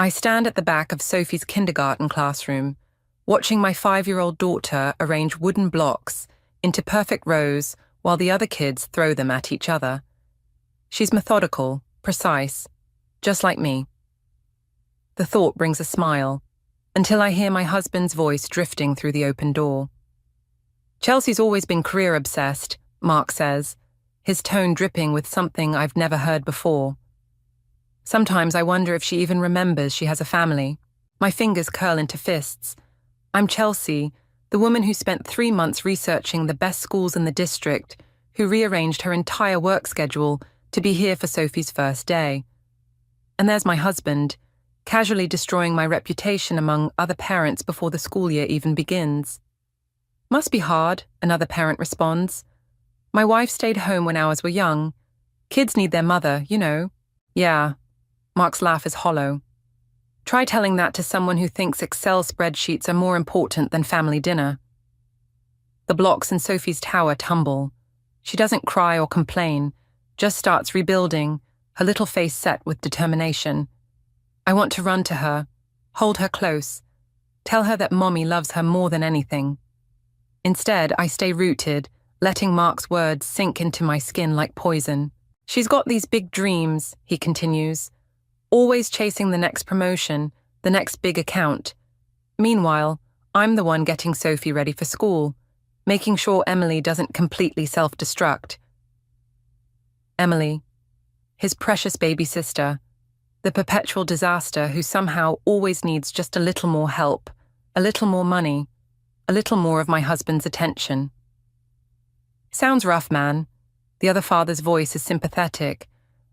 I stand at the back of Sophie's kindergarten classroom, watching my 5-year-old daughter arrange wooden blocks into perfect rows while the other kids throw them at each other. She's methodical, precise, just like me. The thought brings a smile, until I hear my husband's voice drifting through the open door. Chelsea's always been career-obsessed, Mark says, his tone dripping with something I've never heard before. Sometimes I wonder if she even remembers she has a family. My fingers curl into fists. I'm Chelsea, the woman who spent 3 months researching the best schools in the district, who rearranged her entire work schedule to be here for Sophie's first day. And there's my husband, casually destroying my reputation among other parents before the school year even begins. Must be hard, another parent responds. My wife stayed home when ours were young. Kids need their mother, you know. Yeah. Mark's laugh is hollow. Try telling that to someone who thinks Excel spreadsheets are more important than family dinner. The blocks in Sophie's tower tumble. She doesn't cry or complain, just starts rebuilding, her little face set with determination. I want to run to her, hold her close, tell her that Mommy loves her more than anything. Instead, I stay rooted, letting Mark's words sink into my skin like poison. She's got these big dreams, he continues, always chasing the next promotion, the next big account. Meanwhile, I'm the one getting Sophie ready for school, making sure Emily doesn't completely self-destruct. Emily, his precious baby sister, the perpetual disaster who somehow always needs just a little more help, a little more money, a little more of my husband's attention. Sounds rough, man. The other father's voice is sympathetic.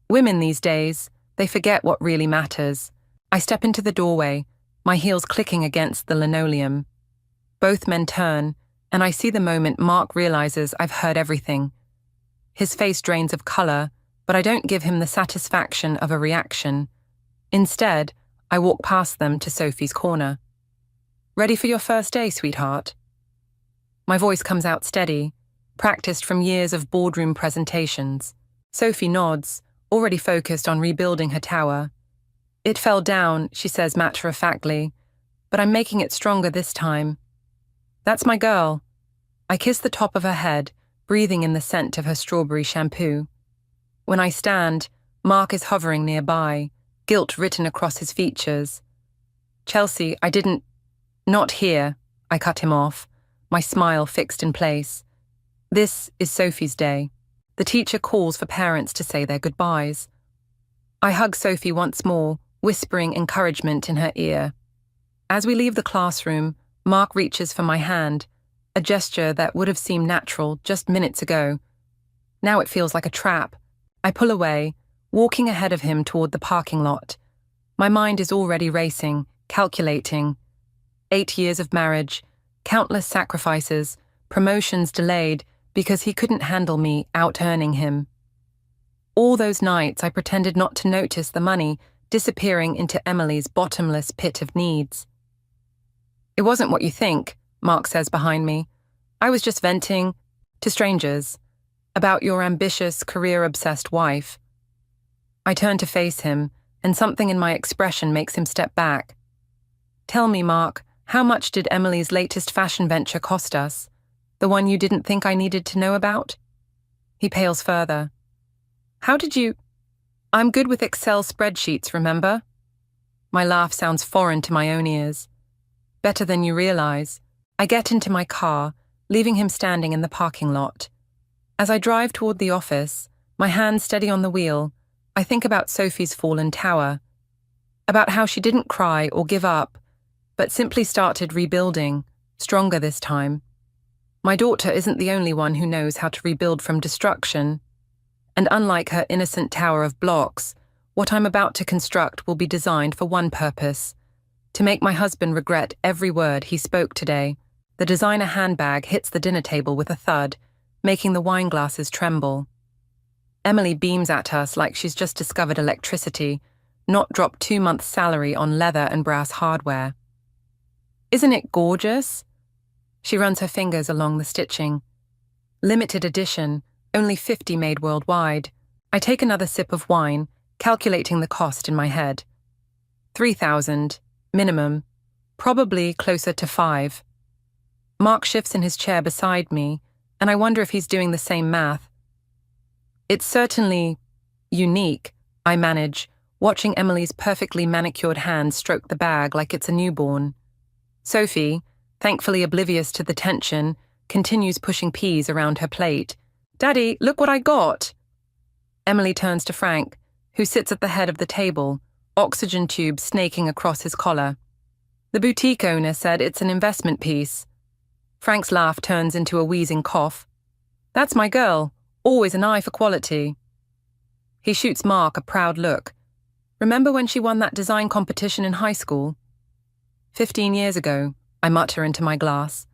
Women these days, they forget what really matters. I step into the doorway, my heels clicking against the linoleum. Both men turn, and I see the moment Mark realizes I've heard everything. His face drains of color, but I don't give him the satisfaction of a reaction. Instead, I walk past them to Sophie's corner. Ready for your first day, sweetheart? My voice comes out steady, practiced from years of boardroom presentations. Sophie nods, already focused on rebuilding her tower. It fell down, she says matter-of-factly, but I'm making it stronger this time. That's my girl. I kiss the top of her head, breathing in the scent of her strawberry shampoo. When I stand, Mark is hovering nearby, guilt written across his features. Chelsea, Not here, I cut him off, my smile fixed in place. This is Sophie's day. The teacher calls for parents to say their goodbyes. I hug Sophie once more, whispering encouragement in her ear. As we leave the classroom, Mark reaches for my hand, a gesture that would have seemed natural just minutes ago. Now it feels like a trap. I pull away, walking ahead of him toward the parking lot. My mind is already racing, calculating. 8 years of marriage, countless sacrifices, promotions delayed because he couldn't handle me out-earning him. All those nights I pretended not to notice the money disappearing into Emily's bottomless pit of needs. It wasn't what you think, Mark says behind me. I was just venting, to strangers, about your ambitious, career-obsessed wife. I turn to face him, and something in my expression makes him step back. Tell me, Mark, how much did Emily's latest fashion venture cost us? The one you didn't think I needed to know about? He pales further. How did you... I'm good with Excel spreadsheets, remember? My laugh sounds foreign to my own ears. Better than you realize. I get into my car, leaving him standing in the parking lot. As I drive toward the office, my hand steady on the wheel, I think about Sophie's fallen tower. About how she didn't cry or give up, but simply started rebuilding, stronger this time. My daughter isn't the only one who knows how to rebuild from destruction. And unlike her innocent tower of blocks, what I'm about to construct will be designed for one purpose: to make my husband regret every word he spoke today. The designer handbag hits the dinner table with a thud, making the wine glasses tremble. Emily beams at us like she's just discovered electricity, not dropped 2 months' salary on leather and brass hardware. Isn't it gorgeous? She runs her fingers along the stitching. Limited edition, only 50 made worldwide. I take another sip of wine, calculating the cost in my head. 3,000, minimum, probably closer to 5. Mark shifts in his chair beside me, and I wonder if he's doing the same math. It's certainly unique, I manage, watching Emily's perfectly manicured hands stroke the bag like it's a newborn. Sophie, thankfully oblivious to the tension, continues pushing peas around her plate. "Daddy, look what I got!" Emily turns to Frank, who sits at the head of the table, oxygen tube snaking across his collar. The boutique owner said it's an investment piece. Frank's laugh turns into a wheezing cough. "That's my girl, always an eye for quality." He shoots Mark a proud look. "Remember when she won that design competition in high school?" 15 years ago, I mutter into my glass.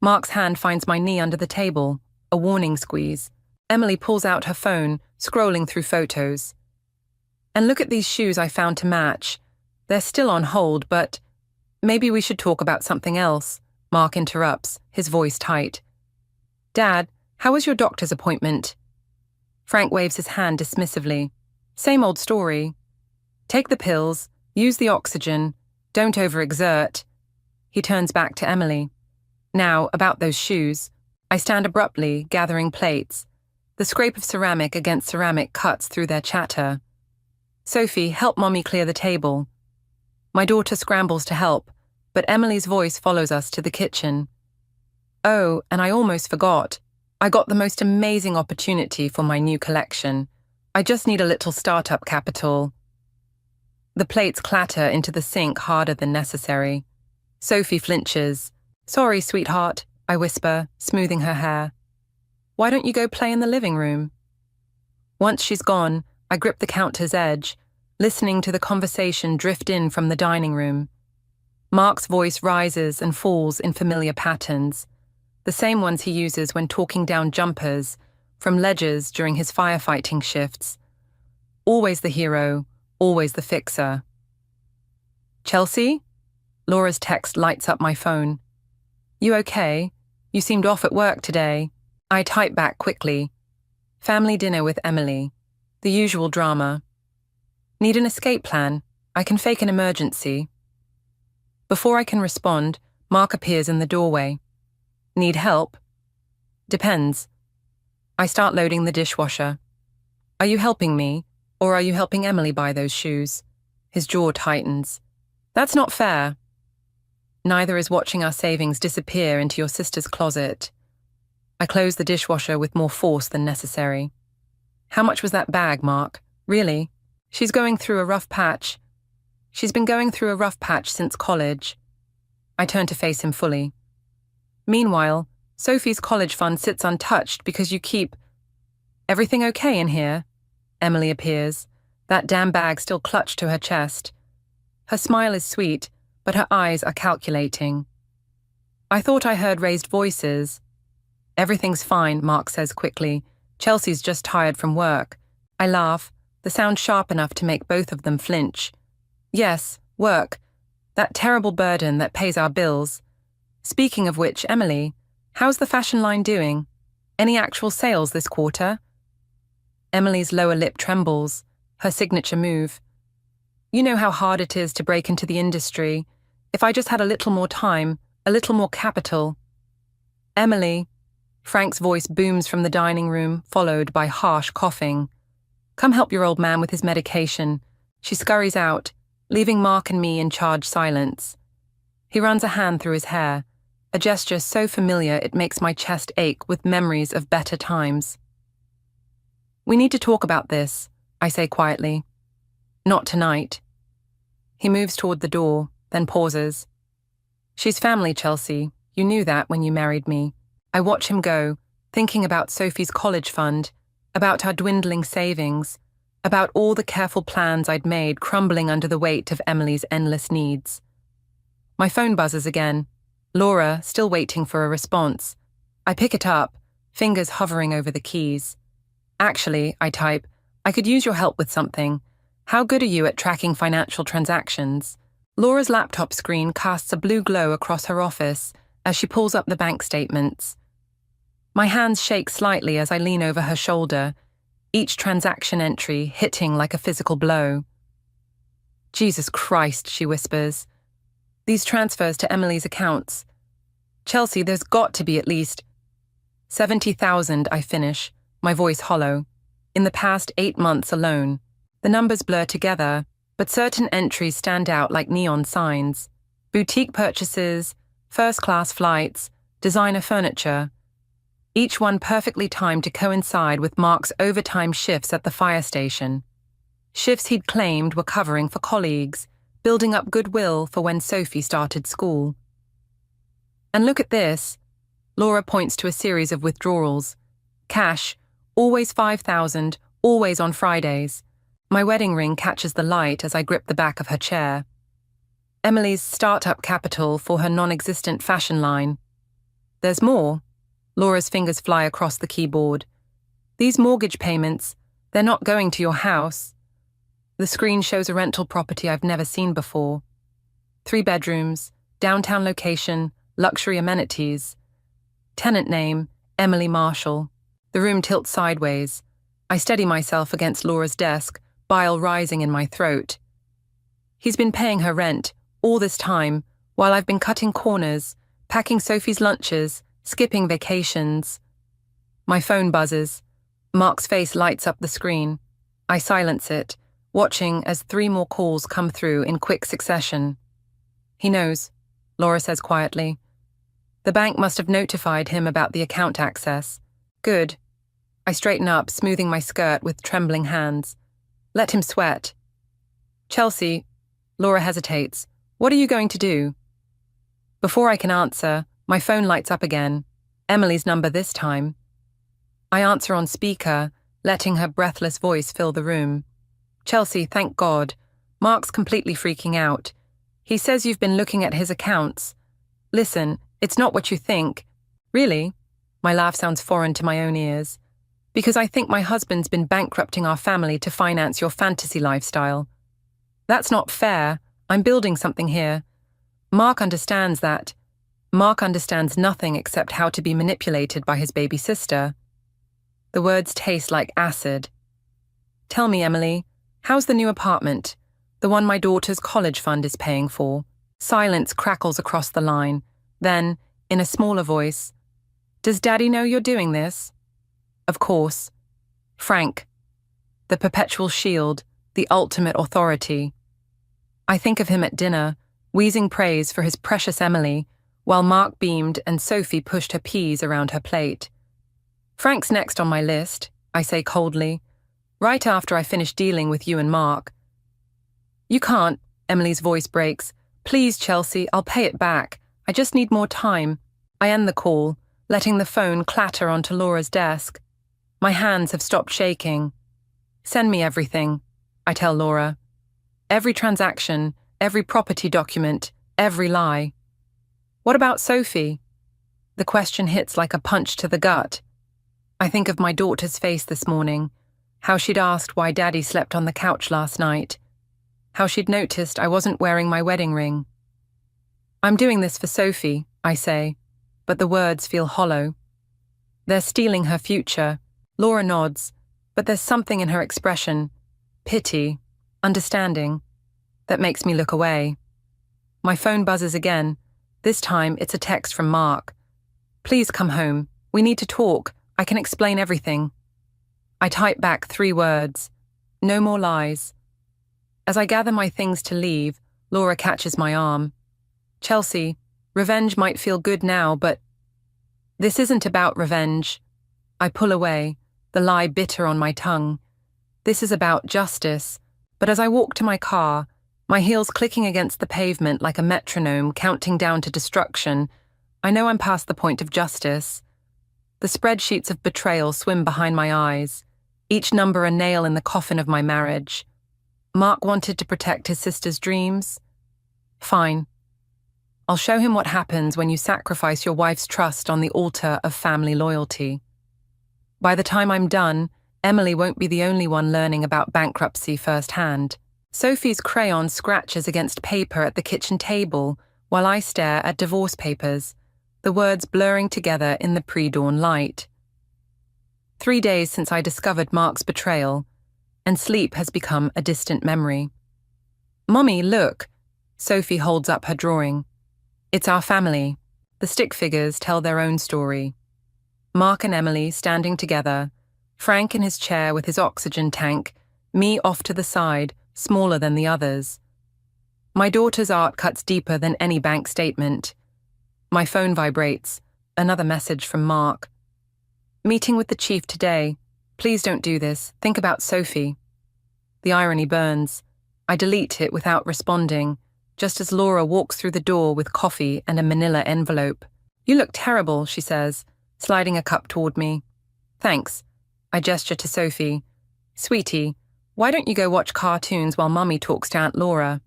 Mark's hand finds my knee under the table, a warning squeeze. Emily pulls out her phone, scrolling through photos. "And look at these shoes I found to match. They're still on hold, but maybe we should talk about something else," Mark interrupts, his voice tight. "Dad, how was your doctor's appointment?" Frank waves his hand dismissively. "Same old story. Take the pills, use the oxygen, don't overexert." He turns back to Emily. "Now, about those shoes." I stand abruptly, gathering plates. The scrape of ceramic against ceramic cuts through their chatter. "Sophie, help Mommy clear the table." My daughter scrambles to help, but Emily's voice follows us to the kitchen. "Oh, and I almost forgot. I got the most amazing opportunity for my new collection. I just need a little startup capital." The plates clatter into the sink harder than necessary. Sophie flinches. "Sorry, sweetheart," I whisper, smoothing her hair. "Why don't you go play in the living room?" Once she's gone, I grip the counter's edge, listening to the conversation drift in from the dining room. Mark's voice rises and falls in familiar patterns, the same ones he uses when talking down jumpers from ledges during his firefighting shifts. Always the hero, always the fixer. "Chelsea?" Laura's text lights up my phone. "You okay? You seemed off at work today." I type back quickly. "Family dinner with Emily. The usual drama." "Need an escape plan? I can fake an emergency." Before I can respond, Mark appears in the doorway. "Need help?" "Depends." I start loading the dishwasher. "Are you helping me, or are you helping Emily buy those shoes?" His jaw tightens. "That's not fair." "Neither is watching our savings disappear into your sister's closet." I close the dishwasher with more force than necessary. "How much was that bag, Mark? Really? She's going through a rough patch." "She's been going through a rough patch since college." I turn to face him fully. "Meanwhile, Sophie's college fund sits untouched because you keep—" "Everything okay in here?" Emily appears, that damn bag still clutched to her chest. Her smile is sweet, but her eyes are calculating. "I thought I heard raised voices." "Everything's fine," Mark says quickly. "Chelsea's just tired from work." I laugh, the sound sharp enough to make both of them flinch. "Yes, work. That terrible burden that pays our bills. Speaking of which, Emily, how's the fashion line doing? Any actual sales this quarter?" Emily's lower lip trembles, her signature move. "You know how hard it is to break into the industry. If I just had a little more time, a little more capital." "Emily," Frank's voice booms from the dining room, followed by harsh coughing. "Come help your old man with his medication." She scurries out, leaving Mark and me in charged silence. He runs a hand through his hair, a gesture so familiar it makes my chest ache with memories of better times. "We need to talk about this," I say quietly. "Not tonight." He moves toward the door, then pauses. "She's family, Chelsea. You knew that when you married me." I watch him go, thinking about Sophie's college fund, about our dwindling savings, about all the careful plans I'd made crumbling under the weight of Emily's endless needs. My phone buzzes again. Laura, still waiting for a response. I pick it up, fingers hovering over the keys. "Actually," I type, "I could use your help with something. How good are you at tracking financial transactions?" Laura's laptop screen casts a blue glow across her office as she pulls up the bank statements. My hands shake slightly as I lean over her shoulder, each transaction entry hitting like a physical blow. Jesus Christ, she whispers. These transfers to Emily's accounts. Chelsea, there's got to be at least 70,000, I finish, my voice hollow. In the past 8 months alone. The numbers blur together, but certain entries stand out like neon signs. Boutique purchases, first-class flights, designer furniture. Each one perfectly timed to coincide with Mark's overtime shifts at the fire station. Shifts he'd claimed were covering for colleagues, building up goodwill for when Sophie started school. And look at this. Laura points to a series of withdrawals. Cash, always 5,000, always on Fridays. My wedding ring catches the light as I grip the back of her chair. Emily's startup capital for her non-existent fashion line. There's more. Laura's fingers fly across the keyboard. These mortgage payments, they're not going to your house. The screen shows a rental property I've never seen before. 3 bedrooms, downtown location, luxury amenities. Tenant name, Emily Marshall. The room tilts sideways. I steady myself against Laura's desk, bile rising in my throat. He's been paying her rent, all this time, while I've been cutting corners, packing Sophie's lunches, skipping vacations. My phone buzzes. Mark's face lights up the screen. I silence it, watching as 3 more calls come through in quick succession. He knows, Laura says quietly. The bank must have notified him about the account access. Good. I straighten up, smoothing my skirt with trembling hands. Let him sweat. Chelsea, Laura hesitates. What are you going to do? Before I can answer, my phone lights up again. Emily's number this time. I answer on speaker, letting her breathless voice fill the room. Chelsea, thank God. Mark's completely freaking out. He says you've been looking at his accounts. Listen, it's not what you think. Really? My laugh sounds foreign to my own ears. Because I think my husband's been bankrupting our family to finance your fantasy lifestyle. That's not fair. I'm building something here. Mark understands that. Mark understands nothing except how to be manipulated by his baby sister. The words taste like acid. Tell me, Emily, how's the new apartment? The one my daughter's college fund is paying for. Silence crackles across the line. Then, in a smaller voice, does Daddy know you're doing this? Of course. Frank. The perpetual shield, the ultimate authority. I think of him at dinner, wheezing praise for his precious Emily, while Mark beamed and Sophie pushed her peas around her plate. Frank's next on my list, I say coldly, right after I finish dealing with you and Mark. You can't, Emily's voice breaks. Please, Chelsea, I'll pay it back. I just need more time. I end the call, letting the phone clatter onto Laura's desk. My hands have stopped shaking. Send me everything, I tell Laura. Every transaction, every property document, every lie. What about Sophie? The question hits like a punch to the gut. I think of my daughter's face this morning, how she'd asked why Daddy slept on the couch last night, how she'd noticed I wasn't wearing my wedding ring. I'm doing this for Sophie, I say, but the words feel hollow. They're stealing her future. Laura nods, but there's something in her expression, pity, understanding, that makes me look away. My phone buzzes again. This time it's a text from Mark. Please come home. We need to talk. I can explain everything. I type back 3 words. No more lies. As I gather my things to leave, Laura catches my arm. Chelsea, revenge might feel good now, but this isn't about revenge. I pull away, the lie bitter on my tongue. This is about justice, but as I walk to my car, my heels clicking against the pavement like a metronome counting down to destruction, I know I'm past the point of justice. The spreadsheets of betrayal swim behind my eyes, each number a nail in the coffin of my marriage. Mark wanted to protect his sister's dreams. Fine. I'll show him what happens when you sacrifice your wife's trust on the altar of family loyalty. By the time I'm done, Emily won't be the only one learning about bankruptcy firsthand. Sophie's crayon scratches against paper at the kitchen table while I stare at divorce papers, the words blurring together in the pre-dawn light. 3 days since I discovered Mark's betrayal, and sleep has become a distant memory. Mummy, look. Sophie holds up her drawing. It's our family. The stick figures tell their own story. Mark and Emily standing together, Frank in his chair with his oxygen tank, me off to the side, smaller than the others. My daughter's art cuts deeper than any bank statement. My phone vibrates. Another message from Mark. Meeting with the chief today. Please don't do this. Think about Sophie. The irony burns. I delete it without responding, just as Laura walks through the door with coffee and a manila envelope. You look terrible, she says, sliding a cup toward me. Thanks. I gesture to Sophie. Sweetie, why don't you go watch cartoons while Mummy talks to Aunt Laura?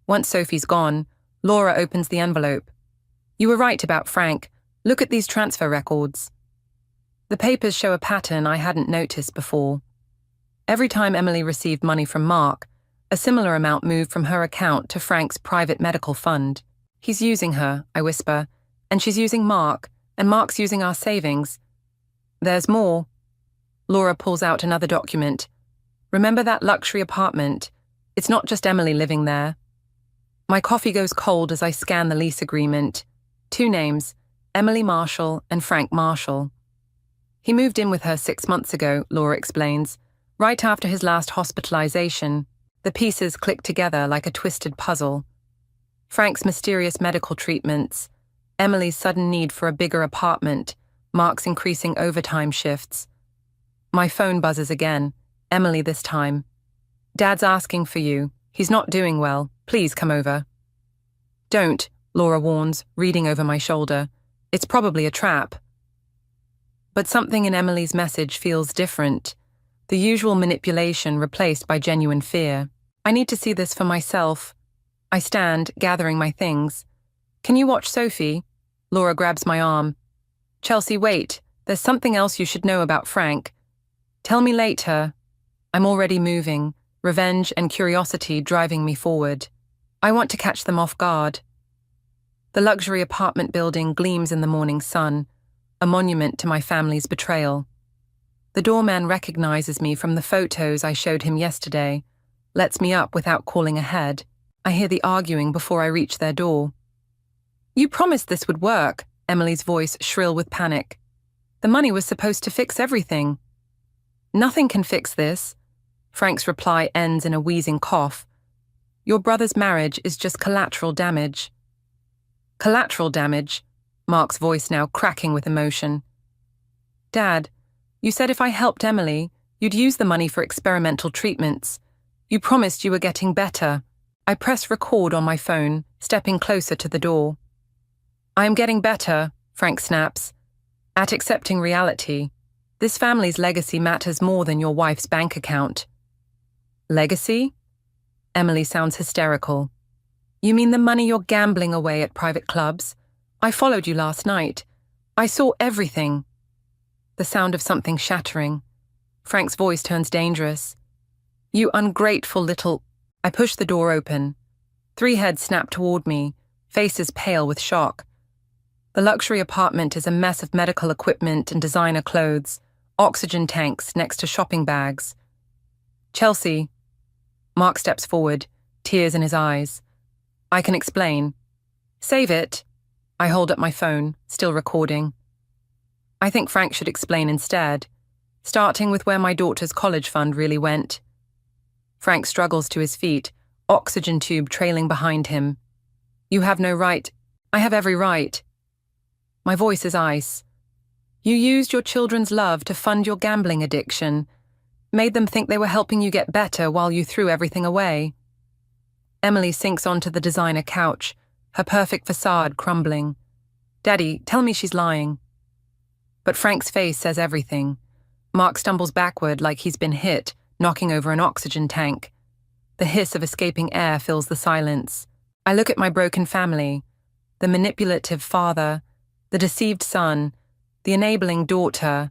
Once Sophie's gone, Laura opens the envelope. You were right about Frank. Look at these transfer records. The papers show a pattern I hadn't noticed before. Every time Emily received money from Mark, a similar amount moved from her account to Frank's private medical fund. He's using her, I whisper, and she's using Mark, and Mark's using our savings. There's more. Laura pulls out another document. Remember that luxury apartment? It's not just Emily living there. My coffee goes cold as I scan the lease agreement. 2 names, Emily Marshall and Frank Marshall. He moved in with her 6 months ago, Laura explains, right after his last hospitalization. The pieces click together like a twisted puzzle. Frank's mysterious medical treatments, Emily's sudden need for a bigger apartment, Mark's increasing overtime shifts. My phone buzzes again, Emily this time. Dad's asking for you. He's not doing well. Please come over. Don't, Laura warns, reading over my shoulder. It's probably a trap. But something in Emily's message feels different. The usual manipulation replaced by genuine fear. I need to see this for myself. I stand, gathering my things. Can you watch Sophie? Laura grabs my arm. Chelsea, wait. There's something else you should know about Frank. Tell me later. I'm already moving, revenge and curiosity driving me forward. I want to catch them off guard. The luxury apartment building gleams in the morning sun, a monument to my family's betrayal. The doorman recognizes me from the photos I showed him yesterday, lets me up without calling ahead. I hear the arguing before I reach their door. You promised this would work, Emily's voice shrill with panic. The money was supposed to fix everything. Nothing can fix this. Frank's reply ends in a wheezing cough. Your brother's marriage is just collateral damage. Collateral damage? Mark's voice now cracking with emotion. Dad, you said if I helped Emily, you'd use the money for experimental treatments. You promised you were getting better. I press record on my phone, stepping closer to the door. I am getting better, Frank snaps. At accepting reality. This family's legacy matters more than your wife's bank account. Legacy? Emily sounds hysterical. You mean the money you're gambling away at private clubs? I followed you last night. I saw everything. The sound of something shattering. Frank's voice turns dangerous. You ungrateful little... I push the door open. 3 heads snap toward me, faces pale with shock. The luxury apartment is a mess of medical equipment and designer clothes, oxygen tanks next to shopping bags. Chelsea. Mark steps forward, tears in his eyes. I can explain. Save it. I hold up my phone, still recording. I think Frank should explain instead, starting with where my daughter's college fund really went. Frank struggles to his feet, oxygen tube trailing behind him. You have no right. I have every right. My voice is ice. You used your children's love to fund your gambling addiction, made them think they were helping you get better while you threw everything away. Emily sinks onto the designer couch, her perfect facade crumbling. Daddy, tell me she's lying. But Frank's face says everything. Mark stumbles backward like he's been hit, knocking over an oxygen tank. The hiss of escaping air fills the silence. I look at my broken family, the manipulative father, the deceived son, the enabling daughter,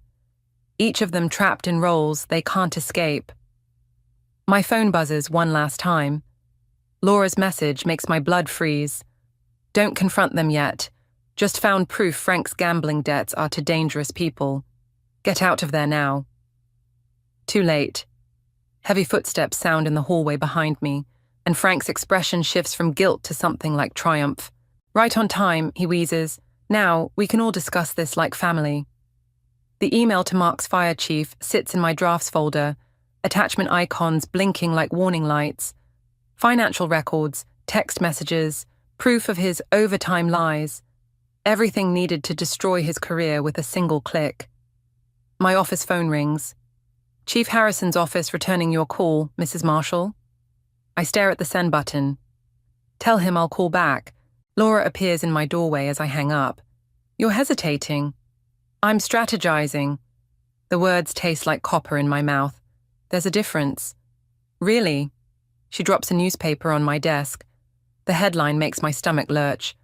each of them trapped in roles they can't escape. My phone buzzes one last time. Laura's message makes my blood freeze. Don't confront them yet. Just found proof Frank's gambling debts are to dangerous people. Get out of there now. Too late. Heavy footsteps sound in the hallway behind me. and Frank's expression shifts from guilt to something like triumph. Right on time, he wheezes. Now, we can all discuss this like family. The email to Mark's fire chief sits in my drafts folder, attachment icons blinking like warning lights, financial records, text messages, proof of his overtime lies, everything needed to destroy his career with a single click. My office phone rings. Chief Harrison's office returning your call, Mrs. Marshall. I stare at the send button. Tell him I'll call back. Laura appears in my doorway as I hang up. You're hesitating. I'm strategizing. The words taste like copper in my mouth. There's a difference. Really? She drops a newspaper on my desk. The headline makes my stomach lurch.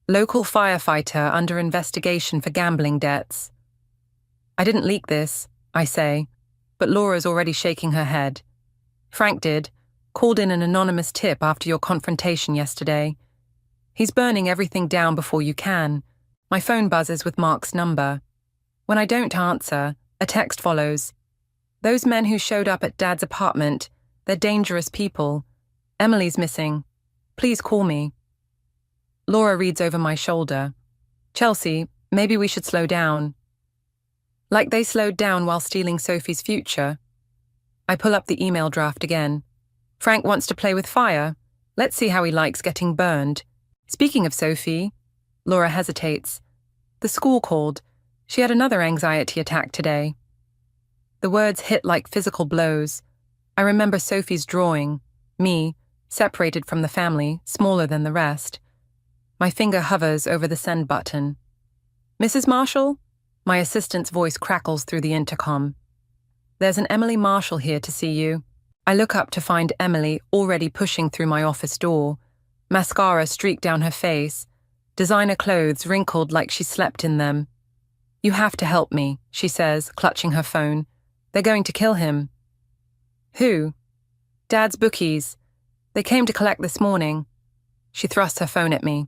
Local firefighter under investigation for gambling debts. I didn't leak this, I say, but Laura's already shaking her head. Frank did. Called in an anonymous tip after your confrontation yesterday. He's burning everything down before you can. My phone buzzes with Mark's number. When I don't answer, a text follows. Those men who showed up at Dad's apartment, they're dangerous people. Emily's missing. Please call me. Laura reads over my shoulder. Chelsea, maybe we should slow down. Like they slowed down while stealing Sophie's future. I pull up the email draft again. Frank wants to play with fire. Let's see how he likes getting burned. Speaking of Sophie, Laura hesitates. The school called. She had another anxiety attack today. The words hit like physical blows. I remember Sophie's drawing, me, separated from the family, smaller than the rest. My finger hovers over the send button. Mrs. Marshall? My assistant's voice crackles through the intercom. There's an Emily Marshall here to see you. I look up to find Emily already pushing through my office door, mascara streaked down her face, designer clothes wrinkled like she slept in them. You have to help me, she says, clutching her phone. They're going to kill him. Who? Dad's bookies. They came to collect this morning. She thrusts her phone at me.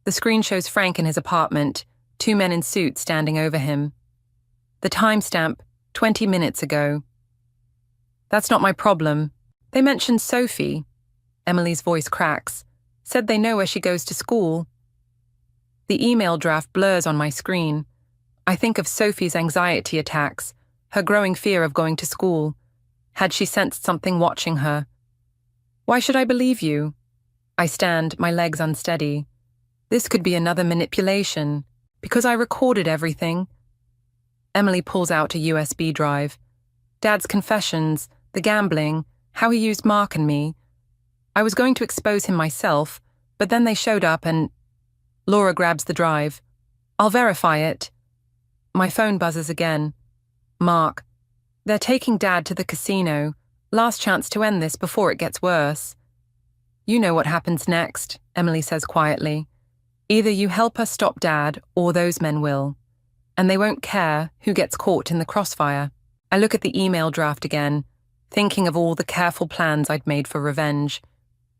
The screen shows Frank in his apartment, 2 men in suits standing over him. The timestamp, 20 minutes ago. That's not my problem. They mentioned Sophie. Emily's voice cracks. Said they know where she goes to school. The email draft blurs on my screen. I think of Sophie's anxiety attacks, her growing fear of going to school. Had she sensed something watching her? Why should I believe you? I stand, my legs unsteady. This could be another manipulation, because I recorded everything. Emily pulls out a USB drive. Dad's confessions, the gambling, how he used Mark and me. I was going to expose him myself, but then they showed up and... Laura grabs the drive. I'll verify it. My phone buzzes again. Mark. They're taking Dad to the casino. Last chance to end this before it gets worse. You know what happens next, Emily says quietly. Either you help us stop Dad, or those men will. And they won't care who gets caught in the crossfire. I look at the email draft again, thinking of all the careful plans I'd made for revenge.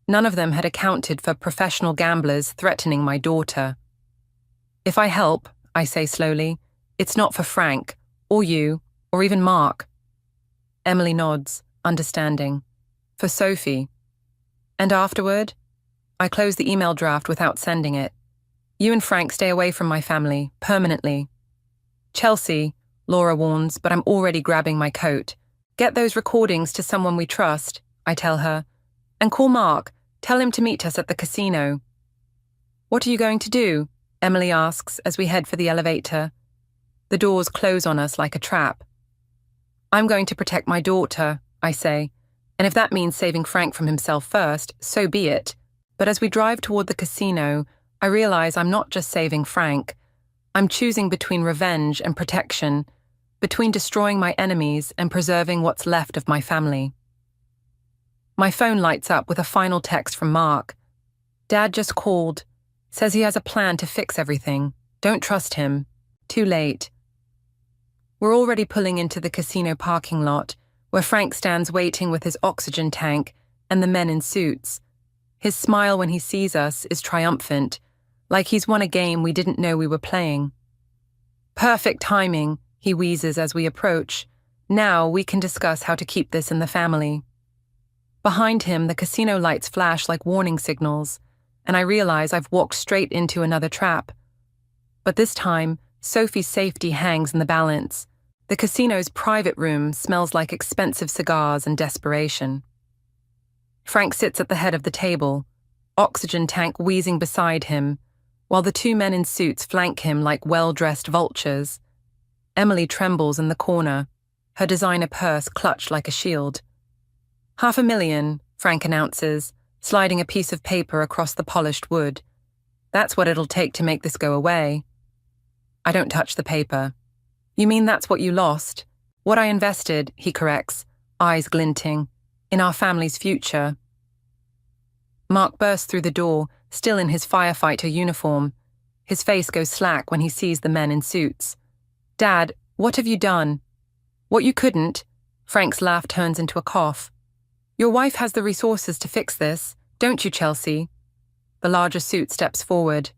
None of them had accounted for professional gamblers threatening my daughter. If I help, I say slowly, it's not for Frank, or you, or even Mark. Emily nods, understanding. For Sophie. And afterward? I close the email draft without sending it. You and Frank stay away from my family, permanently. Chelsea, Laura warns, but I'm already grabbing my coat. Get those recordings to someone we trust, I tell her. And call Mark. Tell him to meet us at the casino. What are you going to do? Emily asks as we head for the elevator. The doors close on us like a trap. I'm going to protect my daughter, I say. And if that means saving Frank from himself first, so be it. But as we drive toward the casino, I realize I'm not just saving Frank. I'm choosing between revenge and protection, between destroying my enemies and preserving what's left of my family. My phone lights up with a final text from Mark. Dad just called. Says he has a plan to fix everything. Don't trust him. Too late. We're already pulling into the casino parking lot, where Frank stands waiting with his oxygen tank and the men in suits. His smile when he sees us is triumphant, like he's won a game we didn't know we were playing. Perfect timing, he wheezes as we approach. Now we can discuss how to keep this in the family. Behind him, the casino lights flash like warning signals, and I realize I've walked straight into another trap. But this time, Sophie's safety hangs in the balance. The casino's private room smells like expensive cigars and desperation. Frank sits at the head of the table, oxygen tank wheezing beside him, while the two men in suits flank him like well-dressed vultures. Emily trembles in the corner, her designer purse clutched like a shield. $500,000, Frank announces, sliding a piece of paper across the polished wood. That's what it'll take to make this go away. I don't touch the paper. You mean that's what you lost? What I invested, he corrects, eyes glinting, in our family's future. Mark bursts through the door, still in his firefighter uniform. His face goes slack when he sees the men in suits. Dad, what have you done? What you couldn't. Frank's laugh turns into a cough. Your wife has the resources to fix this, don't you, Chelsea? The larger suit steps forward.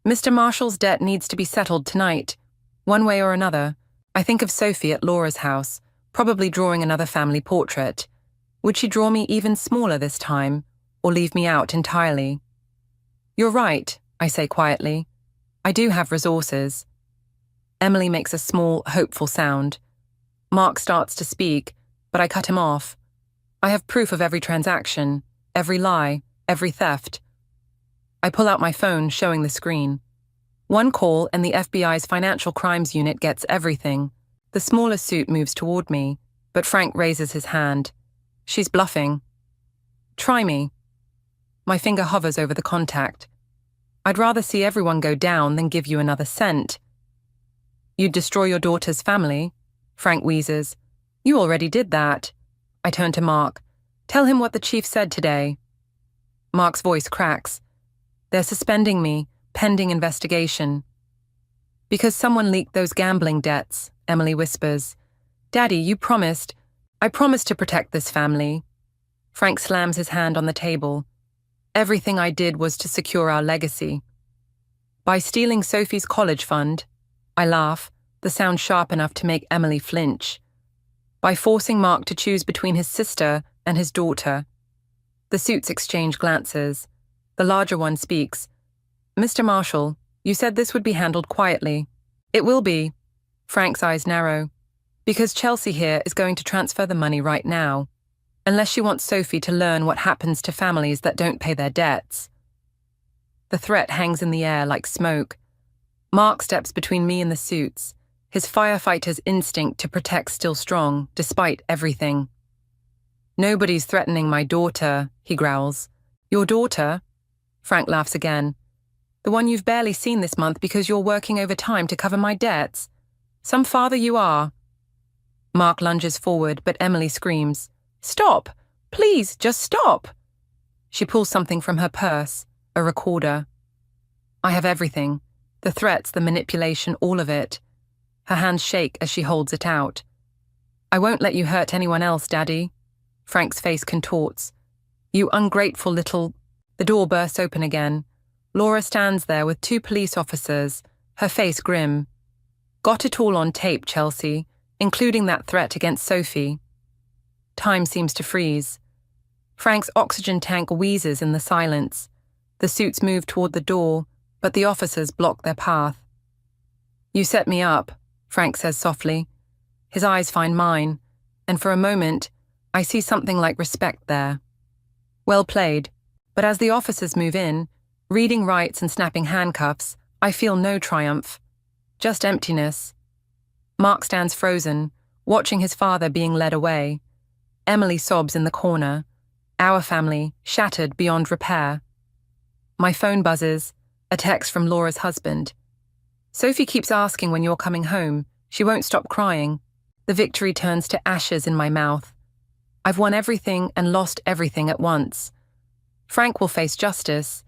Mr. Marshall's debt needs to be settled tonight. One way or another. I think of Sophie at Laura's house, probably drawing another family portrait. Would she draw me even smaller this time, or leave me out entirely? You're right, I say quietly. I do have resources. Emily makes a small, hopeful sound. Mark starts to speak, but I cut him off. I have proof of every transaction, every lie, every theft. I pull out my phone, showing the screen. One call and the FBI's financial crimes unit gets everything. The smaller suit moves toward me, but Frank raises his hand. She's bluffing. Try me. My finger hovers over the contact. I'd rather see everyone go down than give you another cent. You'd destroy your daughter's family? Frank wheezes. You already did that. I turn to Mark. Tell him what the chief said today. Mark's voice cracks. They're suspending me, pending investigation. Because someone leaked those gambling debts, Emily whispers. Daddy, you promised. I promised to protect this family. Frank slams his hand on the table. Everything I did was to secure our legacy. By stealing Sophie's college fund, I laugh, the sound sharp enough to make Emily flinch. By forcing Mark to choose between his sister and his daughter. The suits exchange glances. The larger one speaks. Mr. Marshall, you said this would be handled quietly. It will be. Frank's eyes narrow. Because Chelsea here is going to transfer the money right now. Unless she wants Sophie to learn what happens to families that don't pay their debts. The threat hangs in the air like smoke. Mark steps between me and the suits, his firefighter's instinct to protect still strong, despite everything. Nobody's threatening my daughter, he growls. Your daughter? Frank laughs again. The one you've barely seen this month because you're working overtime to cover my debts. Some father you are. Mark lunges forward, but Emily screams. Stop! Please, just stop! She pulls something from her purse, a recorder. I have everything. The threats, the manipulation, all of it. Her hands shake as she holds it out. I won't let you hurt anyone else, Daddy. Frank's face contorts. You ungrateful little... The door bursts open again. Laura stands there with 2 police officers, her face grim. Got it all on tape, Chelsea, including that threat against Sophie. Time seems to freeze. Frank's oxygen tank wheezes in the silence. The suits move toward the door, but the officers block their path. You set me up, Frank says softly. His eyes find mine, and for a moment, I see something like respect there. Well played, but as the officers move in, reading rights and snapping handcuffs, I feel no triumph. Just emptiness. Mark stands frozen, watching his father being led away. Emily sobs in the corner. Our family, shattered beyond repair. My phone buzzes, a text from Laura's husband. Sophie keeps asking when you're coming home. She won't stop crying. The victory turns to ashes in my mouth. I've won everything and lost everything at once. Frank will face justice,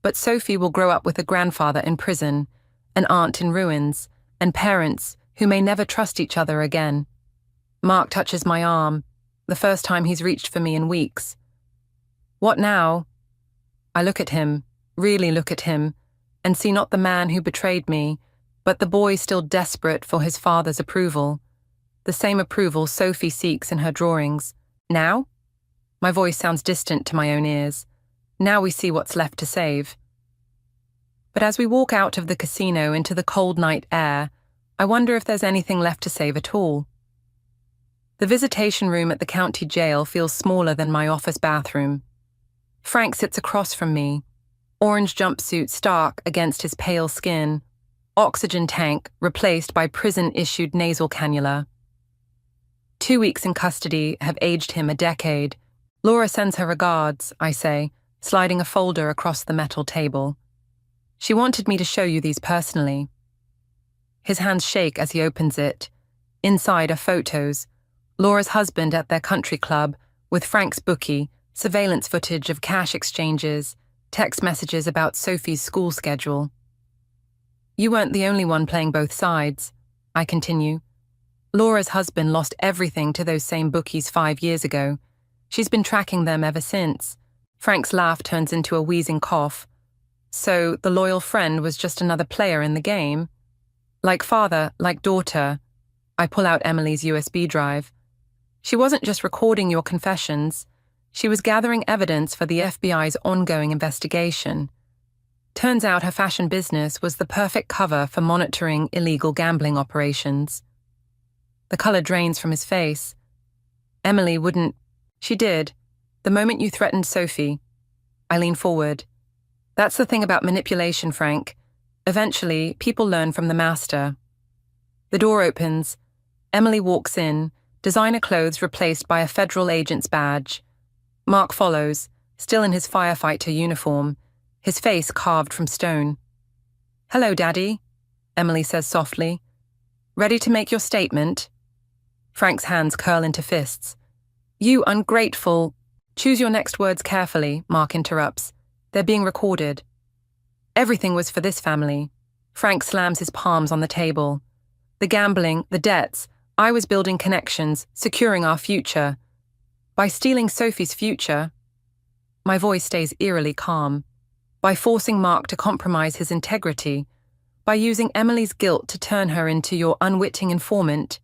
but Sophie will grow up with a grandfather in prison, an aunt in ruins, and parents who may never trust each other again. Mark touches my arm, the first time he's reached for me in weeks. What now? I look at him, really look at him, and see not the man who betrayed me, but the boy still desperate for his father's approval. The same approval Sophie seeks in her drawings. Now? My voice sounds distant to my own ears. Now we see what's left to save. But as we walk out of the casino into the cold night air, I wonder if there's anything left to save at all. The visitation room at the county jail feels smaller than my office bathroom. Frank sits across from me, orange jumpsuit stark against his pale skin, oxygen tank replaced by prison-issued nasal cannula. 2 weeks in custody have aged him a decade. Laura sends her regards, I say, sliding a folder across the metal table. She wanted me to show you these personally. His hands shake as he opens it. Inside are photos. Laura's husband at their country club, with Frank's bookie, surveillance footage of cash exchanges, text messages about Sophie's school schedule. You weren't the only one playing both sides, I continue. Laura's husband lost everything to those same bookies 5 years ago. She's been tracking them ever since. Frank's laugh turns into a wheezing cough. So the loyal friend was just another player in the game? Like father, like daughter. I pull out Emily's USB drive. She wasn't just recording your confessions. She was gathering evidence for the FBI's ongoing investigation. Turns out her fashion business was the perfect cover for monitoring illegal gambling operations. The color drains from his face. Emily wouldn't. She did. The moment you threatened Sophie. I lean forward. That's the thing about manipulation, Frank. Eventually, people learn from the master. The door opens. Emily walks in, designer clothes replaced by a federal agent's badge. Mark follows, still in his firefighter uniform, his face carved from stone. "Hello, Daddy," Emily says softly. "Ready to make your statement?" Frank's hands curl into fists. "You ungrateful—" "Choose your next words carefully," Mark interrupts. "They're being recorded." Everything was for this family. Frank slams his palms on the table. The gambling, the debts, I was building connections, securing our future. By stealing Sophie's future, my voice stays eerily calm. By forcing Mark to compromise his integrity. By using Emily's guilt to turn her into your unwitting informant.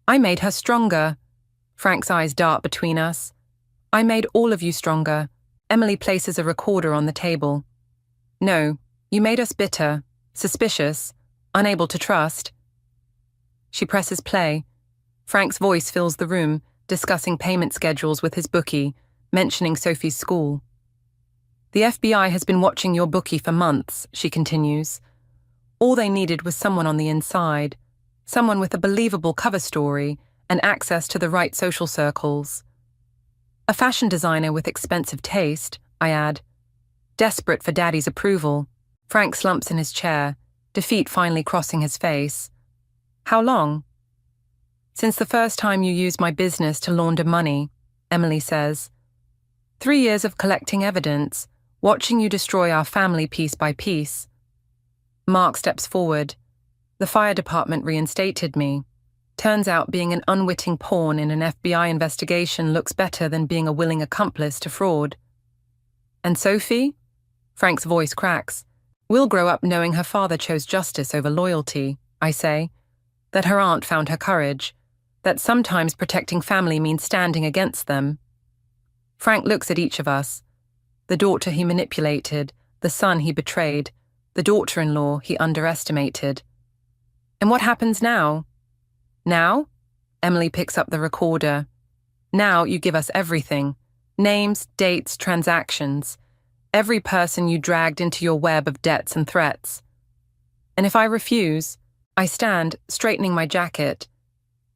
I made her stronger. Frank's eyes dart between us. I made all of you stronger. Emily places a recorder on the table. No, you made us bitter, suspicious, unable to trust. She presses play. Frank's voice fills the room, discussing payment schedules with his bookie, mentioning Sophie's school. The FBI has been watching your bookie for months, she continues. All they needed was someone on the inside, someone with a believable cover story and access to the right social circles. A fashion designer with expensive taste, I add. Desperate for Daddy's approval, Frank slumps in his chair, defeat finally crossing his face. How long? Since the first time you used my business to launder money, Emily says. 3 years of collecting evidence, watching you destroy our family piece by piece. Mark steps forward. The fire department reinstated me. Turns out being an unwitting pawn in an FBI investigation looks better than being a willing accomplice to fraud. And Sophie? Frank's voice cracks. We'll grow up knowing her father chose justice over loyalty, I say. That her aunt found her courage. That sometimes protecting family means standing against them. Frank looks at each of us. The daughter he manipulated, the son he betrayed, the daughter-in-law he underestimated. And what happens now? Now? Emily picks up the recorder. Now you give us everything. Names, dates, transactions. Every person you dragged into your web of debts and threats. And if I refuse, I stand, straightening my jacket.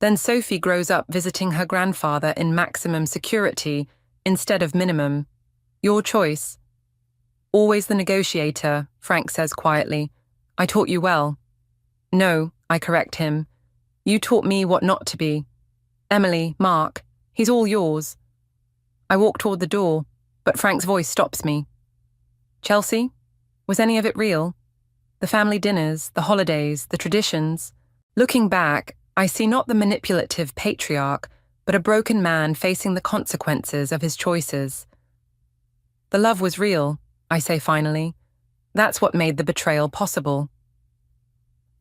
Then Sophie grows up visiting her grandfather in maximum security instead of minimum. Your choice. Always the negotiator, Frank says quietly. I taught you well. No, I correct him. You taught me what not to be. Emily, Mark, he's all yours. I walk toward the door, but Frank's voice stops me. Chelsea, was any of it real? The family dinners, the holidays, the traditions. Looking back, I see not the manipulative patriarch, but a broken man facing the consequences of his choices. The love was real, I say finally. That's what made the betrayal possible.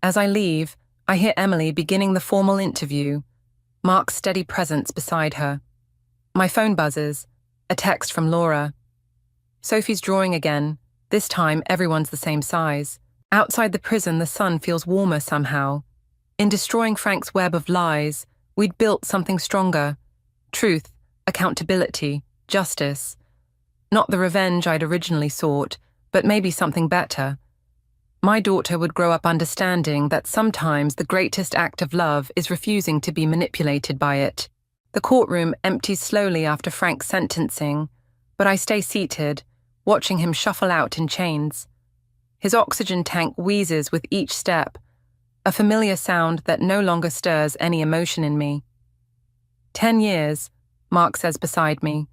As I leave, I hear Emily beginning the formal interview, Mark's steady presence beside her. My phone buzzes. A text from Laura. Sophie's drawing again. This time, everyone's the same size. Outside the prison, the sun feels warmer somehow. In destroying Frank's web of lies, we'd built something stronger. Truth, accountability, justice. Not the revenge I'd originally sought, but maybe something better. My daughter would grow up understanding that sometimes the greatest act of love is refusing to be manipulated by it. The courtroom empties slowly after Frank's sentencing, but I stay seated, watching him shuffle out in chains. His oxygen tank wheezes with each step, a familiar sound that no longer stirs any emotion in me. 10 years, Mark says beside me,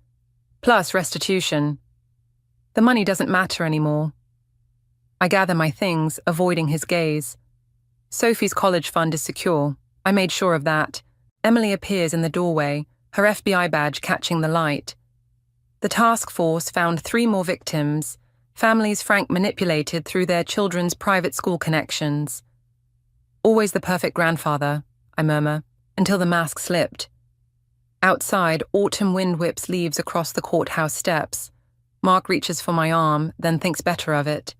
plus restitution. The money doesn't matter anymore. I gather my things, avoiding his gaze. Sophie's college fund is secure. I made sure of that. Emily appears in the doorway, her FBI badge catching the light. The task force found 3 more victims, families Frank manipulated through their children's private school connections. Always the perfect grandfather, I murmur, until the mask slipped. Outside, autumn wind whips leaves across the courthouse steps. Mark reaches for my arm, then thinks better of it.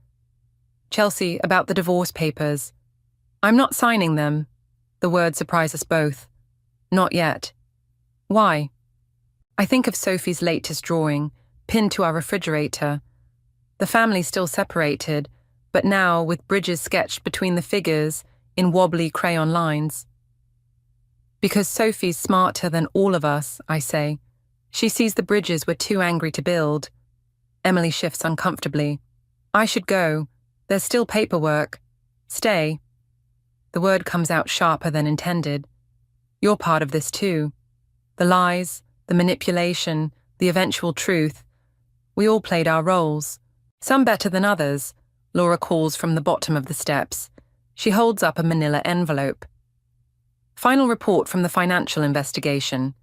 Chelsea, about the divorce papers. I'm not signing them. The word surprised us both. Not yet. Why? I think of Sophie's latest drawing, pinned to our refrigerator. The family's still separated, but now with bridges sketched between the figures in wobbly crayon lines. Because Sophie's smarter than all of us, I say. She sees the bridges we're too angry to build. Emily shifts uncomfortably. I should go. There's still paperwork. Stay. The word comes out sharper than intended. You're part of this too. The lies, the manipulation, the eventual truth. We all played our roles. Some better than others, Laura calls from the bottom of the steps. She holds up a manila envelope. Final report from the financial investigation.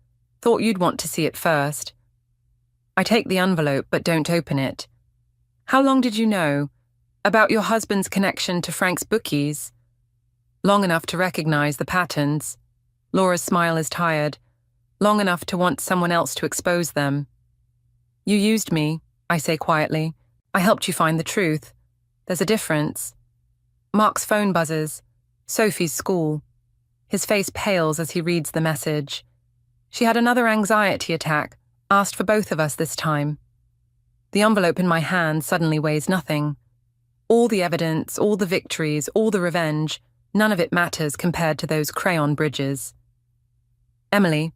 Thought you'd want to see it first. I take the envelope but don't open it. How long did you know? About your husband's connection to Frank's bookies? Long enough to recognize the patterns. Laura's smile is tired. Long enough to want someone else to expose them. You used me, I say quietly. I helped you find the truth. There's a difference. Mark's phone buzzes. Sophie's school. His face pales as he reads the message. She had another anxiety attack, asked for both of us this time. The envelope in my hand suddenly weighs nothing. All the evidence, all the victories, all the revenge, none of it matters compared to those crayon bridges. Emily,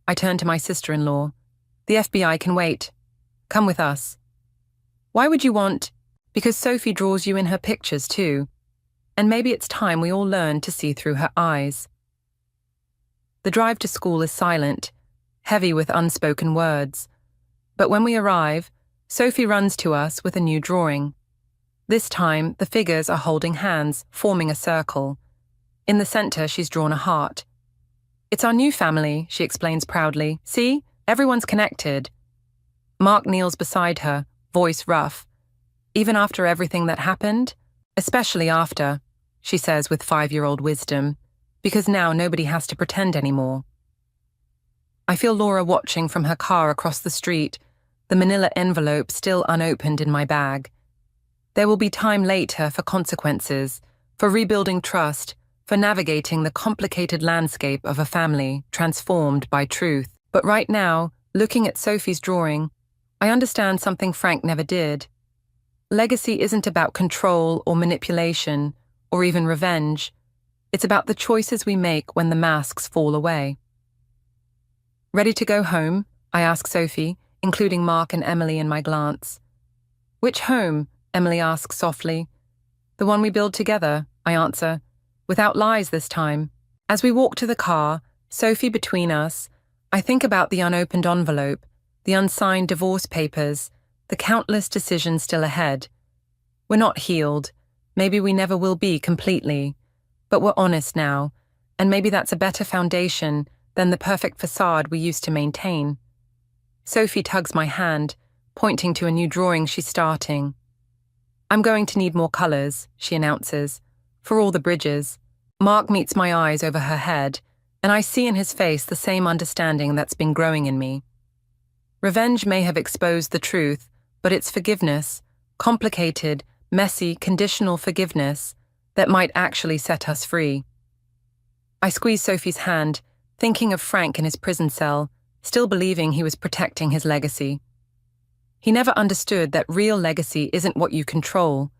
I turn to my sister-in-law. The FBI can wait. Come with us. Why would you want? Because Sophie draws you in her pictures too. And maybe it's time we all learn to see through her eyes. The drive to school is silent, heavy with unspoken words. But when we arrive, Sophie runs to us with a new drawing. This time, the figures are holding hands, forming a circle. In the center, she's drawn a heart. It's our new family, she explains proudly. See? Everyone's connected. Mark kneels beside her, voice rough. Even after everything that happened? Especially after, she says with 5-year-old wisdom, because now nobody has to pretend anymore. I feel Laura watching from her car across the street, the manila envelope still unopened in my bag. There will be time later for consequences, for rebuilding trust, for navigating the complicated landscape of a family transformed by truth. But right now, looking at Sophie's drawing, I understand something Frank never did. Legacy isn't about control or manipulation or even revenge. It's about the choices we make when the masks fall away. Ready to go home? I ask Sophie, including Mark and Emily in my glance. Which home? Emily asks softly. The one we build together, I answer, without lies this time. As we walk to the car, Sophie between us, I think about the unopened envelope, the unsigned divorce papers, the countless decisions still ahead. We're not healed. Maybe we never will be completely. But we're honest now, and maybe that's a better foundation than the perfect facade we used to maintain. Sophie tugs my hand, pointing to a new drawing she's starting. I'm going to need more colors, she announces, for all the bridges. Mark meets my eyes over her head, and I see in his face the same understanding that's been growing in me. Revenge may have exposed the truth, but it's forgiveness, complicated, messy, conditional forgiveness, that might actually set us free. I squeezed Sophie's hand, thinking of Frank in his prison cell, still believing he was protecting his legacy. He never understood that real legacy isn't what you control.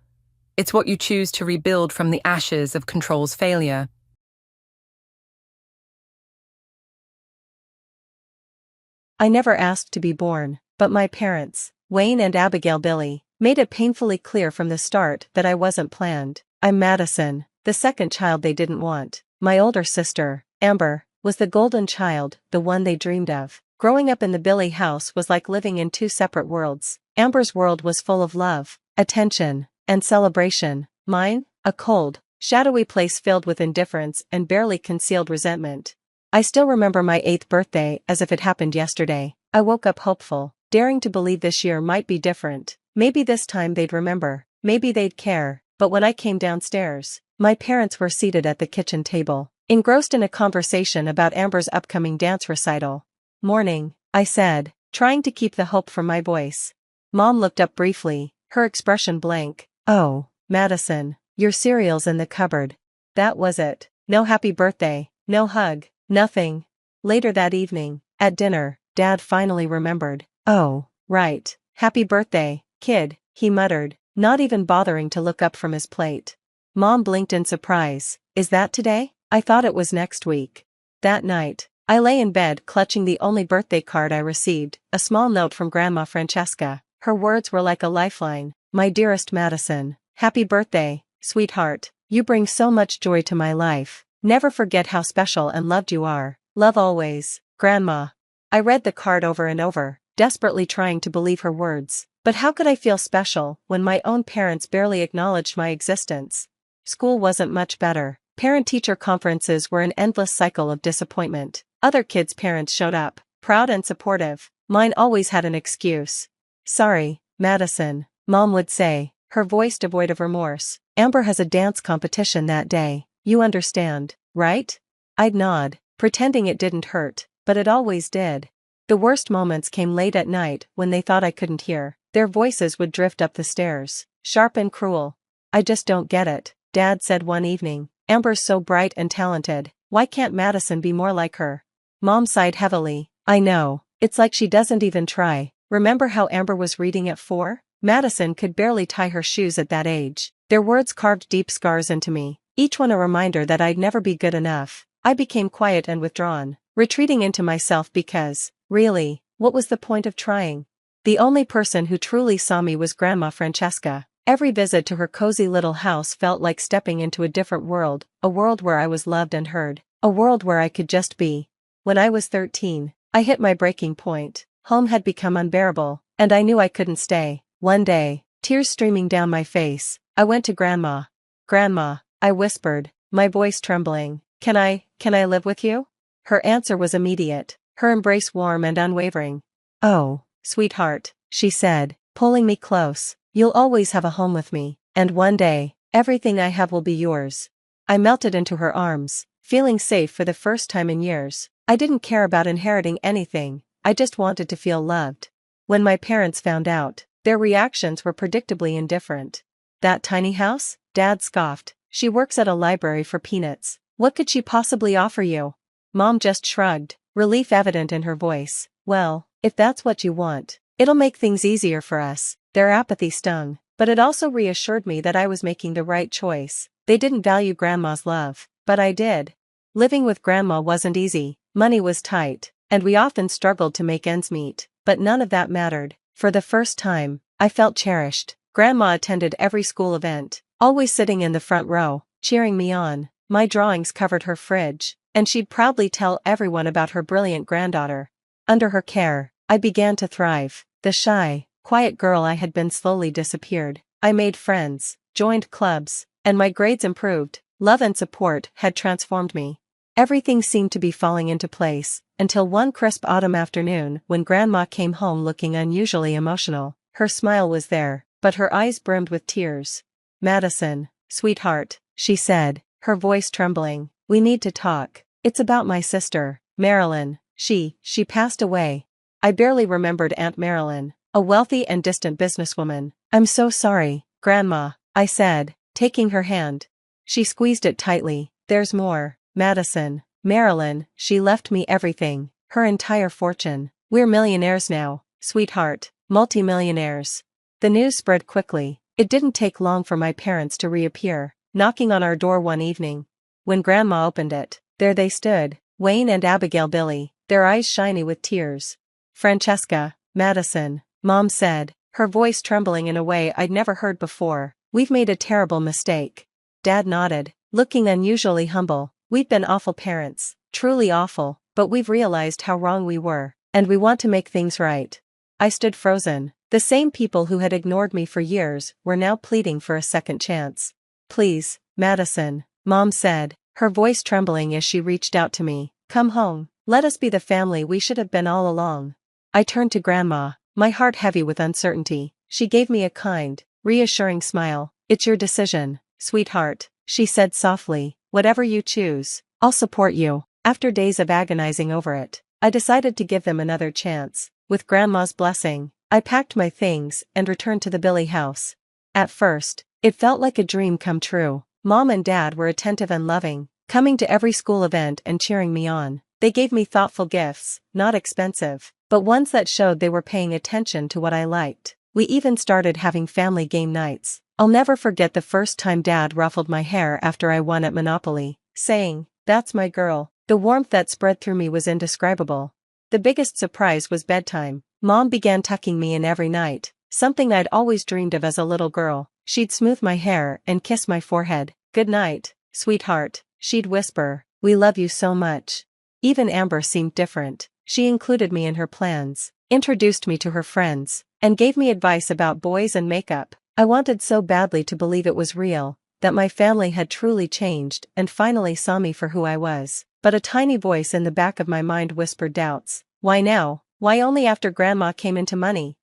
It's what you choose to rebuild from the ashes of control's failure. I never asked to be born, but my parents, Wayne and Abigail Billy, made it painfully clear from the start that I wasn't planned. I'm Madison, the second child they didn't want. My older sister, Amber, was the golden child, the one they dreamed of. Growing up in the Billy house was like living in two separate worlds. Amber's world was full of love, attention, and celebration. Mine, a cold, shadowy place filled with indifference and barely concealed resentment. I still remember my 8th birthday as if it happened yesterday. I woke up hopeful, daring to believe this year might be different. Maybe this time they'd remember, maybe they'd care. But when I came downstairs, my parents were seated at the kitchen table, engrossed in a conversation about Amber's upcoming dance recital. "Morning," I said, trying to keep the hope from my voice. Mom looked up briefly, her expression blank. "Oh, Madison, your cereal's in the cupboard." That was it. No happy birthday, no hug, nothing. Later that evening, at dinner, Dad finally remembered. "Oh, right. Happy birthday, kid," he muttered, not even bothering to look up from his plate. Mom blinked in surprise. "Is that today? I thought it was next week." That night, I lay in bed clutching the only birthday card I received, a small note from Grandma Francesca. Her words were like a lifeline. "My dearest Madison, happy birthday, sweetheart. You bring so much joy to my life. Never forget how special and loved you are. Love always, Grandma." I read the card over and over, desperately trying to believe her words. But how could I feel special when my own parents barely acknowledged my existence? School wasn't much better. Parent-teacher conferences were an endless cycle of disappointment. Other kids' parents showed up, proud and supportive. Mine always had an excuse. "Sorry, Madison," Mom would say, her voice devoid of remorse. "Amber has a dance competition that day. You understand, right?" I'd nod, pretending it didn't hurt, but it always did. The worst moments came late at night when they thought I couldn't hear. Their voices would drift up the stairs, sharp and cruel. "I just don't get it," Dad said one evening. "Amber's so bright and talented. Why can't Madison be more like her?" Mom sighed heavily. "I know. It's like she doesn't even try. Remember how Amber was reading at 4? Madison could barely tie her shoes at that age." Their words carved deep scars into me, each one a reminder that I'd never be good enough. I became quiet and withdrawn, retreating into myself because, really, what was the point of trying? The only person who truly saw me was Grandma Francesca. Every visit to her cozy little house felt like stepping into a different world, a world where I was loved and heard, a world where I could just be. When I was 13, I hit my breaking point. Home had become unbearable, and I knew I couldn't stay. One day, tears streaming down my face, I went to Grandma. "Grandma," I whispered, my voice trembling, Can I live with you?" Her answer was immediate, her embrace warm and unwavering. "Oh, sweetheart," she said, pulling me close, "you'll always have a home with me, and one day, everything I have will be yours." I melted into her arms, feeling safe for the first time in years. I didn't care about inheriting anything, I just wanted to feel loved. When my parents found out, their reactions were predictably indifferent. "That tiny house?" Dad scoffed. "She works at a library for peanuts. What could she possibly offer you?" Mom just shrugged, relief evident in her voice. "Well, if that's what you want, it'll make things easier for us." Their apathy stung, but it also reassured me that I was making the right choice. They didn't value Grandma's love, but I did. Living with Grandma wasn't easy, money was tight, and we often struggled to make ends meet, but none of that mattered. For the first time, I felt cherished. Grandma attended every school event, always sitting in the front row, cheering me on. My drawings covered her fridge, and she'd proudly tell everyone about her brilliant granddaughter. Under her care, I began to thrive. The shy, quiet girl I had been slowly disappeared. I made friends, joined clubs, and my grades improved. Love and support had transformed me. Everything seemed to be falling into place, until one crisp autumn afternoon when Grandma came home looking unusually emotional. Her smile was there, but her eyes brimmed with tears. "Madison, sweetheart," she said, her voice trembling, "we need to talk. It's about my sister, Marilyn. She passed away." I barely remembered Aunt Marilyn, a wealthy and distant businesswoman. "I'm so sorry, Grandma," I said, taking her hand. She squeezed it tightly. "There's more, Madison. Marilyn, she left me everything, her entire fortune. We're millionaires now, sweetheart, multimillionaires." The news spread quickly. It didn't take long for my parents to reappear, knocking on our door one evening. When Grandma opened it, there they stood, Wayne and Abigail Billy, their eyes shiny with tears. "Francesca, Madison," Mom said, her voice trembling in a way I'd never heard before, "we've made a terrible mistake." Dad nodded, looking unusually humble. "We've been awful parents, truly awful, but we've realized how wrong we were, and we want to make things right." I stood frozen. The same people who had ignored me for years were now pleading for a second chance. "Please, Madison," Mom said, her voice trembling as she reached out to me. "Come home. Let us be the family we should have been all along." I turned to Grandma, my heart heavy with uncertainty. She gave me a kind, reassuring smile. "It's your decision, sweetheart," she said softly. "Whatever you choose, I'll support you." After days of agonizing over it, I decided to give them another chance. With Grandma's blessing, I packed my things and returned to the Billy house. At first, it felt like a dream come true. Mom and Dad were attentive and loving, coming to every school event and cheering me on. They gave me thoughtful gifts, not expensive, but ones that showed they were paying attention to what I liked. We even started having family game nights. I'll never forget the first time Dad ruffled my hair after I won at Monopoly, saying, "That's my girl." The warmth that spread through me was indescribable. The biggest surprise was bedtime. Mom began tucking me in every night, something I'd always dreamed of as a little girl. She'd smooth my hair and kiss my forehead. "Good night, sweetheart," she'd whisper. "We love you so much." Even Amber seemed different. She included me in her plans, introduced me to her friends, and gave me advice about boys and makeup. I wanted so badly to believe it was real, that my family had truly changed and finally saw me for who I was. But a tiny voice in the back of my mind whispered doubts. Why now? Why only after Grandma came into money?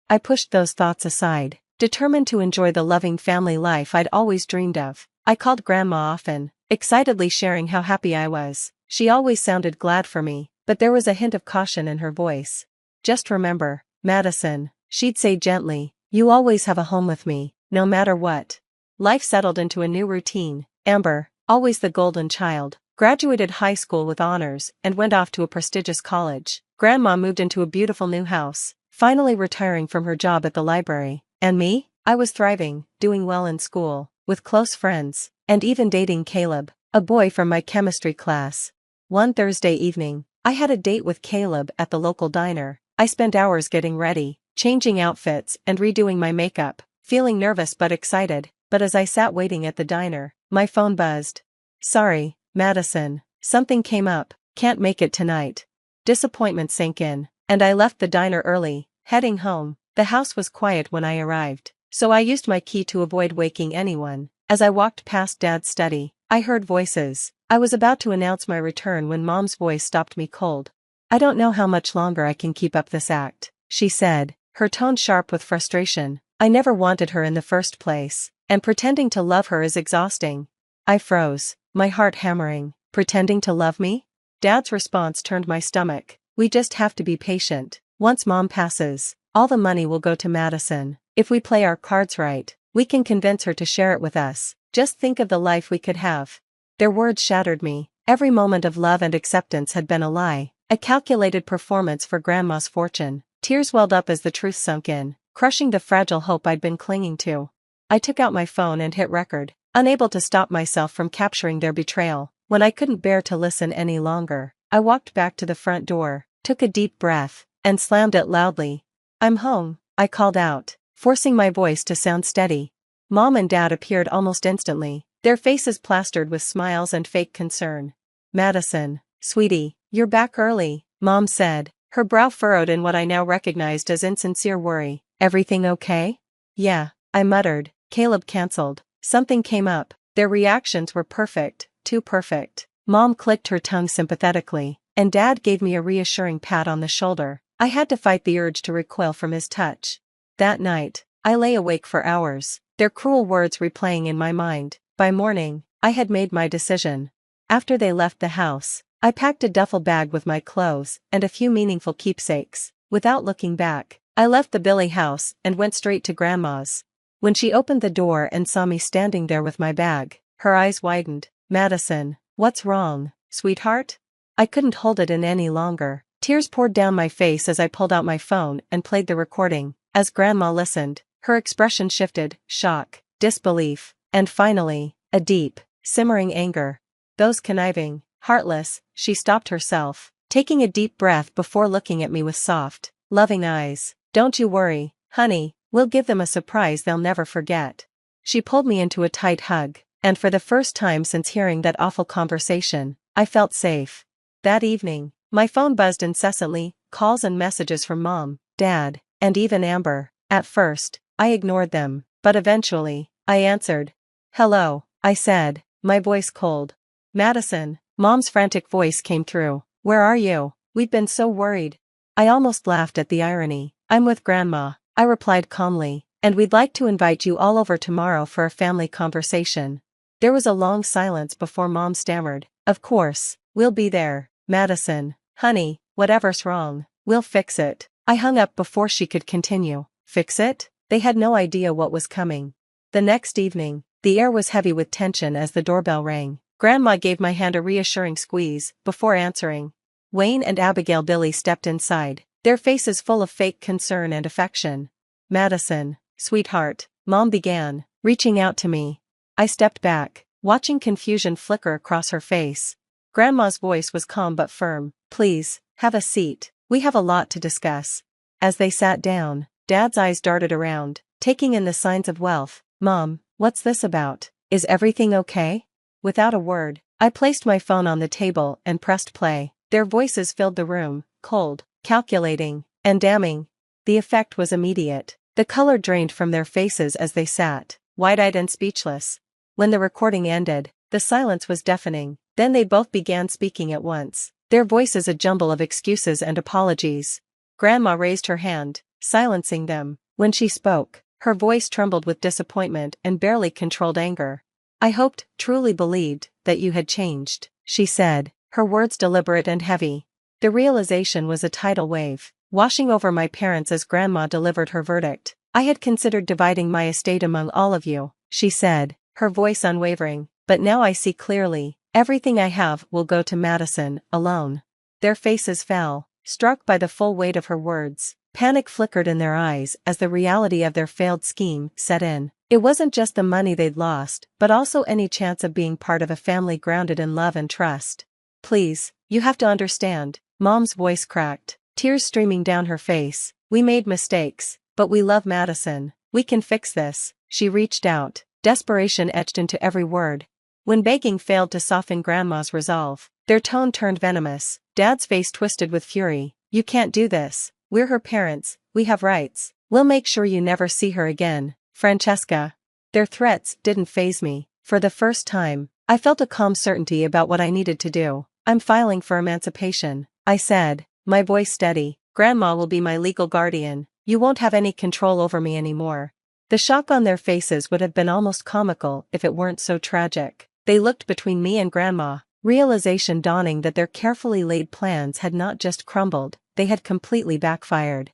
I pushed those thoughts aside, determined to enjoy the loving family life I'd always dreamed of. I called Grandma often, excitedly sharing how happy I was. She always sounded glad for me, but there was a hint of caution in her voice. "Just remember, Madison," she'd say gently, "you always have a home with me, no matter what." Life settled into a new routine. Amber, always the golden child, graduated high school with honors and went off to a prestigious college. Grandma moved into a beautiful new house, finally retiring from her job at the library. And me? I was thriving, doing well in school, with close friends, and even dating Caleb, a boy from my chemistry class. One Thursday evening, I had a date with Caleb at the local diner. I spent hours getting ready, changing outfits and redoing my makeup, feeling nervous but excited. But as I sat waiting at the diner, my phone buzzed. "Sorry, Madison, something came up, can't make it tonight." Disappointment sank in, and I left the diner early, heading home. The house was quiet when I arrived, so I used my key to avoid waking anyone. As I walked past Dad's study, I heard voices. I was about to announce my return when Mom's voice stopped me cold. "I don't know how much longer I can keep up this act," she said, her tone sharp with frustration. "I never wanted her in the first place, and pretending to love her is exhausting." I froze, my heart hammering. Pretending to love me? Dad's response turned my stomach. "We just have to be patient. Once Mom passes, all the money will go to Madison. If we play our cards right, we can convince her to share it with us. Just think of the life we could have." Their words shattered me. Every moment of love and acceptance had been a lie, a calculated performance for Grandma's fortune. Tears welled up as the truth sunk in, crushing the fragile hope I'd been clinging to. I took out my phone and hit record, unable to stop myself from capturing their betrayal. When I couldn't bear to listen any longer, I walked back to the front door, took a deep breath, and slammed it loudly. "I'm home," I called out, forcing my voice to sound steady. Mom and Dad appeared almost instantly, their faces plastered with smiles and fake concern. "Madison, sweetie, you're back early," Mom said, her brow furrowed in what I now recognized as insincere worry. "Everything okay?" "Yeah," I muttered. "Caleb canceled. Something came up." Their reactions were perfect, too perfect. Mom clicked her tongue sympathetically, and Dad gave me a reassuring pat on the shoulder. I had to fight the urge to recoil from his touch. That night, I lay awake for hours, their cruel words replaying in my mind. By morning, I had made my decision. After they left the house, I packed a duffel bag with my clothes and a few meaningful keepsakes. Without looking back, I left the Billy house and went straight to Grandma's. When she opened the door and saw me standing there with my bag, her eyes widened. "Madison, what's wrong, sweetheart?" I couldn't hold it in any longer. Tears poured down my face as I pulled out my phone and played the recording. As Grandma listened, her expression shifted: shock, disbelief, and finally, a deep, simmering anger. "Those conniving, heartless," she stopped herself, taking a deep breath before looking at me with soft, loving eyes. "Don't you worry, honey, we'll give them a surprise they'll never forget." She pulled me into a tight hug, and for the first time since hearing that awful conversation, I felt safe. That evening, my phone buzzed incessantly, calls and messages from Mom, Dad, and even Amber. At first, I ignored them, but eventually, I answered. "Hello," I said, my voice cold. "Madison," Mom's frantic voice came through. "Where are you? We've been so worried." I almost laughed at the irony. "I'm with Grandma," I replied calmly, "and we'd like to invite you all over tomorrow for a family conversation." There was a long silence before Mom stammered. "Of course, we'll be there, Madison. Honey, whatever's wrong, we'll fix it." I hung up before she could continue. Fix it? They had no idea what was coming. The next evening, the air was heavy with tension as the doorbell rang. Grandma gave my hand a reassuring squeeze before answering. Wayne and Abigail Billy stepped inside, their faces full of fake concern and affection. "Madison, sweetheart," Mom began, reaching out to me. I stepped back, watching confusion flicker across her face. Grandma's voice was calm but firm. "Please, have a seat. We have a lot to discuss." As they sat down, Dad's eyes darted around, taking in the signs of wealth. "Mom, what's this about? Is everything okay?" Without a word, I placed my phone on the table and pressed play. Their voices filled the room, cold, calculating, and damning. The effect was immediate. The color drained from their faces as they sat, wide-eyed and speechless. When the recording ended, the silence was deafening. Then they both began speaking at once, their voices a jumble of excuses and apologies. Grandma raised her hand, silencing them. When she spoke, her voice trembled with disappointment and barely controlled anger. "I hoped, truly believed, that you had changed," she said, her words deliberate and heavy. The realization was a tidal wave, washing over my parents as Grandma delivered her verdict. "I had considered dividing my estate among all of you," she said, her voice unwavering, "but now I see clearly, everything I have will go to Madison, alone." Their faces fell, struck by the full weight of her words. Panic flickered in their eyes as the reality of their failed scheme set in. It wasn't just the money they'd lost, but also any chance of being part of a family grounded in love and trust. "Please, you have to understand," Mom's voice cracked, tears streaming down her face. "We made mistakes, but we love Madison. We can fix this." She reached out, desperation etched into every word. When begging failed to soften Grandma's resolve, their tone turned venomous. Dad's face twisted with fury. "You can't do this. We're her parents, we have rights. We'll make sure you never see her again, Francesca." Their threats didn't faze me. For the first time, I felt a calm certainty about what I needed to do. "I'm filing for emancipation," I said, my voice steady. "Grandma will be my legal guardian. You won't have any control over me anymore." The shock on their faces would have been almost comical if it weren't so tragic. They looked between me and Grandma, realization dawning that their carefully laid plans had not just crumbled, they had completely backfired.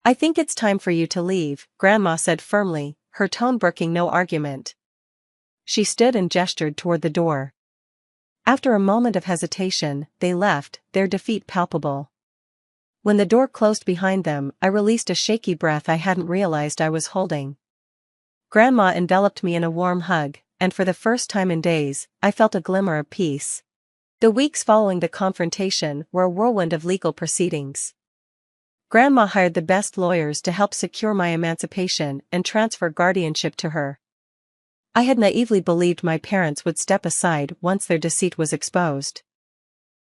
"I think it's time for you to leave," Grandma said firmly, her tone brooking no argument. She stood and gestured toward the door. After a moment of hesitation, they left, their defeat palpable. When the door closed behind them, I released a shaky breath I hadn't realized I was holding. Grandma enveloped me in a warm hug, and for the first time in days, I felt a glimmer of peace. The weeks following the confrontation were a whirlwind of legal proceedings. Grandma hired the best lawyers to help secure my emancipation and transfer guardianship to her. I had naively believed my parents would step aside once their deceit was exposed.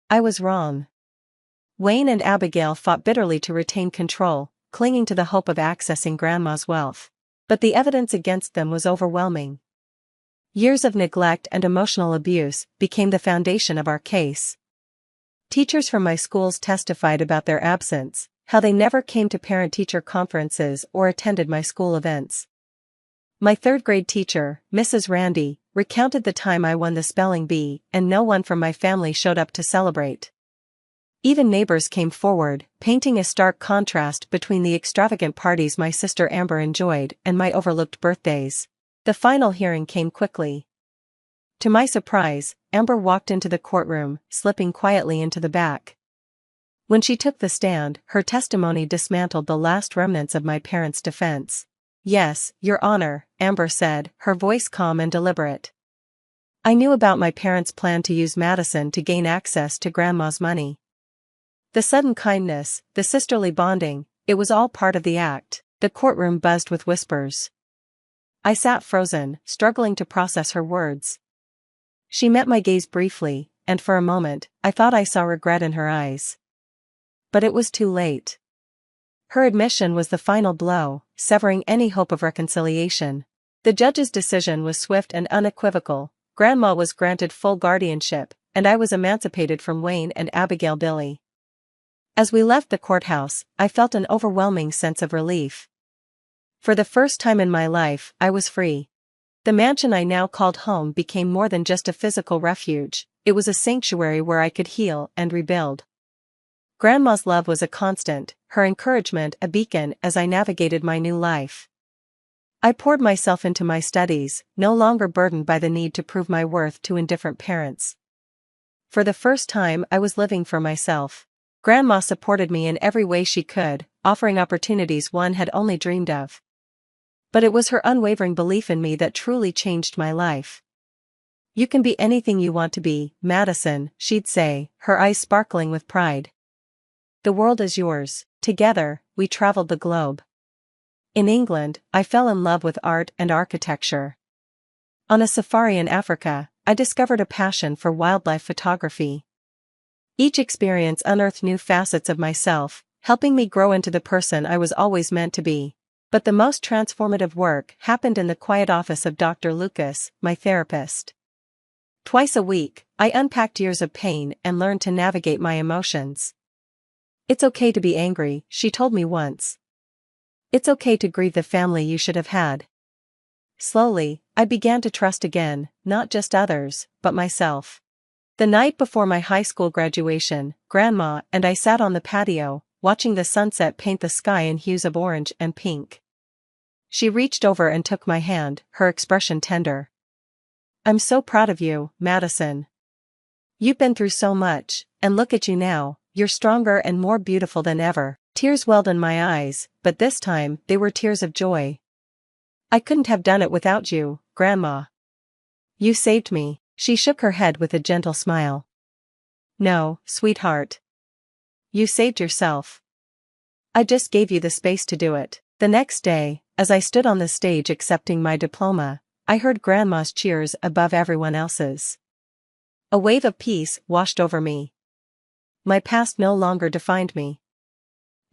I was wrong. Wayne and Abigail fought bitterly to retain control, clinging to the hope of accessing Grandma's wealth. But the evidence against them was overwhelming. Years of neglect and emotional abuse became the foundation of our case. Teachers from my schools testified about their absence, how they never came to parent-teacher conferences or attended my school events. My third-grade teacher, Mrs. Randy, recounted the time I won the spelling bee, and no one from my family showed up to celebrate. Even neighbors came forward, painting a stark contrast between the extravagant parties my sister Amber enjoyed and my overlooked birthdays. The final hearing came quickly. To my surprise, Amber walked into the courtroom, slipping quietly into the back. When she took the stand, her testimony dismantled the last remnants of my parents' defense. "Yes, Your Honor," Amber said, her voice calm and deliberate. "I knew about my parents' plan to use Madison to gain access to Grandma's money. The sudden kindness, the sisterly bonding, it was all part of the act." The courtroom buzzed with whispers. I sat frozen, struggling to process her words. She met my gaze briefly, and for a moment, I thought I saw regret in her eyes. But it was too late. Her admission was the final blow, severing any hope of reconciliation. The judge's decision was swift and unequivocal. Grandma was granted full guardianship, and I was emancipated from Wayne and Abigail Billy. As we left the courthouse, I felt an overwhelming sense of relief. For the first time in my life, I was free. The mansion I now called home became more than just a physical refuge, it was a sanctuary where I could heal and rebuild. Grandma's love was a constant, her encouragement a beacon as I navigated my new life. I poured myself into my studies, no longer burdened by the need to prove my worth to indifferent parents. For the first time, I was living for myself. Grandma supported me in every way she could, offering opportunities one had only dreamed of. But it was her unwavering belief in me that truly changed my life. "You can be anything you want to be, Madison," she'd say, her eyes sparkling with pride. "The world is yours." Together, we traveled the globe. In England, I fell in love with art and architecture. On a safari in Africa, I discovered a passion for wildlife photography. Each experience unearthed new facets of myself, helping me grow into the person I was always meant to be. But the most transformative work happened in the quiet office of Dr. Lucas, my therapist. Twice a week, I unpacked years of pain and learned to navigate my emotions. "It's okay to be angry," she told me once. "It's okay to grieve the family you should have had." Slowly, I began to trust again, not just others, but myself. The night before my high school graduation, Grandma and I sat on the patio, watching the sunset paint the sky in hues of orange and pink. She reached over and took my hand, her expression tender. "I'm so proud of you, Madison. You've been through so much, and look at you now, you're stronger and more beautiful than ever." Tears welled in my eyes, but this time, they were tears of joy. "I couldn't have done it without you, Grandma. You saved me." She shook her head with a gentle smile. "No, sweetheart. You saved yourself. I just gave you the space to do it." The next day, as I stood on the stage accepting my diploma, I heard Grandma's cheers above everyone else's. A wave of peace washed over me. My past no longer defined me.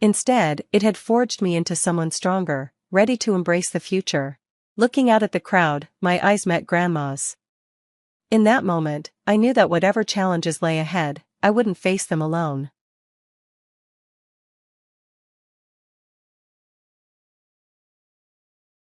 Instead, it had forged me into someone stronger, ready to embrace the future. Looking out at the crowd, my eyes met Grandma's. In that moment, I knew that whatever challenges lay ahead, I wouldn't face them alone.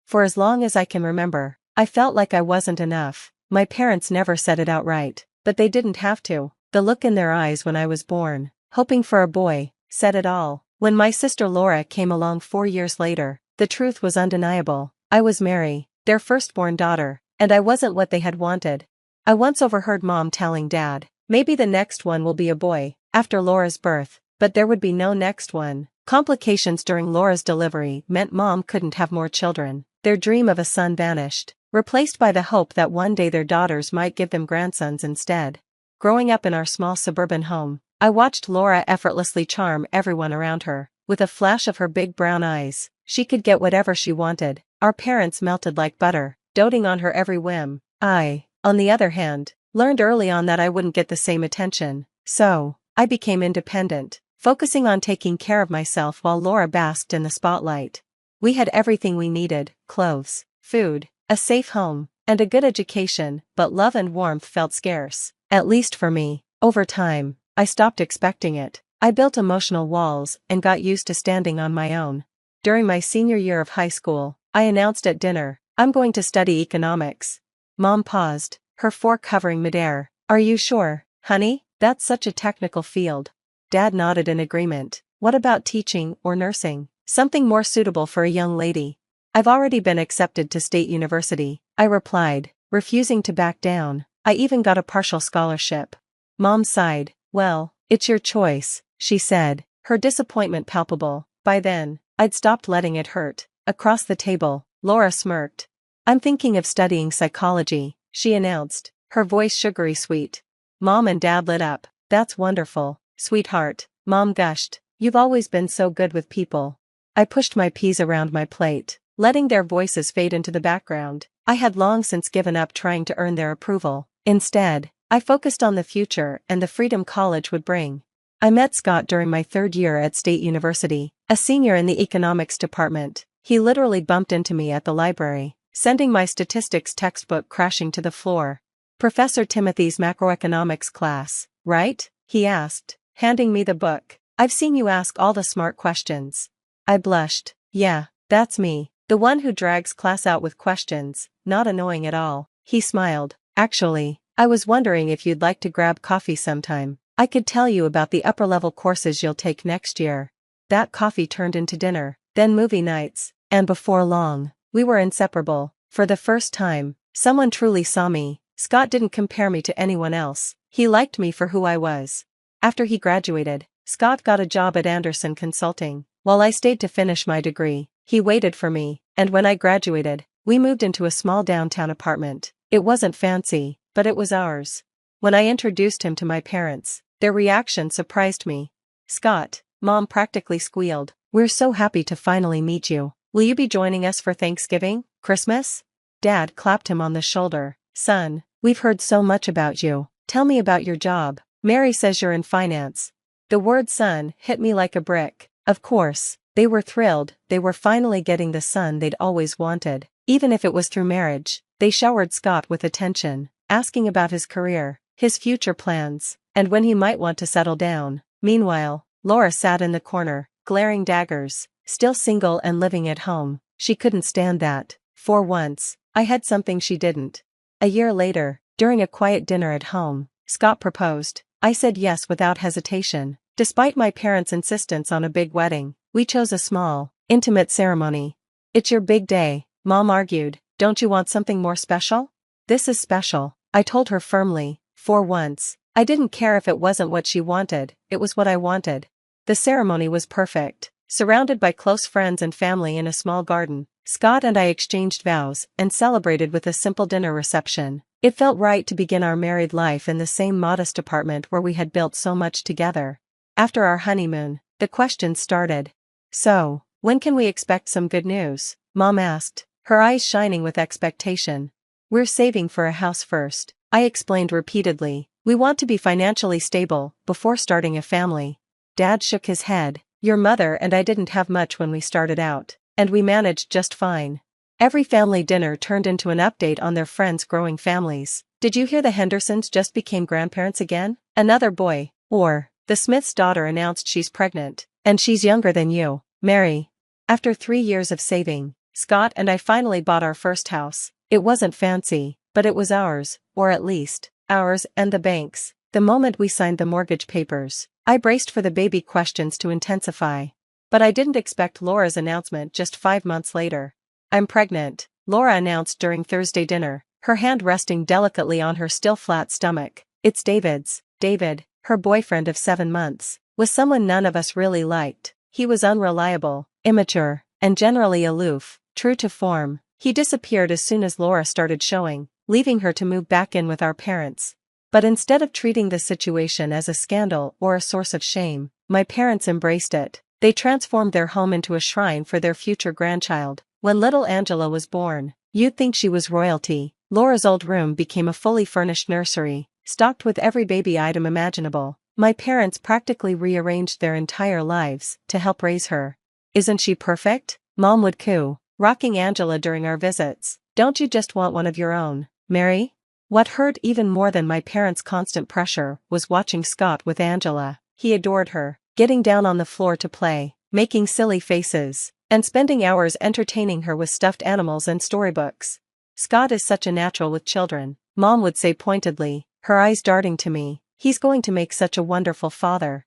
For as long as I can remember, I felt like I wasn't enough. My parents never said it outright, but they didn't have to. The look in their eyes when I was born, hoping for a boy, said it all. When my sister Laura came along 4 years later, the truth was undeniable. I was Mary, their firstborn daughter, and I wasn't what they had wanted. I once overheard Mom telling Dad, "Maybe the next one will be a boy," after Laura's birth, but there would be no next one. Complications during Laura's delivery meant Mom couldn't have more children. Their dream of a son vanished, replaced by the hope that one day their daughters might give them grandsons instead. Growing up in our small suburban home, I watched Laura effortlessly charm everyone around her. With a flash of her big brown eyes, she could get whatever she wanted. Our parents melted like butter, doting on her every whim. I, on the other hand, learned early on that I wouldn't get the same attention. So, I became independent, focusing on taking care of myself while Laura basked in the spotlight. We had everything we needed: clothes, food, a safe home, and a good education, but love and warmth felt scarce, at least for me. Over time, I stopped expecting it. I built emotional walls and got used to standing on my own. During my senior year of high school, I announced at dinner, "I'm going to study economics." Mom paused, her fork hovering midair. Are you sure, honey? That's such a technical field. Dad nodded in agreement. What about teaching or nursing? Something more suitable for a young lady. I've already been accepted to State University, I replied, refusing to back down. I even got a partial scholarship. Mom sighed. Well, it's your choice, she said, her disappointment palpable. By then, I'd stopped letting it hurt. Across the table, Laura smirked. I'm thinking of studying psychology, she announced, her voice sugary sweet. Mom and Dad lit up. That's wonderful, sweetheart, Mom gushed. You've always been so good with people. I pushed my peas around my plate, letting their voices fade into the background. I had long since given up trying to earn their approval. Instead, I focused on the future and the freedom college would bring. I met Scott during my third year at State University, a senior in the economics department. He literally bumped into me at the library, sending my statistics textbook crashing to the floor. Professor Timothy's macroeconomics class, right? He asked, handing me the book. I've seen you ask all the smart questions. I blushed. Yeah, that's me, the one who drags class out with questions, not annoying at all. He smiled. Actually, I was wondering if you'd like to grab coffee sometime. I could tell you about the upper-level courses you'll take next year. That coffee turned into dinner, then movie nights, and before long, we were inseparable. For the first time, someone truly saw me. Scott didn't compare me to anyone else. He liked me for who I was. After he graduated, Scott got a job at Anderson Consulting. While I stayed to finish my degree, he waited for me, and when I graduated, we moved into a small downtown apartment. It wasn't fancy, but it was ours. When I introduced him to my parents, their reaction surprised me. Scott, Mom practically squealed, we're so happy to finally meet you. Will you be joining us for Thanksgiving, Christmas? Dad clapped him on the shoulder. Son, we've heard so much about you. Tell me about your job. Mary says you're in finance. The word son hit me like a brick. Of course, they were thrilled. They were finally getting the son they'd always wanted. Even if it was through marriage, they showered Scott with attention, asking about his career, his future plans, and when he might want to settle down. Meanwhile, Laura sat in the corner, glaring daggers. Still single and living at home, she couldn't stand that. For once, I had something she didn't. A year later, during a quiet dinner at home, Scott proposed. I said yes without hesitation. Despite my parents' insistence on a big wedding, we chose a small, intimate ceremony. It's your big day, Mom argued. Don't you want something more special? This is special, I told her firmly. For once, I didn't care if it wasn't what she wanted, it was what I wanted. The ceremony was perfect. Surrounded by close friends and family in a small garden, Scott and I exchanged vows and celebrated with a simple dinner reception. It felt right to begin our married life in the same modest apartment where we had built so much together. After our honeymoon, the questions started. So, when can we expect some good news? Mom asked, her eyes shining with expectation. We're saving for a house first, I explained repeatedly. We want to be financially stable before starting a family. Dad shook his head. Your mother and I didn't have much when we started out, and we managed just fine. Every family dinner turned into an update on their friends' growing families. Did you hear the Hendersons just became grandparents again? Another boy. Or, the Smith's daughter announced she's pregnant, and she's younger than you, Mary. After 3 years of saving, Scott and I finally bought our first house. It wasn't fancy, but it was ours, or at least, ours and the bank's. The moment we signed the mortgage papers, I braced for the baby questions to intensify. But I didn't expect Laura's announcement just 5 months later. I'm pregnant, Laura announced during Thursday dinner, her hand resting delicately on her still flat stomach. It's David's. David, her boyfriend of 7 months, was someone none of us really liked. He was unreliable, immature, and generally aloof, true to form. He disappeared as soon as Laura started showing, leaving her to move back in with our parents. But instead of treating the situation as a scandal or a source of shame, my parents embraced it. They transformed their home into a shrine for their future grandchild. When little Angela was born, you'd think she was royalty. Laura's old room became a fully furnished nursery, stocked with every baby item imaginable. My parents practically rearranged their entire lives to help raise her. Isn't she perfect? Mom would coo, rocking Angela during our visits. Don't you just want one of your own, Mary? What hurt even more than my parents' constant pressure was watching Scott with Angela. He adored her, getting down on the floor to play, making silly faces, and spending hours entertaining her with stuffed animals and storybooks. Scott is such a natural with children, Mom would say pointedly, her eyes darting to me. He's going to make such a wonderful father.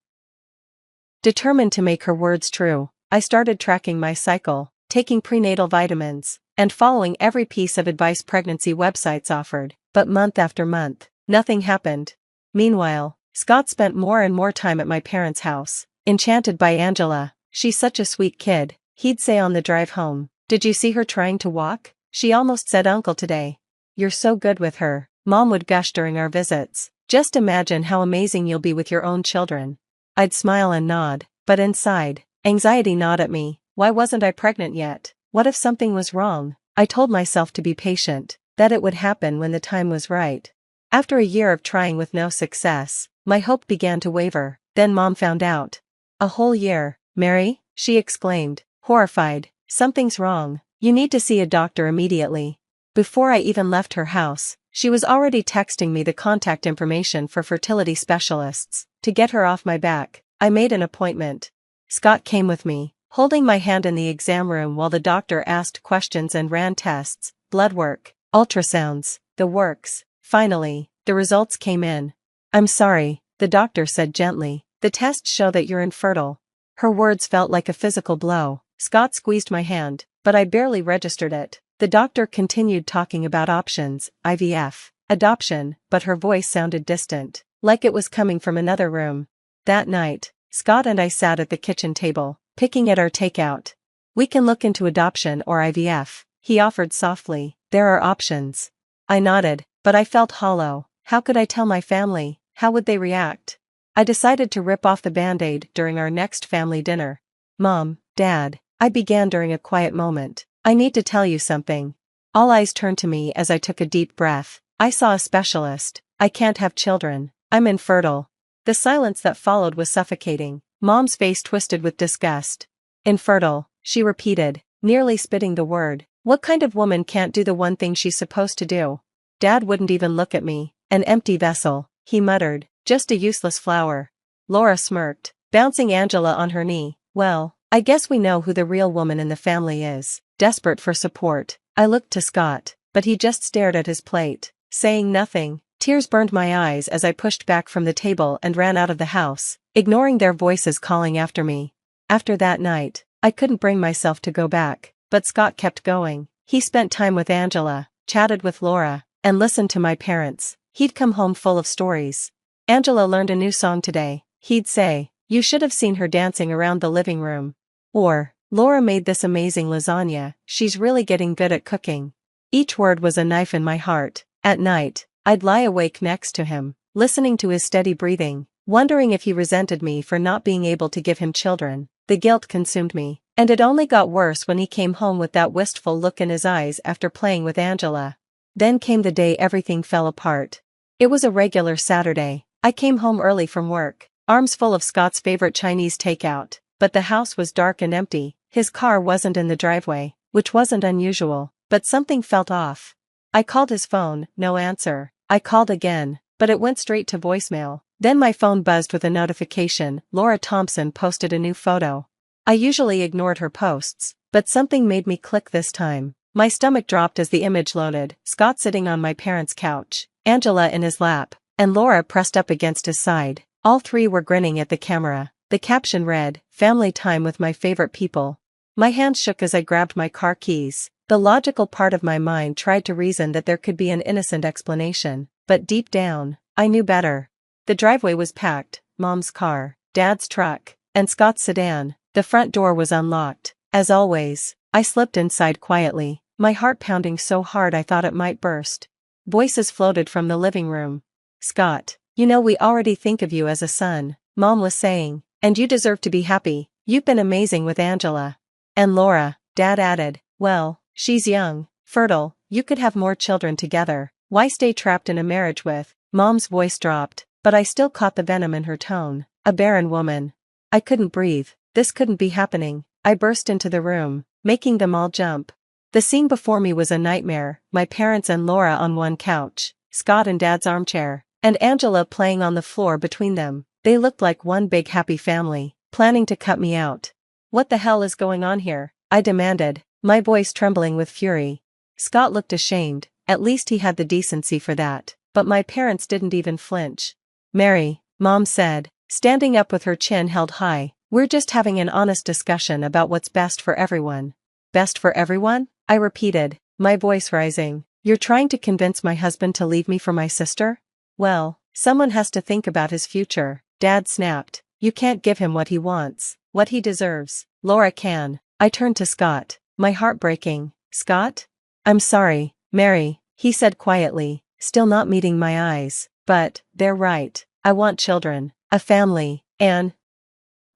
Determined to make her words true, I started tracking my cycle, taking prenatal vitamins, and following every piece of advice pregnancy websites offered, but month after month, nothing happened. Meanwhile, Scott spent more and more time at my parents' house, enchanted by Angela. She's such a sweet kid, he'd say on the drive home. Did you see her trying to walk? She almost said uncle today. You're so good with her, Mom would gush during our visits. Just imagine how amazing you'll be with your own children. I'd smile and nod, but inside, anxiety gnawed at me. Why wasn't I pregnant yet? What if something was wrong? I told myself to be patient, that it would happen when the time was right. After a year of trying with no success, my hope began to waver. Then Mom found out. A whole year. Mary? She exclaimed, horrified. Something's wrong. You need to see a doctor immediately. Before I even left her house, she was already texting me the contact information for fertility specialists. To get her off my back, I made an appointment. Scott came with me, holding my hand in the exam room while the doctor asked questions and ran tests, blood work, ultrasounds, the works. Finally, the results came in. I'm sorry, the doctor said gently. The tests show that you're infertile. Her words felt like a physical blow. Scott squeezed my hand, but I barely registered it. The doctor continued talking about options, IVF, adoption, but her voice sounded distant, like it was coming from another room. That night, Scott and I sat at the kitchen table, picking at our takeout. We can look into adoption or IVF, he offered softly. There are options. I nodded, but I felt hollow. How could I tell my family? How would they react? I decided to rip off the band-aid during our next family dinner. Mom, Dad, I began during a quiet moment. I need to tell you something. All eyes turned to me as I took a deep breath. I saw a specialist. I can't have children. I'm infertile. The silence that followed was suffocating. Mom's face twisted with disgust. Infertile, she repeated, nearly spitting the word. What kind of woman can't do the one thing she's supposed to do? Dad wouldn't even look at me. An empty vessel, he muttered. Just a useless flower. Laura smirked, bouncing Angela on her knee. Well, I guess we know who the real woman in the family is. Desperate for support, I looked to Scott, but he just stared at his plate, saying nothing. Tears burned my eyes as I pushed back from the table and ran out of the house, ignoring their voices calling after me. After that night, I couldn't bring myself to go back, but Scott kept going. He spent time with Angela, chatted with Laura, and listened to my parents. He'd come home full of stories. Angela learned a new song today, he'd say. You should have seen her dancing around the living room. Or, Laura made this amazing lasagna, she's really getting good at cooking. Each word was a knife in my heart. At night, I'd lie awake next to him, listening to his steady breathing, wondering if he resented me for not being able to give him children. The guilt consumed me, and it only got worse when he came home with that wistful look in his eyes after playing with Angela. Then came the day everything fell apart. It was a regular Saturday. I came home early from work, arms full of Scott's favorite Chinese takeout, but the house was dark and empty. His car wasn't in the driveway, which wasn't unusual, but something felt off. I called his phone, no answer. I called again, but it went straight to voicemail. Then my phone buzzed with a notification. Laura Thompson posted a new photo. I usually ignored her posts, but something made me click this time. My stomach dropped as the image loaded. Scott sitting on my parents' couch, Angela in his lap, and Laura pressed up against his side. All three were grinning at the camera. The caption read, "Family time with my favorite people." My hand shook as I grabbed my car keys. The logical part of my mind tried to reason that there could be an innocent explanation, but deep down, I knew better. The driveway was packed, Mom's car, Dad's truck, and Scott's sedan. The front door was unlocked. As always, I slipped inside quietly, my heart pounding so hard I thought it might burst. Voices floated from the living room. "Scott, you know we already think of you as a son," Mom was saying, "and you deserve to be happy. You've been amazing with Angela." "And Laura," Dad added, "well, she's young, fertile, you could have more children together. Why stay trapped in a marriage with?" Mom's voice dropped, but I still caught the venom in her tone. A barren woman. I couldn't breathe. This couldn't be happening. I burst into the room, making them all jump. The scene before me was a nightmare. My parents and Laura on one couch, Scott in Dad's armchair, and Angela playing on the floor between them. They looked like one big happy family, planning to cut me out. "What the hell is going on here?" I demanded, my voice trembling with fury. Scott looked ashamed, at least he had the decency for that, but my parents didn't even flinch. Mary, Mom said, standing up with her chin held high, we're just having an honest discussion about what's best for everyone. Best for everyone? I repeated, my voice rising. You're trying to convince my husband to leave me for my sister? Well, someone has to think about his future, Dad snapped. You can't give him what he wants, what he deserves. Laura can. I turned to Scott, my heart breaking. Scott? I'm sorry, Mary, he said quietly, still not meeting my eyes, but, they're right. I want children, a family, and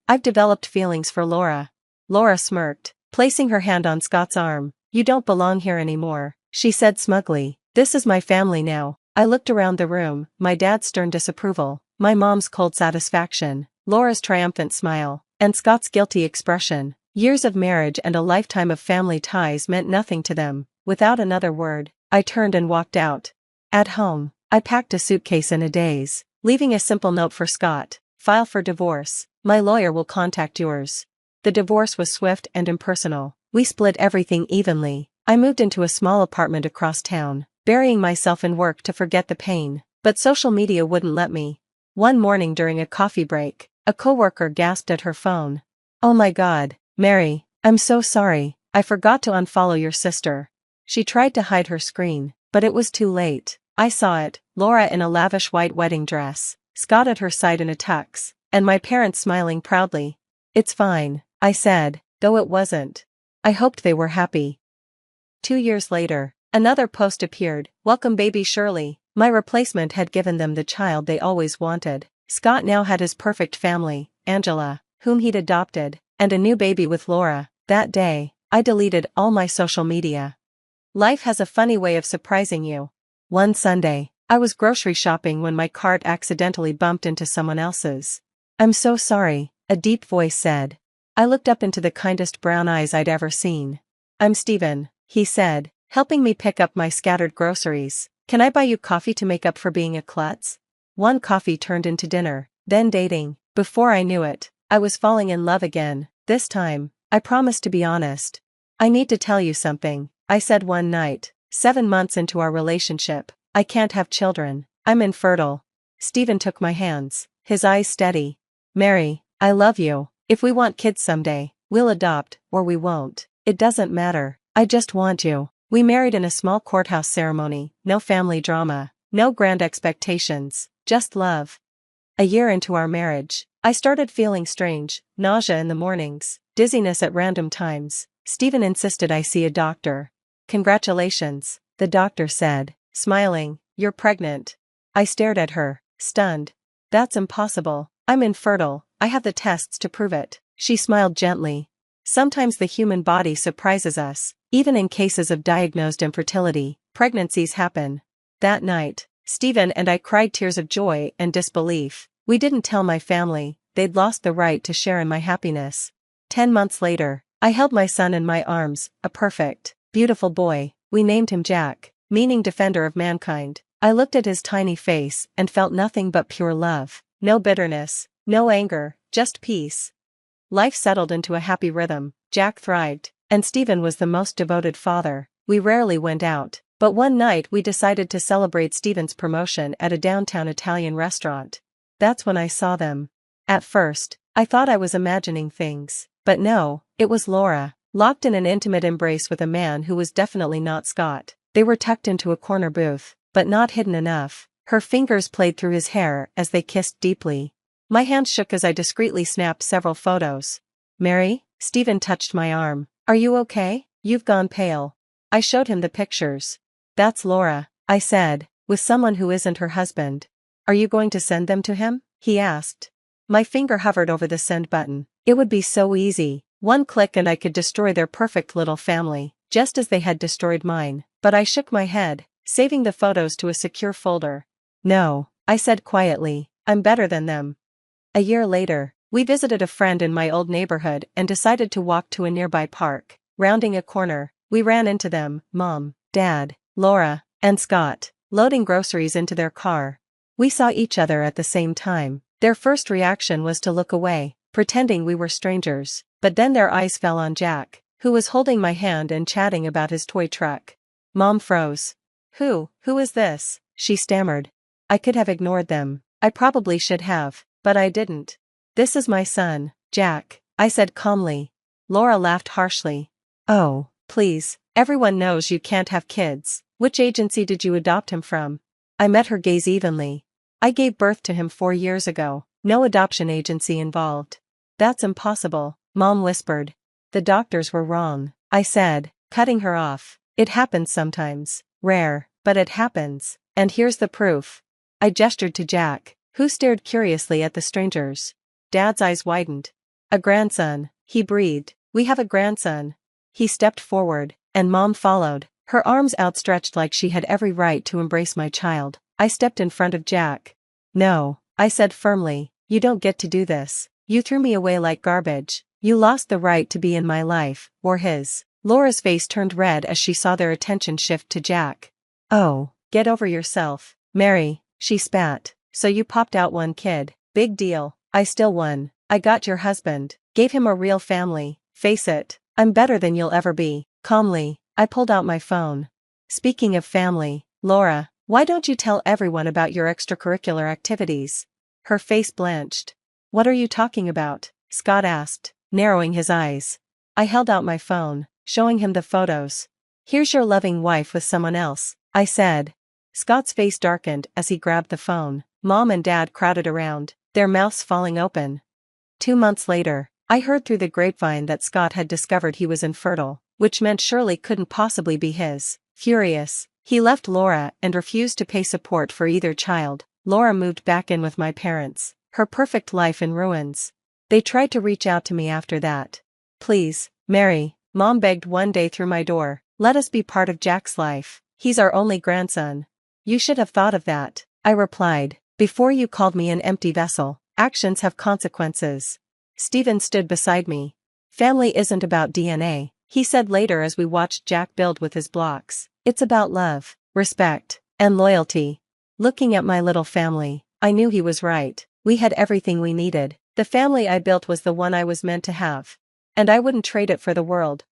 I've developed feelings for Laura. Laura smirked, placing her hand on Scott's arm. You don't belong here anymore, she said smugly. This is my family now. I looked around the room, my dad's stern disapproval, my mom's cold satisfaction, Laura's triumphant smile, and Scott's guilty expression. Years of marriage and a lifetime of family ties meant nothing to them. Without another word, I turned and walked out. At home, I packed a suitcase in a daze, leaving a simple note for Scott. File for divorce. My lawyer will contact yours. The divorce was swift and impersonal. We split everything evenly. I moved into a small apartment across town, burying myself in work to forget the pain, but social media wouldn't let me. One morning during a coffee break, a coworker gasped at her phone. Oh my God, Mary, I'm so sorry, I forgot to unfollow your sister. She tried to hide her screen, but it was too late. I saw it, Laura in a lavish white wedding dress, Scott at her side in a tux, and my parents smiling proudly. It's fine, I said, though it wasn't. I hoped they were happy. 2 years later, another post appeared. Welcome baby Shirley. My replacement had given them the child they always wanted. Scott now had his perfect family, Angela, whom he'd adopted, and a new baby with Laura. That day, I deleted all my social media. Life has a funny way of surprising you. One Sunday, I was grocery shopping when my cart accidentally bumped into someone else's. I'm so sorry, a deep voice said. I looked up into the kindest brown eyes I'd ever seen. I'm Steven, he said, helping me pick up my scattered groceries. Can I buy you coffee to make up for being a klutz? One coffee turned into dinner, then dating. Before I knew it, I was falling in love again. This time, I promised to be honest. I need to tell you something, I said one night. 7 months into our relationship, I can't have children. I'm infertile. Steven took my hands, his eyes steady. Mary, I love you. If we want kids someday, we'll adopt, or we won't. It doesn't matter. I just want you. We married in a small courthouse ceremony, no family drama, no grand expectations, just love. A year into our marriage, I started feeling strange, nausea in the mornings, dizziness at random times. Steven insisted I see a doctor. Congratulations, the doctor said, smiling. You're pregnant. I stared at her, stunned. That's impossible. I'm infertile. I have the tests to prove it. She smiled gently. Sometimes the human body surprises us. Even in cases of diagnosed infertility, pregnancies happen. That night, Steven and I cried tears of joy and disbelief. We didn't tell my family. They'd lost the right to share in my happiness. 10 months later, I held my son in my arms, a perfect, beautiful boy. We named him Jack, meaning defender of mankind. I looked at his tiny face and felt nothing but pure love. No bitterness, no anger, just peace. Life settled into a happy rhythm. Jack thrived, and Steven was the most devoted father. We rarely went out, but one night we decided to celebrate Steven's promotion at a downtown Italian restaurant. That's when I saw them. At first, I thought I was imagining things, but no, it was Laura, locked in an intimate embrace with a man who was definitely not Scott. They were tucked into a corner booth, but not hidden enough. Her fingers played through his hair as they kissed deeply. My hand shook as I discreetly snapped several photos. Mary, Steven touched my arm. Are you okay? You've gone pale. I showed him the pictures. That's Laura, I said, with someone who isn't her husband. Are you going to send them to him? He asked. My finger hovered over the send button. It would be so easy. One click and I could destroy their perfect little family, just as they had destroyed mine. But I shook my head, saving the photos to a secure folder. No, I said quietly, I'm better than them. A year later, we visited a friend in my old neighborhood and decided to walk to a nearby park. Rounding a corner, we ran into them, Mom, Dad, Laura, and Scott, loading groceries into their car. We saw each other at the same time. Their first reaction was to look away, pretending we were strangers, but then their eyes fell on Jack, who was holding my hand and chatting about his toy truck. Mom froze. Who is this? She stammered. I could have ignored them. I probably should have, but I didn't. This is my son, Jack, I said calmly. Laura laughed harshly. Oh, please, everyone knows you can't have kids. Which agency did you adopt him from? I met her gaze evenly. I gave birth to him 4 years ago. No adoption agency involved. That's impossible, Mom whispered. The doctors were wrong, I said, cutting her off. It happens sometimes. Rare, but it happens. And here's the proof. I gestured to Jack, who stared curiously at the strangers. Dad's eyes widened. A grandson, he breathed. We have a grandson. He stepped forward, and Mom followed, her arms outstretched like she had every right to embrace my child. I stepped in front of Jack. No, I said firmly, you don't get to do this. You threw me away like garbage. You lost the right to be in my life, or his. Laura's face turned red as she saw their attention shift to Jack. Oh, get over yourself, Mary, she spat. So you popped out one kid. Big deal. I still won. I got your husband. Gave him a real family. Face it, I'm better than you'll ever be. Calmly, I pulled out my phone. Speaking of family, Laura, why don't you tell everyone about your extracurricular activities? Her face blanched. What are you talking about? Scott asked, narrowing his eyes. I held out my phone, showing him the photos. Here's your loving wife with someone else, I said. Scott's face darkened as he grabbed the phone. Mom and Dad crowded around, their mouths falling open. 2 months later, I heard through the grapevine that Scott had discovered he was infertile, which meant Shirley couldn't possibly be his. Furious, he left Laura and refused to pay support for either child. Laura moved back in with my parents, her perfect life in ruins. They tried to reach out to me after that. Please, Mary, Mom begged one day through my door, let us be part of Jack's life. He's our only grandson. You should have thought of that, I replied, before you called me an empty vessel. Actions have consequences. Stephen stood beside me. Family isn't about DNA, he said later as we watched Jack build with his blocks. It's about love, respect, and loyalty. Looking at my little family, I knew he was right. We had everything we needed. The family I built was the one I was meant to have. And I wouldn't trade it for the world.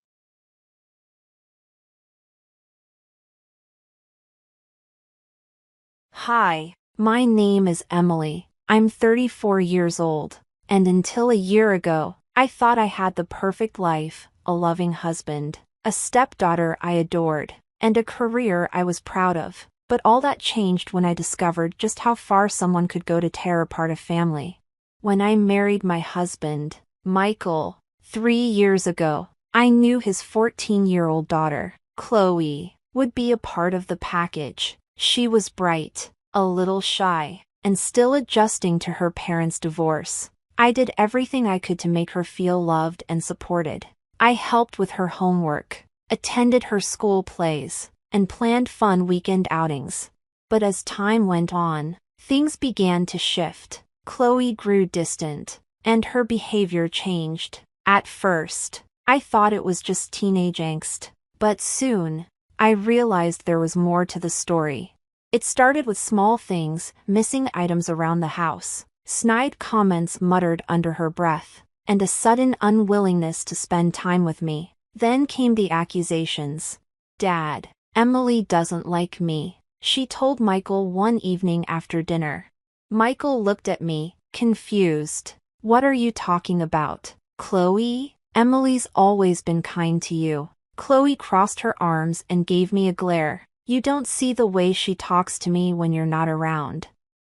Hi, my name is Emily. I'm 34 years old, and until a year ago, I thought I had the perfect life, a loving husband, a stepdaughter I adored, and a career I was proud of. But all that changed when I discovered just how far someone could go to tear apart a family. When I married my husband, Michael, 3 years ago, I knew his 14-year-old daughter, Chloe, would be a part of the package. She was bright, a little shy, and still adjusting to her parents' divorce. I did everything I could to make her feel loved and supported. I helped with her homework, attended her school plays, and planned fun weekend outings. But as time went on, things began to shift. Chloe grew distant, and her behavior changed. At first, I thought it was just teenage angst, but soon, I realized there was more to the story. It started with small things, missing items around the house, snide comments muttered under her breath, and a sudden unwillingness to spend time with me. Then came the accusations. Dad, Emily doesn't like me, she told Michael one evening after dinner. Michael looked at me, confused. What are you talking about, Chloe? Emily's always been kind to you. Chloe crossed her arms and gave me a glare. You don't see the way she talks to me when you're not around.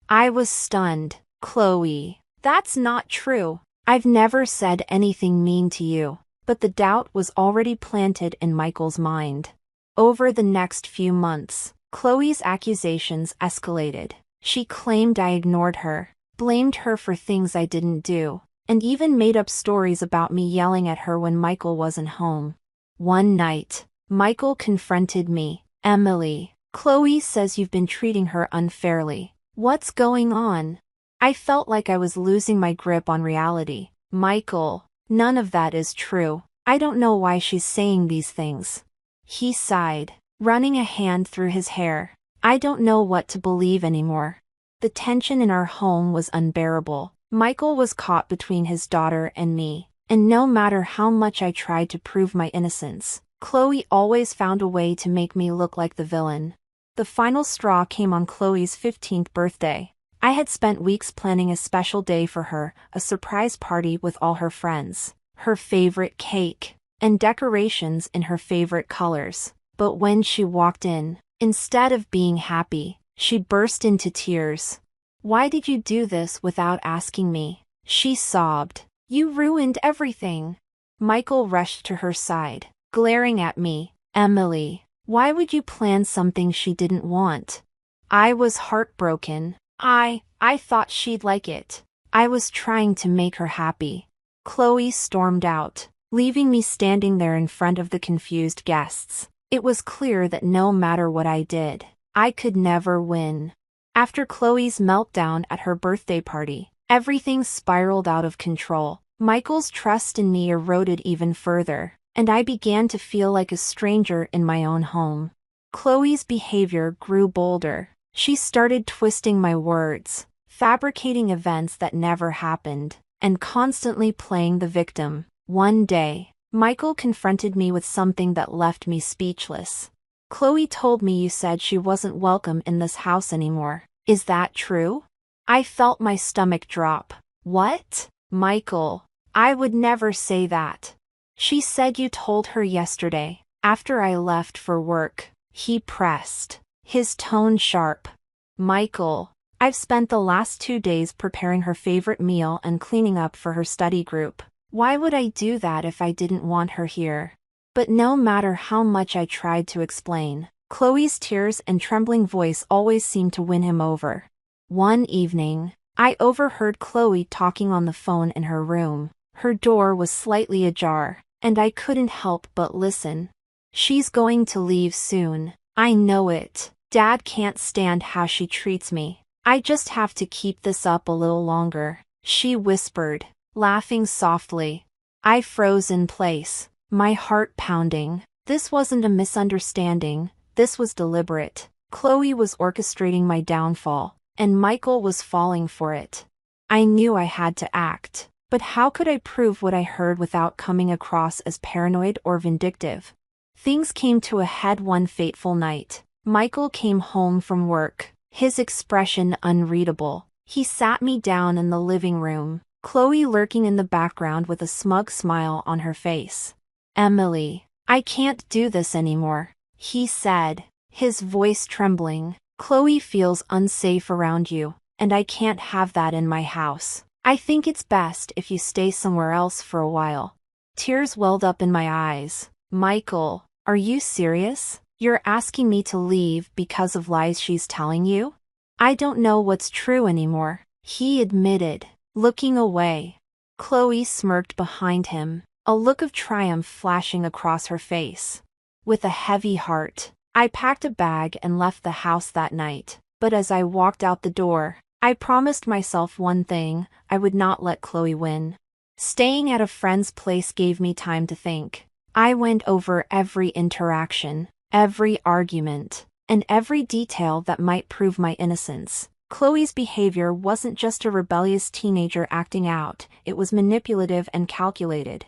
I was stunned. Chloe, that's not true. I've never said anything mean to you. But the doubt was already planted in Michael's mind. Over the next few months, Chloe's accusations escalated. She claimed I ignored her, blamed her for things I didn't do, and even made up stories about me yelling at her when Michael wasn't home. One night, Michael confronted me. Emily, Chloe says you've been treating her unfairly. What's going on? I felt like I was losing my grip on reality. Michael, none of that is true. I don't know why she's saying these things. He sighed, running a hand through his hair. I don't know what to believe anymore. The tension in our home was unbearable. Michael was caught between his daughter and me, and no matter how much I tried to prove my innocence, Chloe always found a way to make me look like the villain. The final straw came on Chloe's 15th birthday. I had spent weeks planning a special day for her, a surprise party with all her friends, her favorite cake, and decorations in her favorite colors. But when she walked in, instead of being happy, she burst into tears. "Why did you do this without asking me?" she sobbed. "You ruined everything." Michael rushed to her side, glaring at me. "Emily, why would you plan something she didn't want?" I was heartbroken. I thought she'd like it. I was trying to make her happy. Chloe stormed out, leaving me standing there in front of the confused guests. It was clear that no matter what I did, I could never win. After Chloe's meltdown at her birthday party, everything spiraled out of control. Michael's trust in me eroded even further, and I began to feel like a stranger in my own home. Chloe's behavior grew bolder. She started twisting my words, fabricating events that never happened, and constantly playing the victim. One day, Michael confronted me with something that left me speechless. "Chloe told me you said she wasn't welcome in this house anymore. Is that true?" I felt my stomach drop. "What? Michael, I would never say that. She said you told her yesterday, after I left for work." He pressed, his tone sharp. "Michael, I've spent the last 2 days preparing her favorite meal and cleaning up for her study group. Why would I do that if I didn't want her here?" But no matter how much I tried to explain, Chloe's tears and trembling voice always seemed to win him over. One evening, I overheard Chloe talking on the phone in her room. Her door was slightly ajar, and I couldn't help but listen. "She's going to leave soon. I know it. Dad can't stand how she treats me. I just have to keep this up a little longer," she whispered, laughing softly. I froze in place, my heart pounding. This wasn't a misunderstanding, this was deliberate. Chloe was orchestrating my downfall, and Michael was falling for it. I knew I had to act, but how could I prove what I heard without coming across as paranoid or vindictive? Things came to a head one fateful night. Michael came home from work, his expression unreadable. He sat me down in the living room, Chloe lurking in the background with a smug smile on her face. "Emily, I can't do this anymore," he said, his voice trembling. "Chloe feels unsafe around you, and I can't have that in my house. I think it's best if you stay somewhere else for a while." Tears welled up in my eyes. "Michael, are you serious? You're asking me to leave because of lies she's telling you?" "I don't know what's true anymore," he admitted, looking away. Chloe smirked behind him, a look of triumph flashing across her face. With a heavy heart, I packed a bag and left the house that night. But as I walked out the door, I promised myself one thing: I would not let Chloe win. Staying at a friend's place gave me time to think. I went over every interaction, every argument, and every detail that might prove my innocence. Chloe's behavior wasn't just a rebellious teenager acting out, it was manipulative and calculated.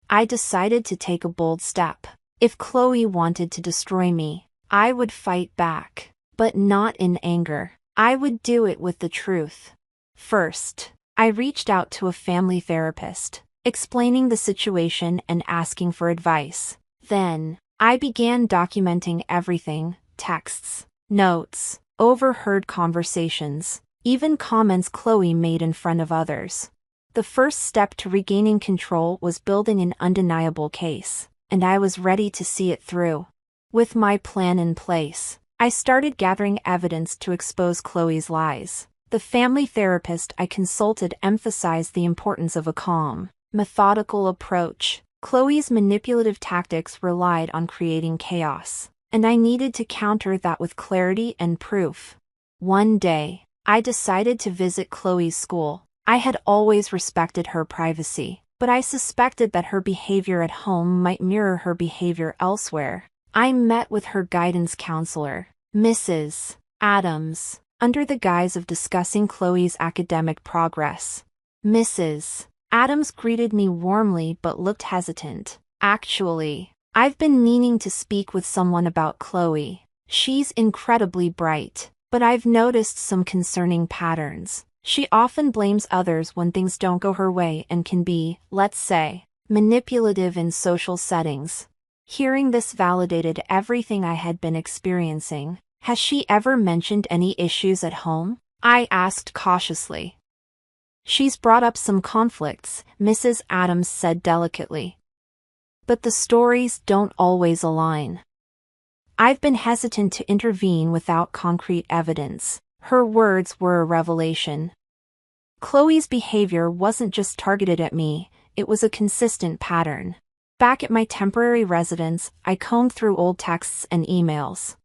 I decided to take a bold step. If Chloe wanted to destroy me, I would fight back, but not in anger. I would do it with the truth. First, I reached out to a family therapist, explaining the situation and asking for advice. Then, I began documenting everything: texts, notes, overheard conversations, even comments Chloe made in front of others. The first step to regaining control was building an undeniable case, and I was ready to see it through. With my plan in place, I started gathering evidence to expose Chloe's lies. The family therapist I consulted emphasized the importance of a calm, methodical approach. Chloe's manipulative tactics relied on creating chaos, and I needed to counter that with clarity and proof. One day, I decided to visit Chloe's school. I had always respected her privacy, but I suspected that her behavior at home might mirror her behavior elsewhere. I met with her guidance counselor, Mrs. Adams, under the guise of discussing Chloe's academic progress. Mrs. Adams greeted me warmly but looked hesitant. "Actually, I've been meaning to speak with someone about Chloe. She's incredibly bright, but I've noticed some concerning patterns. She often blames others when things don't go her way and can be, let's say, manipulative in social settings. Hearing this validated everything I had been experiencing. Has she ever mentioned any issues at home? I asked cautiously. She's brought up some conflicts, Mrs. Adams said delicately. But the stories don't always align. I've been hesitant to intervene without concrete evidence. Her words were a revelation. Chloe's behavior wasn't just targeted at me, it was a consistent pattern. Back at my temporary residence, I combed through old texts and emails.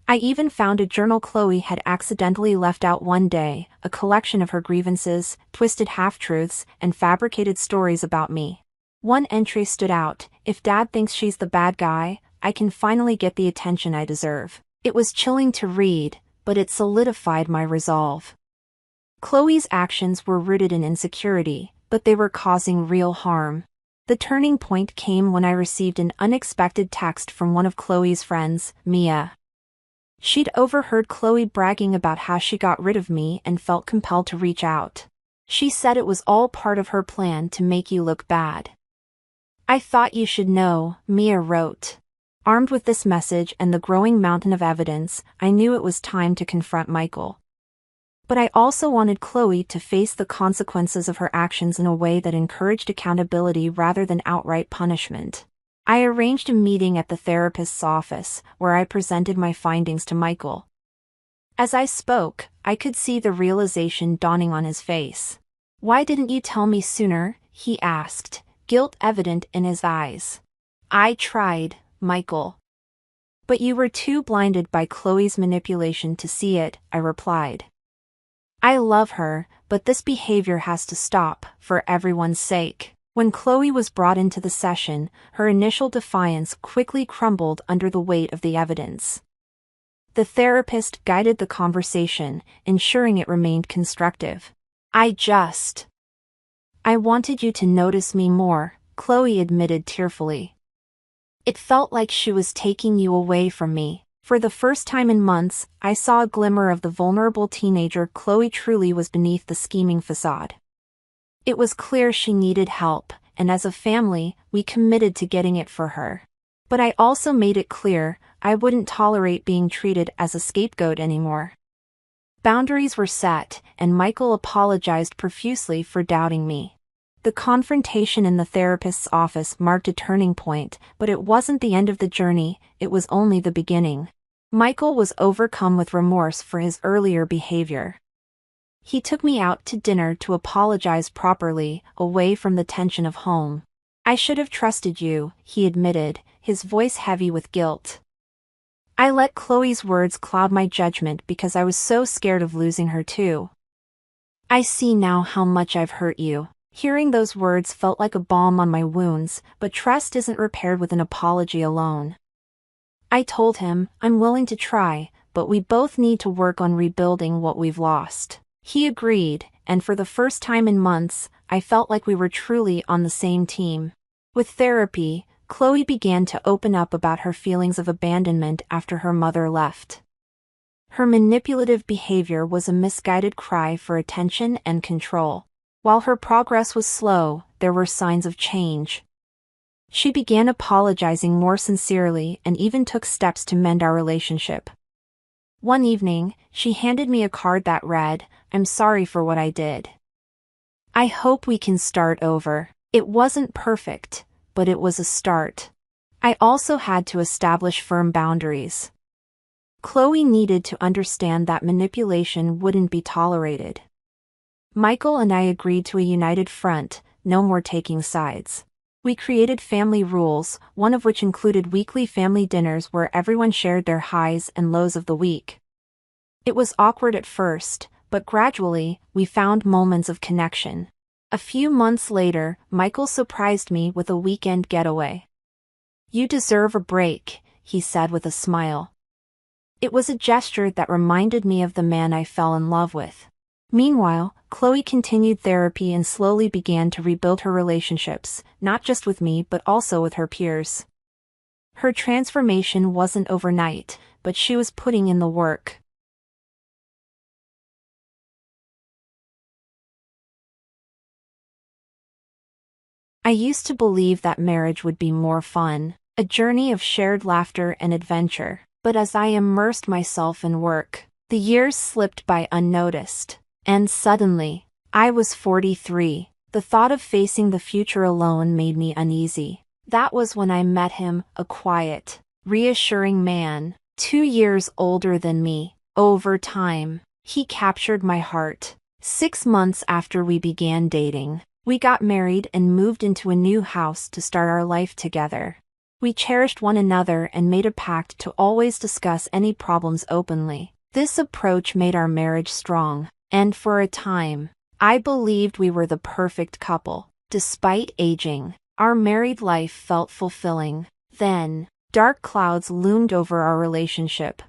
I even found a journal Chloe had accidentally left out one day, a collection of her grievances, twisted half-truths, and fabricated stories about me. One entry stood out: if Dad thinks she's the bad guy, I can finally get the attention I deserve. It was chilling to read, but it solidified my resolve. Chloe's actions were rooted in insecurity, but they were causing real harm. The turning point came when I received an unexpected text from one of Chloe's friends, Mia. She'd overheard Chloe bragging about how she got rid of me and felt compelled to reach out. She said it was all part of her plan to make you look bad. I thought you should know, Mia wrote. Armed with this message and the growing mountain of evidence, I knew it was time to confront Michael. But I also wanted Chloe to face the consequences of her actions in a way that encouraged accountability rather than outright punishment. I arranged a meeting at the therapist's office, where I presented my findings to Michael. As I spoke, I could see the realization dawning on his face. "Why didn't you tell me sooner?" he asked, guilt evident in his eyes. "I tried, Michael. But you were too blinded by Chloe's manipulation to see it," I replied. "I love her, but this behavior has to stop, for everyone's sake." When Chloe was brought into the session, her initial defiance quickly crumbled under the weight of the evidence. The therapist guided the conversation, ensuring it remained constructive. I wanted you to notice me more," Chloe admitted tearfully. "It felt like she was taking you away from me." For the first time in months, I saw a glimmer of the vulnerable teenager Chloe truly was beneath the scheming facade. It was clear she needed help, and as a family, we committed to getting it for her. But I also made it clear, I wouldn't tolerate being treated as a scapegoat anymore. Boundaries were set, and Michael apologized profusely for doubting me. The confrontation in the therapist's office marked a turning point, but it wasn't the end of the journey, it was only the beginning. Michael was overcome with remorse for his earlier behavior. He took me out to dinner to apologize properly, away from the tension of home. "I should have trusted you," he admitted, his voice heavy with guilt. I let Chloe's words cloud my judgment because I was so scared of losing her too. "I see now how much I've hurt you." Hearing those words felt like a balm on my wounds, but trust isn't repaired with an apology alone. I told him, "I'm willing to try, but we both need to work on rebuilding what we've lost." He agreed, and for the first time in months, I felt like we were truly on the same team. With therapy, Chloe began to open up about her feelings of abandonment after her mother left. Her manipulative behavior was a misguided cry for attention and control. While her progress was slow, there were signs of change. She began apologizing more sincerely and even took steps to mend our relationship. One evening, she handed me a card that read, "I'm sorry for what I did. I hope we can start over." It wasn't perfect, but it was a start. I also had to establish firm boundaries. Chloe needed to understand that manipulation wouldn't be tolerated. Michael and I agreed to a united front, no more taking sides. We created family rules, one of which included weekly family dinners where everyone shared their highs and lows of the week. It was awkward at first, but gradually, we found moments of connection. A few months later, Michael surprised me with a weekend getaway. "You deserve a break," he said with a smile. It was a gesture that reminded me of the man I fell in love with. Meanwhile, Chloe continued therapy and slowly began to rebuild her relationships, not just with me but also with her peers. Her transformation wasn't overnight, but she was putting in the work. I used to believe that marriage would be more fun, a journey of shared laughter and adventure, but as I immersed myself in work, the years slipped by unnoticed. And suddenly, I was 43. The thought of facing the future alone made me uneasy. That was when I met him, a quiet, reassuring man, 2 years older than me. Over time, he captured my heart. 6 months after we began dating, we got married and moved into a new house to start our life together. We cherished one another and made a pact to always discuss any problems openly. This approach made our marriage strong, and for a time, I believed we were the perfect couple. Despite aging, our married life felt fulfilling. Then, dark clouds loomed over our relationship.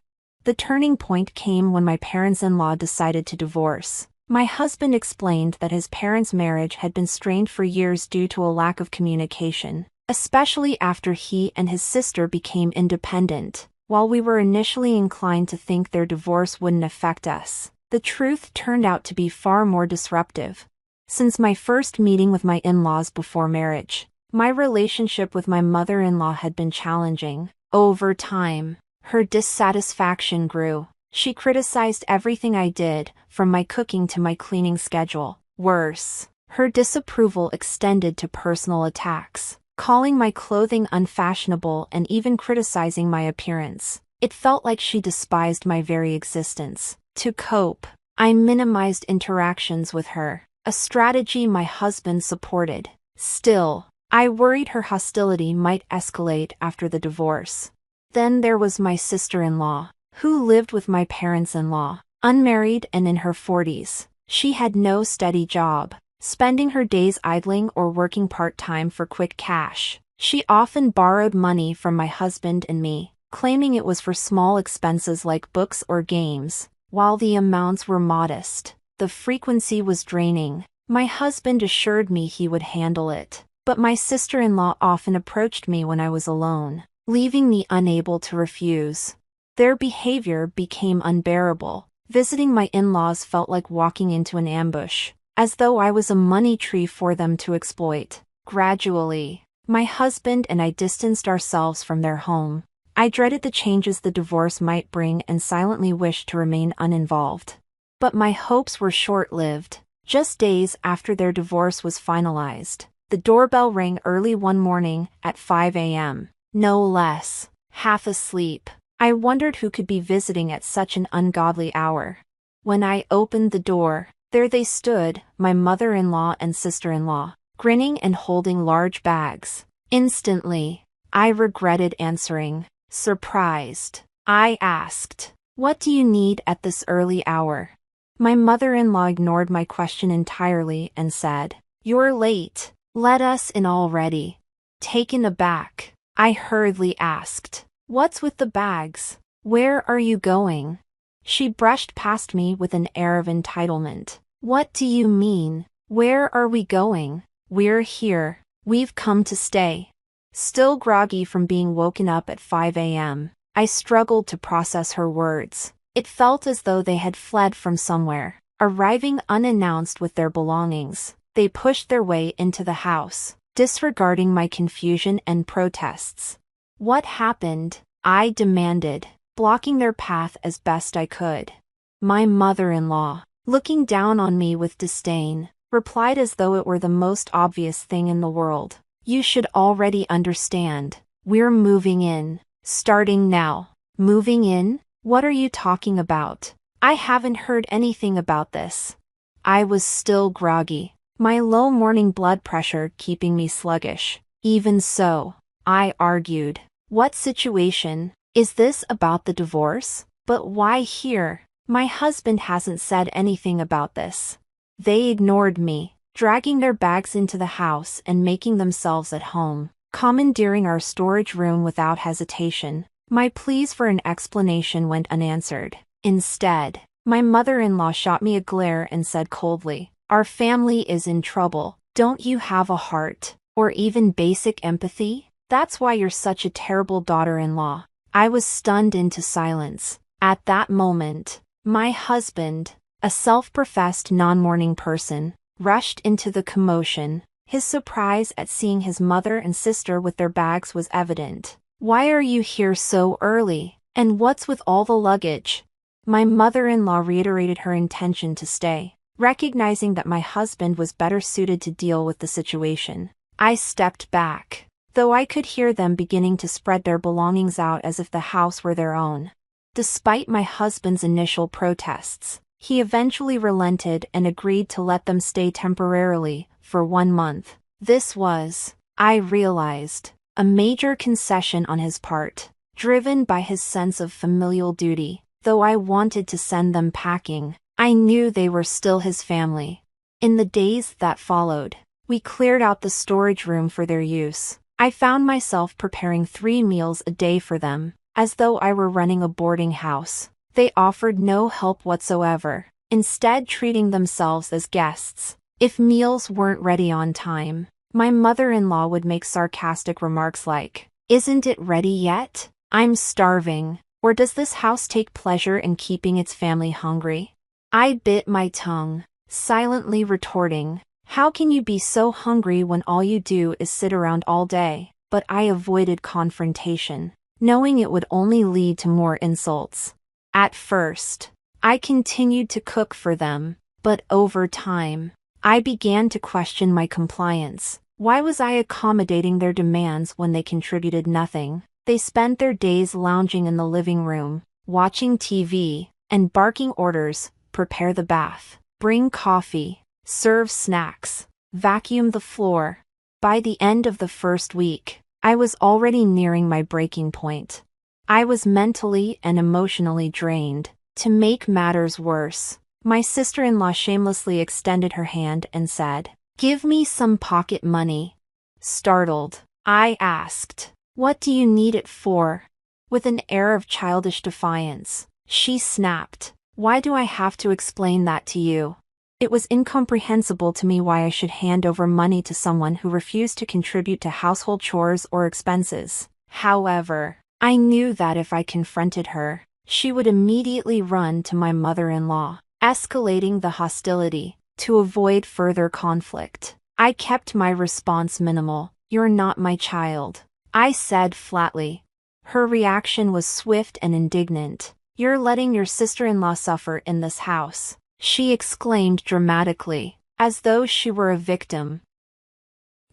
The turning point came when my parents-in-law decided to divorce. My husband explained that his parents' marriage had been strained for years due to a lack of communication, especially after he and his sister became independent. While we were initially inclined to think their divorce wouldn't affect us, the truth turned out to be far more disruptive. Since my first meeting with my in-laws before marriage, my relationship with my mother-in-law had been challenging. Over time, her dissatisfaction grew. She criticized everything I did, from my cooking to my cleaning schedule. Worse, her disapproval extended to personal attacks, calling my clothing unfashionable and even criticizing my appearance. It felt like she despised my very existence. To cope, I minimized interactions with her, a strategy my husband supported. Still, I worried her hostility might escalate after the divorce. Then there was my sister-in-law, who lived with my parents-in-law, unmarried and in her 40s. She had no steady job, spending her days idling or working part-time for quick cash. She often borrowed money from my husband and me, claiming it was for small expenses like books or games. While the amounts were modest, the frequency was draining. My husband assured me he would handle it, but my sister-in-law often approached me when I was alone, leaving me unable to refuse. Their behavior became unbearable. Visiting my in-laws felt like walking into an ambush, as though I was a money tree for them to exploit. Gradually, my husband and I distanced ourselves from their home. I dreaded the changes the divorce might bring and silently wished to remain uninvolved. But my hopes were short-lived. Just days after their divorce was finalized, the doorbell rang early one morning at 5 a.m. No less. Half asleep, I wondered who could be visiting at such an ungodly hour. When I opened the door, there they stood, my mother-in-law and sister-in-law, grinning and holding large bags. Instantly, I regretted answering. Surprised, I asked, "What do you need at this early hour?" My mother-in-law ignored my question entirely and said, "You're late. Let us in already." Taken aback, I hurriedly asked, "What's with the bags? Where are you going?" She brushed past me with an air of entitlement. "What do you mean? Where are we going? We're here. We've come to stay." Still groggy from being woken up at 5 a.m., I struggled to process her words. It felt as though they had fled from somewhere. Arriving unannounced with their belongings, they pushed their way into the house, disregarding my confusion and protests. "What happened?" I demanded, blocking their path as best I could. My mother-in-law, looking down on me with disdain, replied as though it were the most obvious thing in the world. "You should already understand. We're moving in. Starting now." "Moving in? What are you talking about? I haven't heard anything about this." I was still groggy, my low morning blood pressure keeping me sluggish. "Even so," I argued. "What situation? Is this about the divorce? But why here? My husband hasn't said anything about this." They ignored me, dragging their bags into the house and making themselves at home, commandeering our storage room without hesitation. My pleas for an explanation went unanswered. Instead, my mother-in-law shot me a glare and said coldly, "Our family is in trouble. Don't you have a heart, or even basic empathy? That's why you're such a terrible daughter-in-law. I was stunned into silence. At that moment, my husband, a self-professed non-morning person, rushed into the commotion. His surprise at seeing his mother and sister with their bags was evident. "Why are you here so early? And what's with all the luggage?" My mother-in-law reiterated her intention to stay, recognizing that my husband was better suited to deal with the situation. I stepped back, though I could hear them beginning to spread their belongings out as if the house were their own. Despite my husband's initial protests, he eventually relented and agreed to let them stay temporarily, for 1 month. This was, I realized, a major concession on his part, driven by his sense of familial duty. Though I wanted to send them packing, I knew they were still his family. In the days that followed, we cleared out the storage room for their use. I found myself preparing 3 meals a day for them, as though I were running a boarding house. They offered no help whatsoever, instead treating themselves as guests. If meals weren't ready on time, my mother-in-law would make sarcastic remarks like, "Isn't it ready yet? I'm starving." Or does this house take pleasure in keeping its family hungry? I bit my tongue, silently retorting, "How can you be so hungry when all you do is sit around all day?" But I avoided confrontation, knowing it would only lead to more insults. At first, I continued to cook for them, but over time, I began to question my compliance. Why was I accommodating their demands when they contributed nothing? They spent their days lounging in the living room, watching TV, and barking orders: prepare the bath, bring coffee, serve snacks, vacuum the floor. By the end of the first week, I was already nearing my breaking point. I was mentally and emotionally drained. To make matters worse, my sister-in-law shamelessly extended her hand and said, "Give me some pocket money." Startled, I asked, "What do you need it for?" With an air of childish defiance, she snapped, "Why do I have to explain that to you?" It was incomprehensible to me why I should hand over money to someone who refused to contribute to household chores or expenses. However, I knew that if I confronted her, she would immediately run to my mother-in-law, escalating the hostility. To avoid further conflict, I kept my response minimal. "You're not my child," I said flatly. Her reaction was swift and indignant. "You're letting your sister-in-law suffer in this house," she exclaimed dramatically, as though she were a victim.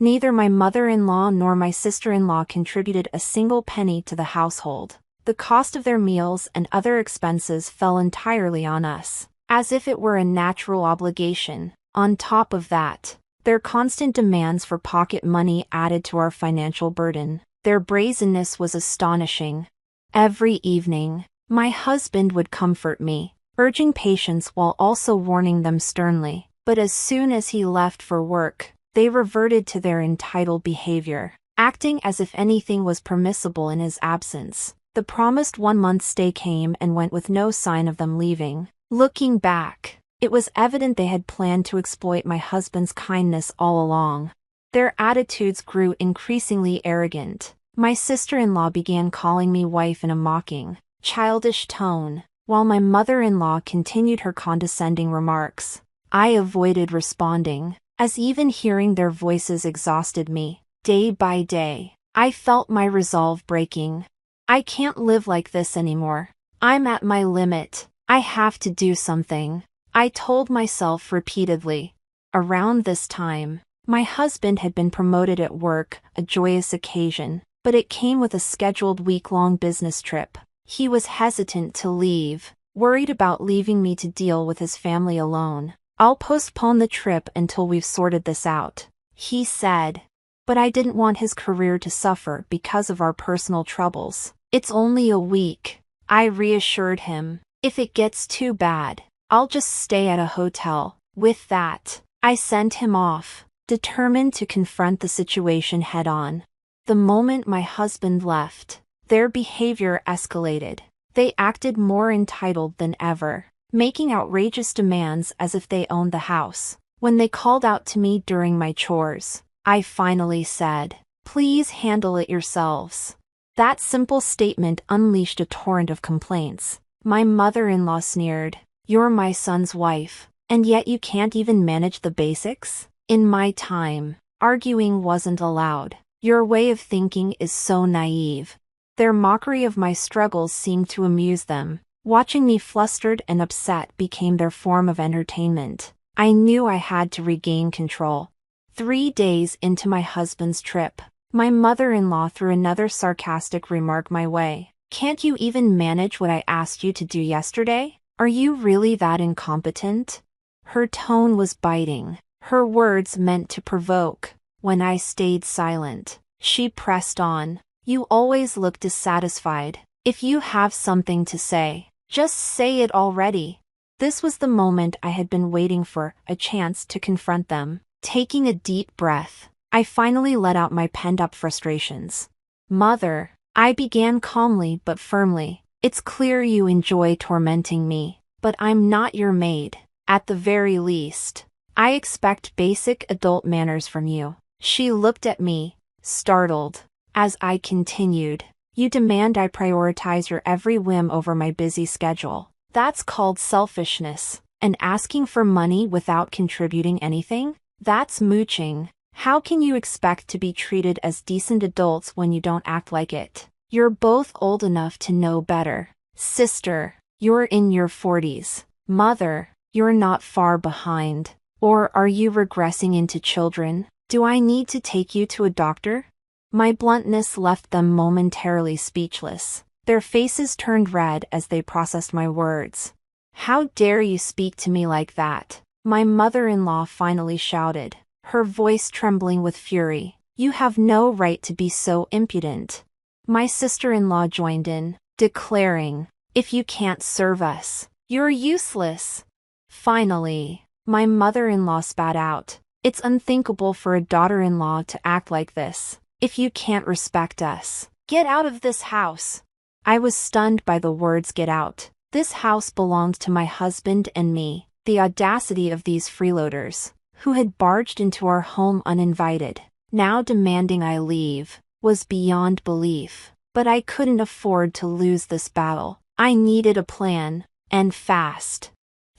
Neither my mother-in-law nor my sister-in-law contributed a single penny to the household. The cost of their meals and other expenses fell entirely on us, as if it were a natural obligation. On top of that, their constant demands for pocket money added to our financial burden. Their brazenness was astonishing. Every evening, my husband would comfort me, urging patience while also warning them sternly. But as soon as he left for work, they reverted to their entitled behavior, acting as if anything was permissible in his absence. The promised 1-month stay came and went with no sign of them leaving. Looking back, it was evident they had planned to exploit my husband's kindness all along. Their attitudes grew increasingly arrogant. My sister-in-law began calling me wife in a mocking, childish tone, while my mother-in-law continued her condescending remarks. I avoided responding, as even hearing their voices exhausted me. Day by day, I felt my resolve breaking. I can't live like this anymore. I'm at my limit. I have to do something, I told myself repeatedly. Around this time, my husband had been promoted at work, a joyous occasion, but it came with a scheduled week-long business trip. He was hesitant to leave, worried about leaving me to deal with his family alone. "I'll postpone the trip until we've sorted this out," he said. But I didn't want his career to suffer because of our personal troubles. "It's only a week," I reassured him. "If it gets too bad, I'll just stay at a hotel." With that, I sent him off, determined to confront the situation head-on. The moment my husband left, their behavior escalated. They acted more entitled than ever, making outrageous demands as if they owned the house. When they called out to me during my chores, I finally said, Please handle it yourselves. That simple statement unleashed a torrent of complaints. My mother-in-law sneered, "You're my son's wife, and yet you can't even manage the basics? In my time, arguing wasn't allowed. Your way of thinking is so naive." Their mockery of my struggles seemed to amuse them. Watching me flustered and upset became their form of entertainment. I knew I had to regain control. 3 days into my husband's trip, my mother-in-law threw another sarcastic remark my way. "Can't you even manage what I asked you to do yesterday? Are you really that incompetent?" Her tone was biting. Her words meant to provoke. When I stayed silent, she pressed on. "You always look dissatisfied. If you have something to say, just say it already." This was the moment I had been waiting for, a chance to confront them. Taking a deep breath, I finally let out my pent-up frustrations. "Mother," I began calmly but firmly, "it's clear you enjoy tormenting me, but I'm not your maid. At the very least, I expect basic adult manners from you." She looked at me, startled. As I continued, "You demand I prioritize your every whim over my busy schedule. That's called selfishness. And asking for money without contributing anything? That's mooching. How can you expect to be treated as decent adults when you don't act like it? You're both old enough to know better. Sister, you're in your 40s. Mother, you're not far behind. Or are you regressing into children? Do I need to take you to a doctor?" My bluntness left them momentarily speechless. Their faces turned red as they processed my words. "How dare you speak to me like that?" my mother-in-law finally shouted, her voice trembling with fury. "You have no right to be so impudent." My sister-in-law joined in, declaring, "If you can't serve us, you're useless." Finally, my mother-in-law spat out, "It's unthinkable for a daughter-in-law to act like this. If you can't respect us, get out of this house." I was stunned by the words "get out." This house belonged to my husband and me. The audacity of these freeloaders, who had barged into our home uninvited, now demanding I leave, was beyond belief. But I couldn't afford to lose this battle. I needed a plan, and fast.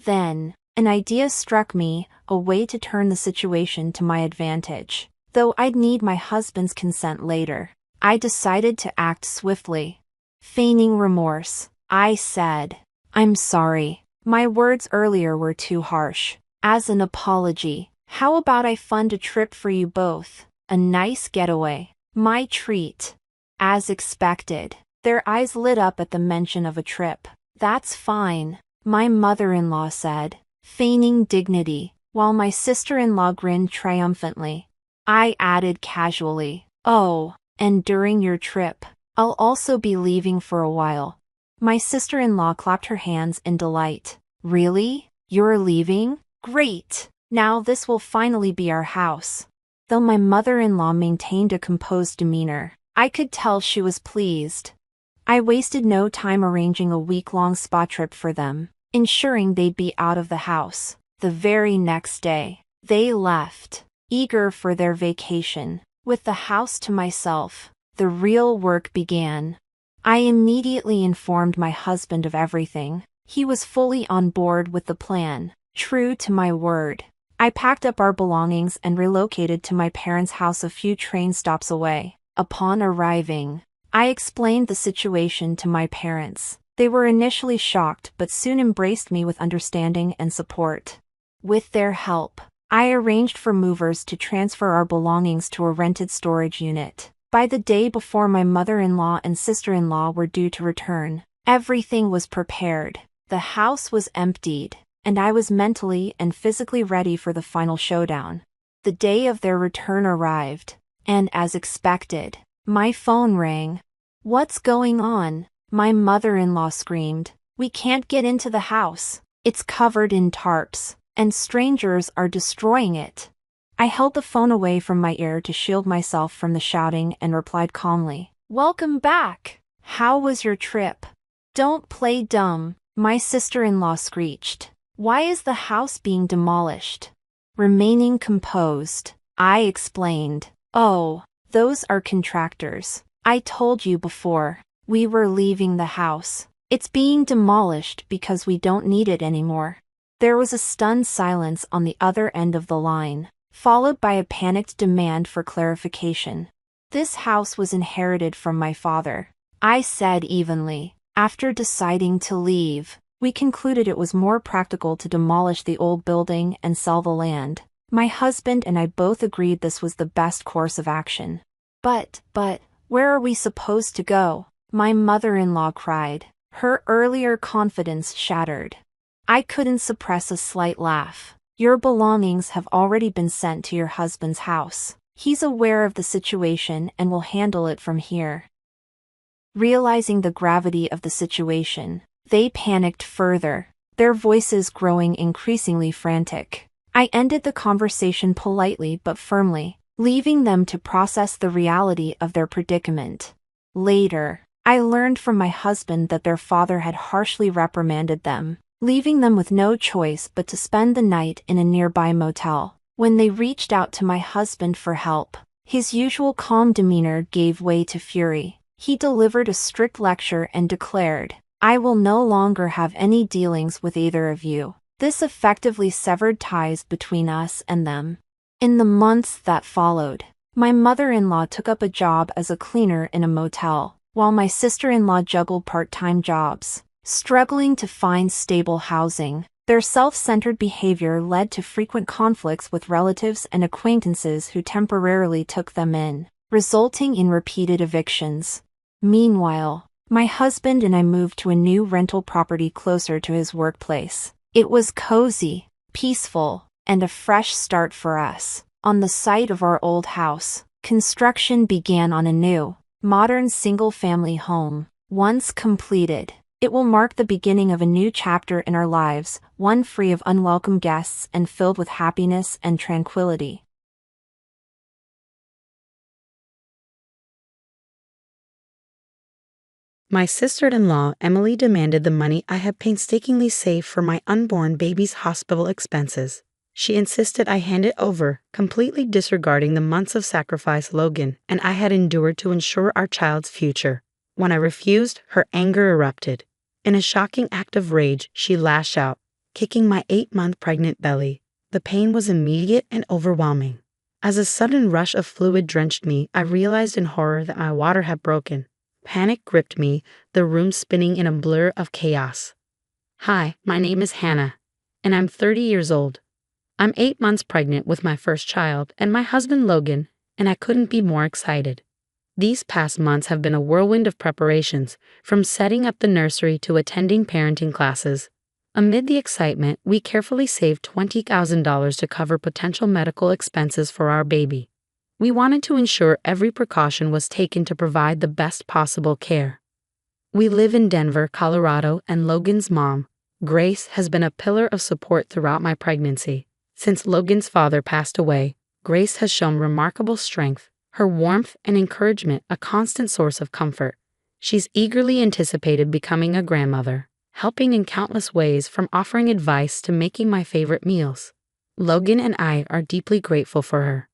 Then, an idea struck me, a way to turn the situation to my advantage. Though I'd need my husband's consent later, I decided to act swiftly. Feigning remorse, I said, "I'm sorry. My words earlier were too harsh. As an apology, how about I fund a trip for you both? A nice getaway. My treat." As expected, their eyes lit up at the mention of a trip. "That's fine," my mother-in-law said, feigning dignity, while my sister-in-law grinned triumphantly. I added casually, "Oh, and during your trip, I'll also be leaving for a while." My sister-in-law clapped her hands in delight. "Really? You're leaving? Great! Now this will finally be our house." Though my mother-in-law maintained a composed demeanor, I could tell she was pleased. I wasted no time arranging a week-long spa trip for them, ensuring they'd be out of the house. The very next day, they left, eager for their vacation. With the house to myself, the real work began. I immediately informed my husband of everything. He was fully on board with the plan. True to my word, I packed up our belongings and relocated to my parents' house a few train stops away. Upon arriving, I explained the situation to my parents. They were initially shocked but soon embraced me with understanding and support. With their help, I arranged for movers to transfer our belongings to a rented storage unit. By the day before my mother-in-law and sister-in-law were due to return, everything was prepared. The house was emptied, and I was mentally and physically ready for the final showdown. The day of their return arrived, and as expected, my phone rang. "What's going on?" my mother-in-law screamed. "We can't get into the house. It's covered in tarps, and strangers are destroying it." I held the phone away from my ear to shield myself from the shouting and replied calmly, "Welcome back. How was your trip?" "Don't play dumb," my sister-in-law screeched. "Why is the house being demolished?" Remaining composed, I explained, "Oh, Those are contractors. I told you before. We were leaving the house. It's being demolished because we don't need it anymore. There was a stunned silence on the other end of the line, followed by a panicked demand for clarification. This house was inherited from my father, I said evenly. After deciding to leave, we concluded it was more practical to demolish the old building and sell the land. My husband and I both agreed this was the best course of action. But, where are we supposed to go? My mother-in-law cried, her earlier confidence shattered. I couldn't suppress a slight laugh. Your belongings have already been sent to your husband's house. He's aware of the situation and will handle it from here. Realizing the gravity of the situation, they panicked further, their voices growing increasingly frantic. I ended the conversation politely but firmly, leaving them to process the reality of their predicament. Later, I learned from my husband that their father had harshly reprimanded them, leaving them with no choice but to spend the night in a nearby motel. When they reached out to my husband for help, his usual calm demeanor gave way to fury. He delivered a strict lecture and declared, "I will no longer have any dealings with either of you." This effectively severed ties between us and them. In the months that followed, my mother-in-law took up a job as a cleaner in a motel, while my sister-in-law juggled part-time jobs, struggling to find stable housing. Their self-centered behavior led to frequent conflicts with relatives and acquaintances who temporarily took them in, resulting in repeated evictions. Meanwhile, my husband and I moved to a new rental property closer to his workplace. It was cozy, peaceful, and a fresh start for us. On the site of our old house, construction began on a new, modern single-family home. Once completed, it will mark the beginning of a new chapter in our lives, one free of unwelcome guests and filled with happiness and tranquility. My sister-in-law, Emily, demanded the money I had painstakingly saved for my unborn baby's hospital expenses. She insisted I hand it over, completely disregarding the months of sacrifice Logan and I had endured to ensure our child's future. When I refused, her anger erupted. In a shocking act of rage, she lashed out, kicking my 8-month pregnant belly. The pain was immediate and overwhelming. As a sudden rush of fluid drenched me, I realized in horror that my water had broken. Panic gripped me, the room spinning in a blur of chaos. "Hi, my name is Hannah, and I'm 30 years old. I'm 8 months pregnant with my first child and my husband Logan, and I couldn't be more excited. These past months have been a whirlwind of preparations, from setting up the nursery to attending parenting classes. Amid the excitement, we carefully saved $20,000 to cover potential medical expenses for our baby. We wanted to ensure every precaution was taken to provide the best possible care. We live in Denver, Colorado, and Logan's mom, Grace, has been a pillar of support throughout my pregnancy. Since Logan's father passed away, Grace has shown remarkable strength, her warmth and encouragement a constant source of comfort. She's eagerly anticipated becoming a grandmother, helping in countless ways from offering advice to making my favorite meals. Logan and I are deeply grateful for her.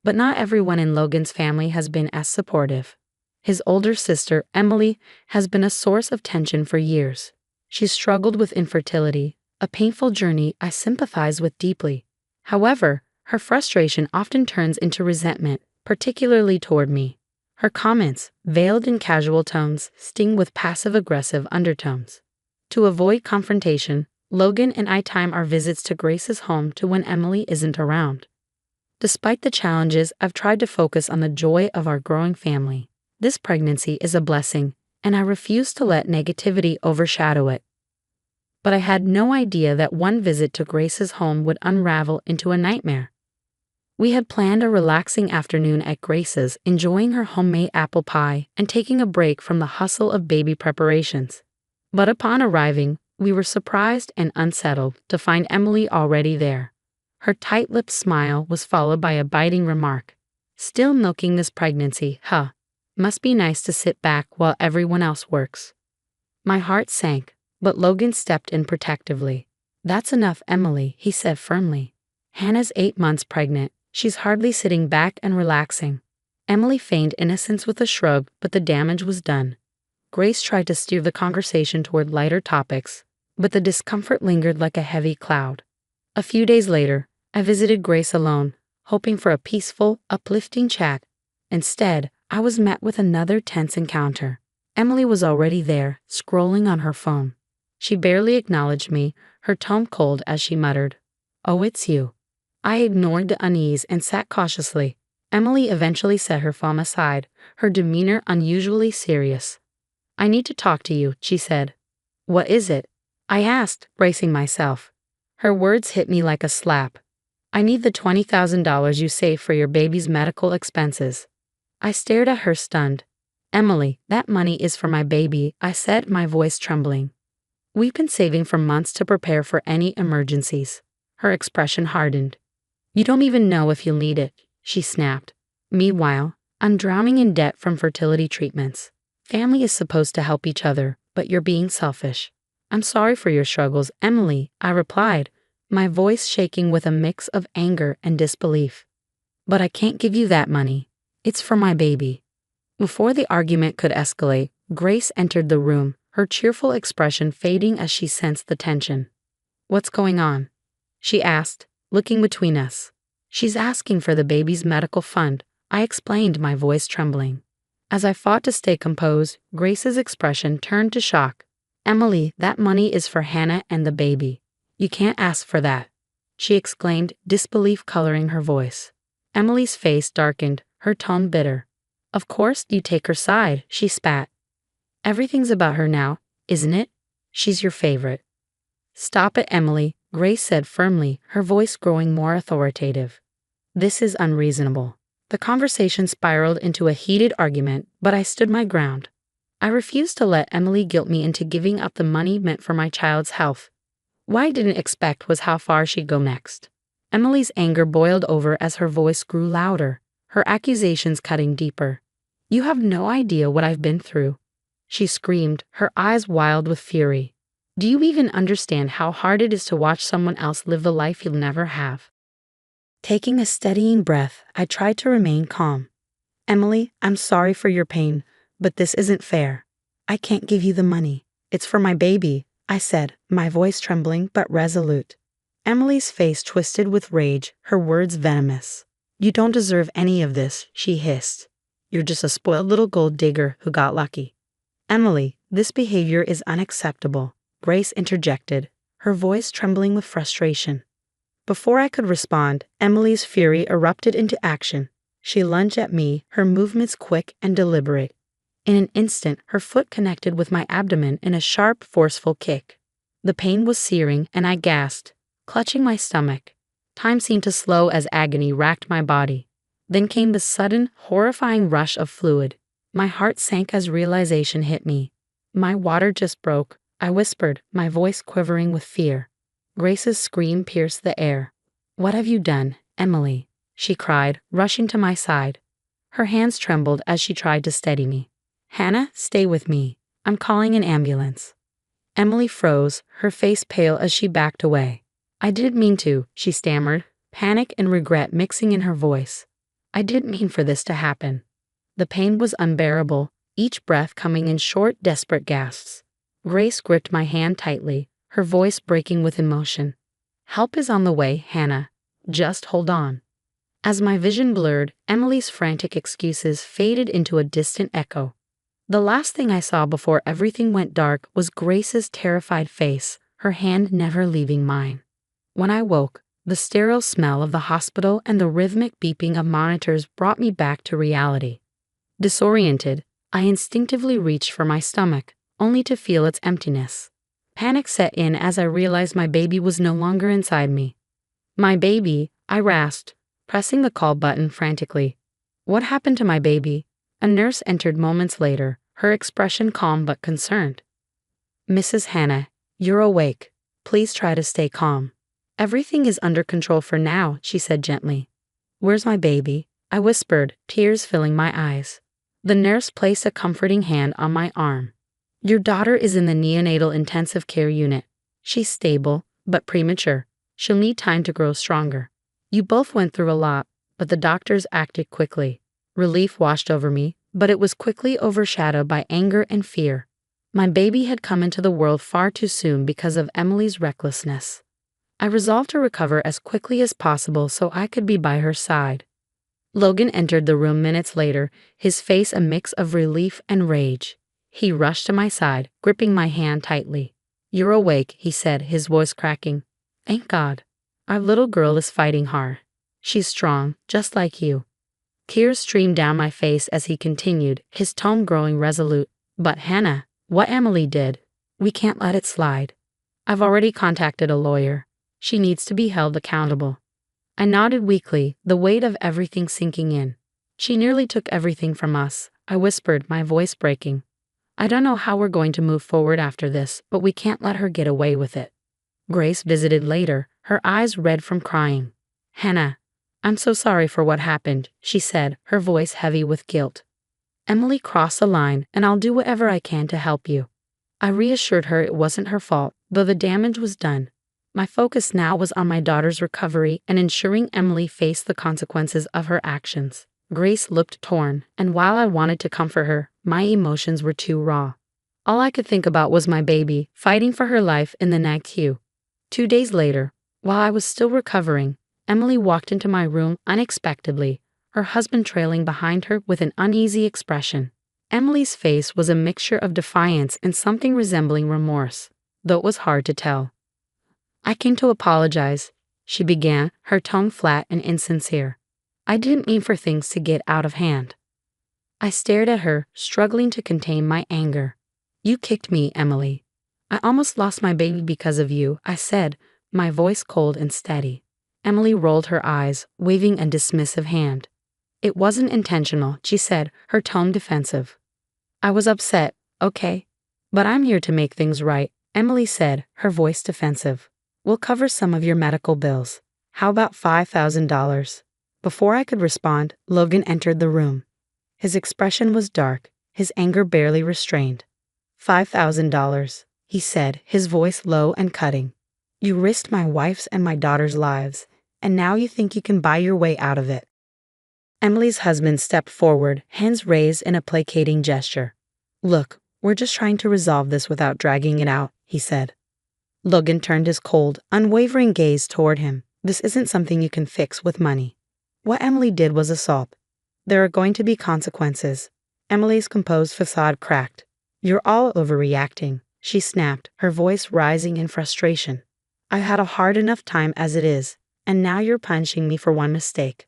But not everyone in Logan's family has been as supportive. His older sister, Emily, has been a source of tension for years. She's struggled with infertility, a painful journey I sympathize with deeply. However, her frustration often turns into resentment, particularly toward me. Her comments, veiled in casual tones, sting with passive-aggressive undertones. To avoid confrontation, Logan and I time our visits to Grace's home to when Emily isn't around. Despite the challenges, I've tried to focus on the joy of our growing family. This pregnancy is a blessing, and I refuse to let negativity overshadow it. But I had no idea that one visit to Grace's home would unravel into a nightmare. We had planned a relaxing afternoon at Grace's, enjoying her homemade apple pie and taking a break from the hustle of baby preparations. But upon arriving, we were surprised and unsettled to find Emily already there. Her tight-lipped smile was followed by a biting remark. "Still milking this pregnancy, huh? Must be nice to sit back while everyone else works." My heart sank, but Logan stepped in protectively. "That's enough, Emily," he said firmly. "Hannah's 8 months pregnant. She's hardly sitting back and relaxing. Emily feigned innocence with a shrug, but the damage was done. Grace tried to steer the conversation toward lighter topics, but the discomfort lingered like a heavy cloud. A few days later, I visited Grace alone, hoping for a peaceful, uplifting chat. Instead, I was met with another tense encounter. Emily was already there, scrolling on her phone. She barely acknowledged me, her tone cold as she muttered, "Oh, it's you." I ignored the unease and sat cautiously. Emily eventually set her phone aside, her demeanor unusually serious. "I need to talk to you," she said. "What is it?" I asked, bracing myself. Her words hit me like a slap. "I need the $20,000 you saved for your baby's medical expenses." I stared at her stunned. "Emily, that money is for my baby," I said, my voice trembling. "We've been saving for months to prepare for any emergencies." Her expression hardened. "You don't even know if you'll need it," she snapped. "Meanwhile, I'm drowning in debt from fertility treatments. Family is supposed to help each other, but you're being selfish." "I'm sorry for your struggles, Emily," I replied, my voice shaking with a mix of anger and disbelief. "But I can't give you that money. It's for my baby." Before the argument could escalate, Grace entered the room, her cheerful expression fading as she sensed the tension. "What's going on?" she asked, looking between us. "She's asking for the baby's medical fund," I explained, my voice trembling. As I fought to stay composed, Grace's expression turned to shock. "Emily, that money is for Hannah and the baby. You can't ask for that," she exclaimed, disbelief coloring her voice. Emily's face darkened, her tone bitter. "Of course you take her side," she spat. "Everything's about her now, isn't it? She's your favorite." "Stop it, Emily," Grace said firmly, her voice growing more authoritative. "This is unreasonable." The conversation spiraled into a heated argument, but I stood my ground. I refused to let Emily guilt me into giving up the money meant for my child's health. What I didn't expect was how far she'd go next. Emily's anger boiled over as her voice grew louder, her accusations cutting deeper. "You have no idea what I've been through," she screamed, her eyes wild with fury. "Do you even understand how hard it is to watch someone else live the life you'll never have?" Taking a steadying breath, I tried to remain calm. "Emily, I'm sorry for your pain, but this isn't fair. I can't give you the money. It's for my baby," I said, my voice trembling but resolute. Emily's face twisted with rage, her words venomous. "You don't deserve any of this," she hissed. "You're just a spoiled little gold digger who got lucky." "Emily, this behavior is unacceptable," Grace interjected, her voice trembling with frustration. Before I could respond, Emily's fury erupted into action. She lunged at me, her movements quick and deliberate. In an instant, her foot connected with my abdomen in a sharp, forceful kick. The pain was searing, and I gasped, clutching my stomach. Time seemed to slow as agony racked my body. Then came the sudden, horrifying rush of fluid. My heart sank as realization hit me. "My water just broke," I whispered, my voice quivering with fear. Grace's scream pierced the air. "What have you done, Emily?" she cried, rushing to my side. Her hands trembled as she tried to steady me. "Hannah, stay with me. I'm calling an ambulance." Emily froze, her face pale as she backed away. "I didn't mean to," she stammered, panic and regret mixing in her voice. "I didn't mean for this to happen." The pain was unbearable, each breath coming in short, desperate gasps. Grace gripped my hand tightly, her voice breaking with emotion. "Help is on the way, Hannah. Just hold on." As my vision blurred, Emily's frantic excuses faded into a distant echo. The last thing I saw before everything went dark was Grace's terrified face, her hand never leaving mine. When I woke, the sterile smell of the hospital and the rhythmic beeping of monitors brought me back to reality. Disoriented, I instinctively reached for my stomach, only to feel its emptiness. Panic set in as I realized my baby was no longer inside me. "My baby," I rasped, pressing the call button frantically. "What happened to my baby?" A nurse entered moments later, her expression calm but concerned. "Mrs. Hannah, you're awake. Please try to stay calm. Everything is under control for now," she said gently. "Where's my baby?" I whispered, tears filling my eyes. The nurse placed a comforting hand on my arm. "Your daughter is in the neonatal intensive care unit. She's stable, but premature. She'll need time to grow stronger. You both went through a lot, but the doctors acted quickly." Relief washed over me, but it was quickly overshadowed by anger and fear. My baby had come into the world far too soon because of Emily's recklessness. I resolved to recover as quickly as possible so I could be by her side. Logan entered the room minutes later, his face a mix of relief and rage. He rushed to my side, gripping my hand tightly. "You're awake," he said, his voice cracking. "Thank God. Our little girl is fighting hard. She's strong, just like you." Tears streamed down my face as he continued, his tone growing resolute. "But Hannah, what Emily did, we can't let it slide. I've already contacted a lawyer. She needs to be held accountable." I nodded weakly, the weight of everything sinking in. "She nearly took everything from us," I whispered, my voice breaking. "I don't know how we're going to move forward after this, but we can't let her get away with it." Grace visited later, her eyes red from crying. "Hannah, I'm so sorry for what happened," she said, her voice heavy with guilt. "Emily crossed the line, and I'll do whatever I can to help you." I reassured her it wasn't her fault, though the damage was done. My focus now was on my daughter's recovery and ensuring Emily faced the consequences of her actions. Grace looked torn, and while I wanted to comfort her, my emotions were too raw. All I could think about was my baby, fighting for her life in the NICU. 2 days later, while I was still recovering, Emily walked into my room unexpectedly, her husband trailing behind her with an uneasy expression. Emily's face was a mixture of defiance and something resembling remorse, though it was hard to tell. "I came to apologize," she began, her tone flat and insincere. "I didn't mean for things to get out of hand." I stared at her, struggling to contain my anger. "You kicked me, Emily. I almost lost my baby because of you," I said, my voice cold and steady. Emily rolled her eyes, waving a dismissive hand. "It wasn't intentional," she said, her tone defensive. "I was upset, okay? But I'm here to make things right," Emily said, her voice defensive. "We'll cover some of your medical bills. How about $5,000? Before I could respond, Logan entered the room. His expression was dark, his anger barely restrained. $5,000, he said, his voice low and cutting. "You risked my wife's and my daughter's lives, and now you think you can buy your way out of it." Emily's husband stepped forward, hands raised in a placating gesture. "Look, we're just trying to resolve this without dragging it out," he said. Logan turned his cold, unwavering gaze toward him. "This isn't something you can fix with money. What Emily did was assault. There are going to be consequences." Emily's composed facade cracked. "You're all overreacting," she snapped, her voice rising in frustration. "I had a hard enough time as it is, and now you're punishing me for one mistake."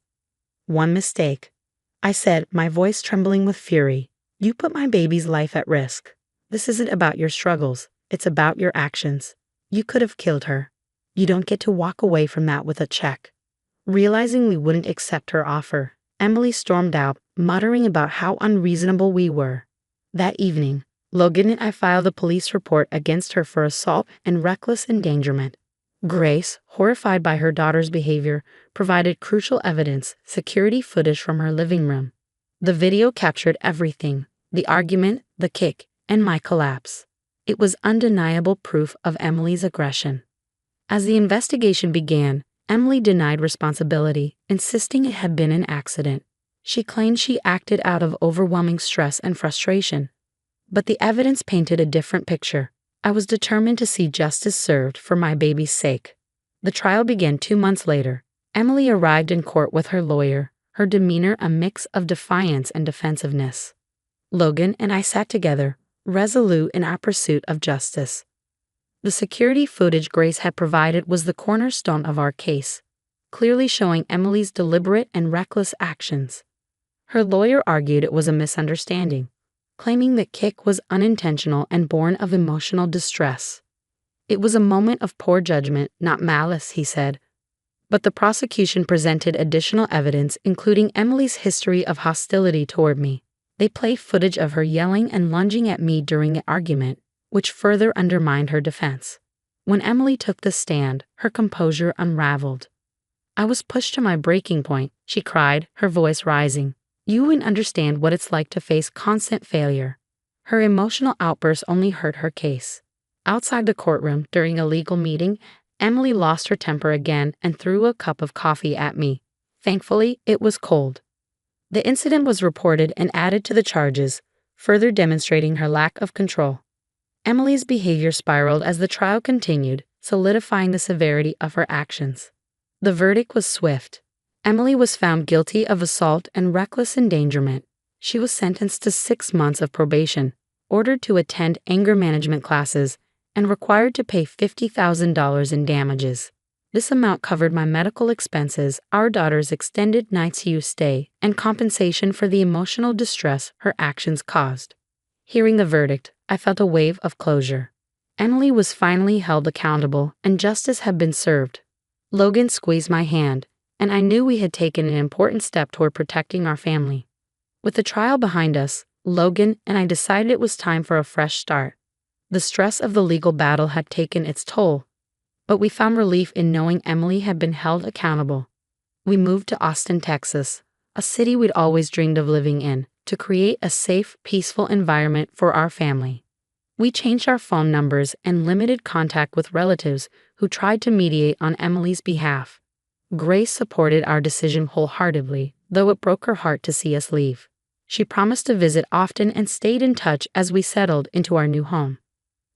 "One mistake," I said, my voice trembling with fury. "You put my baby's life at risk. This isn't about your struggles, it's about your actions. You could have killed her. You don't get to walk away from that with a check." Realizing we wouldn't accept her offer, Emily stormed out, muttering about how unreasonable we were. That evening, Logan and I filed a police report against her for assault and reckless endangerment. Grace, horrified by her daughter's behavior, provided crucial evidence, security footage from her living room. The video captured everything: the argument, the kick, and my collapse. It was undeniable proof of Emily's aggression. As the investigation began, Emily denied responsibility, insisting it had been an accident. She claimed she acted out of overwhelming stress and frustration. But the evidence painted a different picture. I was determined to see justice served for my baby's sake. The trial began 2 months later. Emily arrived in court with her lawyer, her demeanor a mix of defiance and defensiveness. Logan and I sat together, resolute in our pursuit of justice. The security footage Grace had provided was the cornerstone of our case, clearly showing Emily's deliberate and reckless actions. Her lawyer argued it was a misunderstanding, claiming the kick was unintentional and born of emotional distress. "It was a moment of poor judgment, not malice," he said. But the prosecution presented additional evidence, including Emily's history of hostility toward me. They played footage of her yelling and lunging at me during an argument, which further undermined her defense. When Emily took the stand, her composure unraveled. "I was pushed to my breaking point," she cried, her voice rising. "You wouldn't understand what it's like to face constant failure." Her emotional outbursts only hurt her case. Outside the courtroom, during a legal meeting, Emily lost her temper again and threw a cup of coffee at me. Thankfully, it was cold. The incident was reported and added to the charges, further demonstrating her lack of control. Emily's behavior spiraled as the trial continued, solidifying the severity of her actions. The verdict was swift. Emily was found guilty of assault and reckless endangerment. She was sentenced to 6 months of probation, ordered to attend anger management classes, and required to pay $50,000 in damages. This amount covered my medical expenses, our daughter's extended NICU stay, and compensation for the emotional distress her actions caused. Hearing the verdict, I felt a wave of closure. Emily was finally held accountable, and justice had been served. Logan squeezed my hand, and I knew we had taken an important step toward protecting our family. With the trial behind us, Logan and I decided it was time for a fresh start. The stress of the legal battle had taken its toll, but we found relief in knowing Emily had been held accountable. We moved to Austin, Texas, a city we'd always dreamed of living in, to create a safe, peaceful environment for our family. We changed our phone numbers and limited contact with relatives who tried to mediate on Emily's behalf. Grace supported our decision wholeheartedly, though it broke her heart to see us leave. She promised to visit often and stayed in touch as we settled into our new home.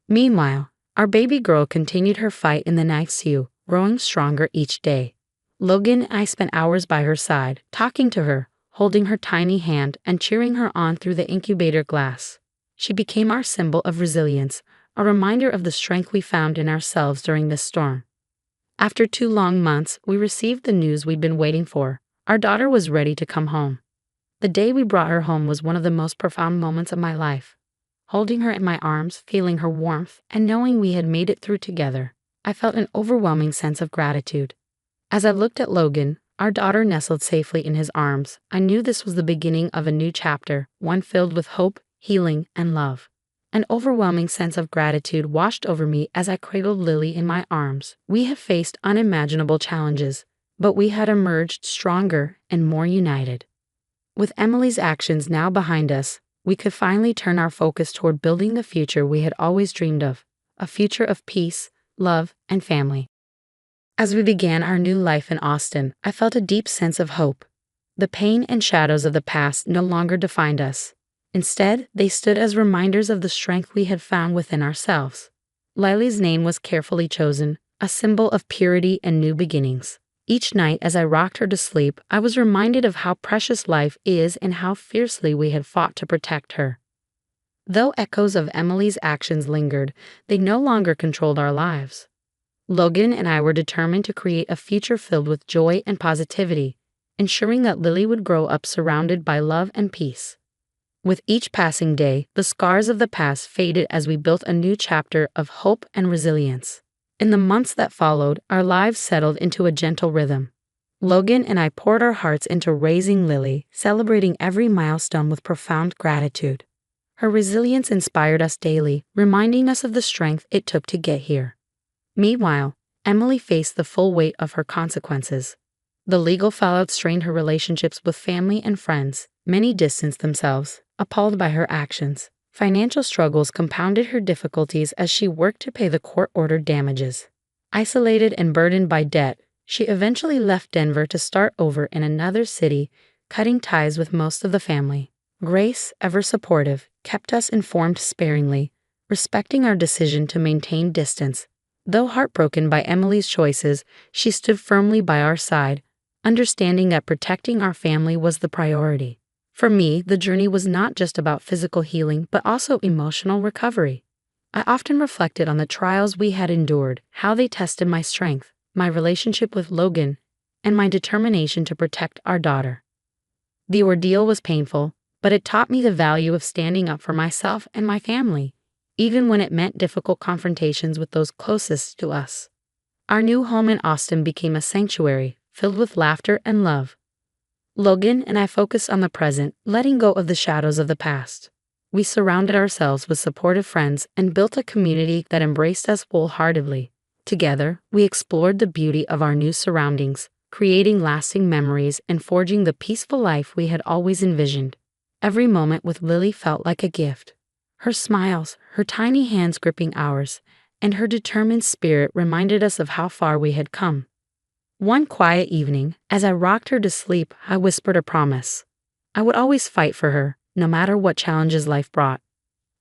Meanwhile, our baby girl continued her fight in the NICU, growing stronger each day. Logan and I spent hours by her side, talking to her, holding her tiny hand and cheering her on through the incubator glass. She became our symbol of resilience, a reminder of the strength we found in ourselves during this storm. After 2 long months, we received the news we'd been waiting for. Our daughter was ready to come home. The day we brought her home was one of the most profound moments of my life. Holding her in my arms, feeling her warmth, and knowing we had made it through together, I felt an overwhelming sense of gratitude. As I looked at Logan, our daughter nestled safely in his arms, I knew this was the beginning of a new chapter, one filled with hope, healing, and love. An overwhelming sense of gratitude washed over me as I cradled Lily in my arms. We have faced unimaginable challenges, but we had emerged stronger and more united. With Emily's actions now behind us, we could finally turn our focus toward building the future we had always dreamed of, a future of peace, love, and family. As we began our new life in Austin, I felt a deep sense of hope. The pain and shadows of the past no longer defined us. Instead, they stood as reminders of the strength we had found within ourselves. Lily's name was carefully chosen, a symbol of purity and new beginnings. Each night as I rocked her to sleep, I was reminded of how precious life is and how fiercely we had fought to protect her. Though echoes of Emily's actions lingered, they no longer controlled our lives. Logan and I were determined to create a future filled with joy and positivity, ensuring that Lily would grow up surrounded by love and peace. With each passing day, the scars of the past faded as we built a new chapter of hope and resilience. In the months that followed, our lives settled into a gentle rhythm. Logan and I poured our hearts into raising Lily, celebrating every milestone with profound gratitude. Her resilience inspired us daily, reminding us of the strength it took to get here. Meanwhile, Emily faced the full weight of her consequences. The legal fallout strained her relationships with family and friends. Many distanced themselves, appalled by her actions. Financial struggles compounded her difficulties as she worked to pay the court-ordered damages. Isolated and burdened by debt, she eventually left Denver to start over in another city, cutting ties with most of the family. Grace, ever supportive, kept us informed sparingly, respecting our decision to maintain distance. Though heartbroken by Emily's choices, she stood firmly by our side, understanding that protecting our family was the priority. For me, the journey was not just about physical healing, but also emotional recovery. I often reflected on the trials we had endured, how they tested my strength, my relationship with Logan, and my determination to protect our daughter. The ordeal was painful, but it taught me the value of standing up for myself and my family, even when it meant difficult confrontations with those closest to us. Our new home in Austin became a sanctuary, filled with laughter and love. Logan and I focused on the present, letting go of the shadows of the past. We surrounded ourselves with supportive friends and built a community that embraced us wholeheartedly. Together, we explored the beauty of our new surroundings, creating lasting memories and forging the peaceful life we had always envisioned. Every moment with Lily felt like a gift. Her smiles, her tiny hands gripping ours, and her determined spirit reminded us of how far we had come. One quiet evening, as I rocked her to sleep, I whispered a promise. I would always fight for her, no matter what challenges life brought.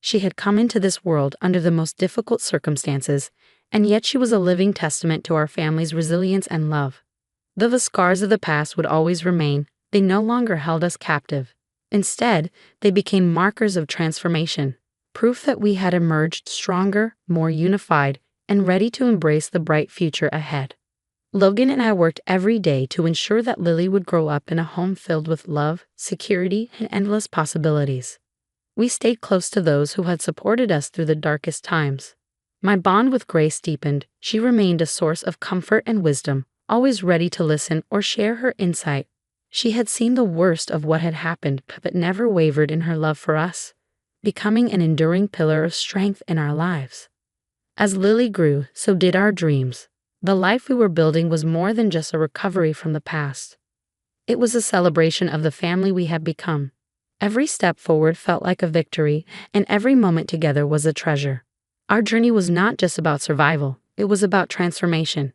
She had come into this world under the most difficult circumstances, and yet she was a living testament to our family's resilience and love. Though the scars of the past would always remain, they no longer held us captive. Instead, they became markers of transformation, proof that we had emerged stronger, more unified, and ready to embrace the bright future ahead. Logan and I worked every day to ensure that Lily would grow up in a home filled with love, security, and endless possibilities. We stayed close to those who had supported us through the darkest times. My bond with Grace deepened. She remained a source of comfort and wisdom, always ready to listen or share her insight. She had seen the worst of what had happened, but never wavered in her love for us, becoming an enduring pillar of strength in our lives. As Lily grew, so did our dreams. The life we were building was more than just a recovery from the past. It was a celebration of the family we had become. Every step forward felt like a victory, and every moment together was a treasure. Our journey was not just about survival, it was about transformation.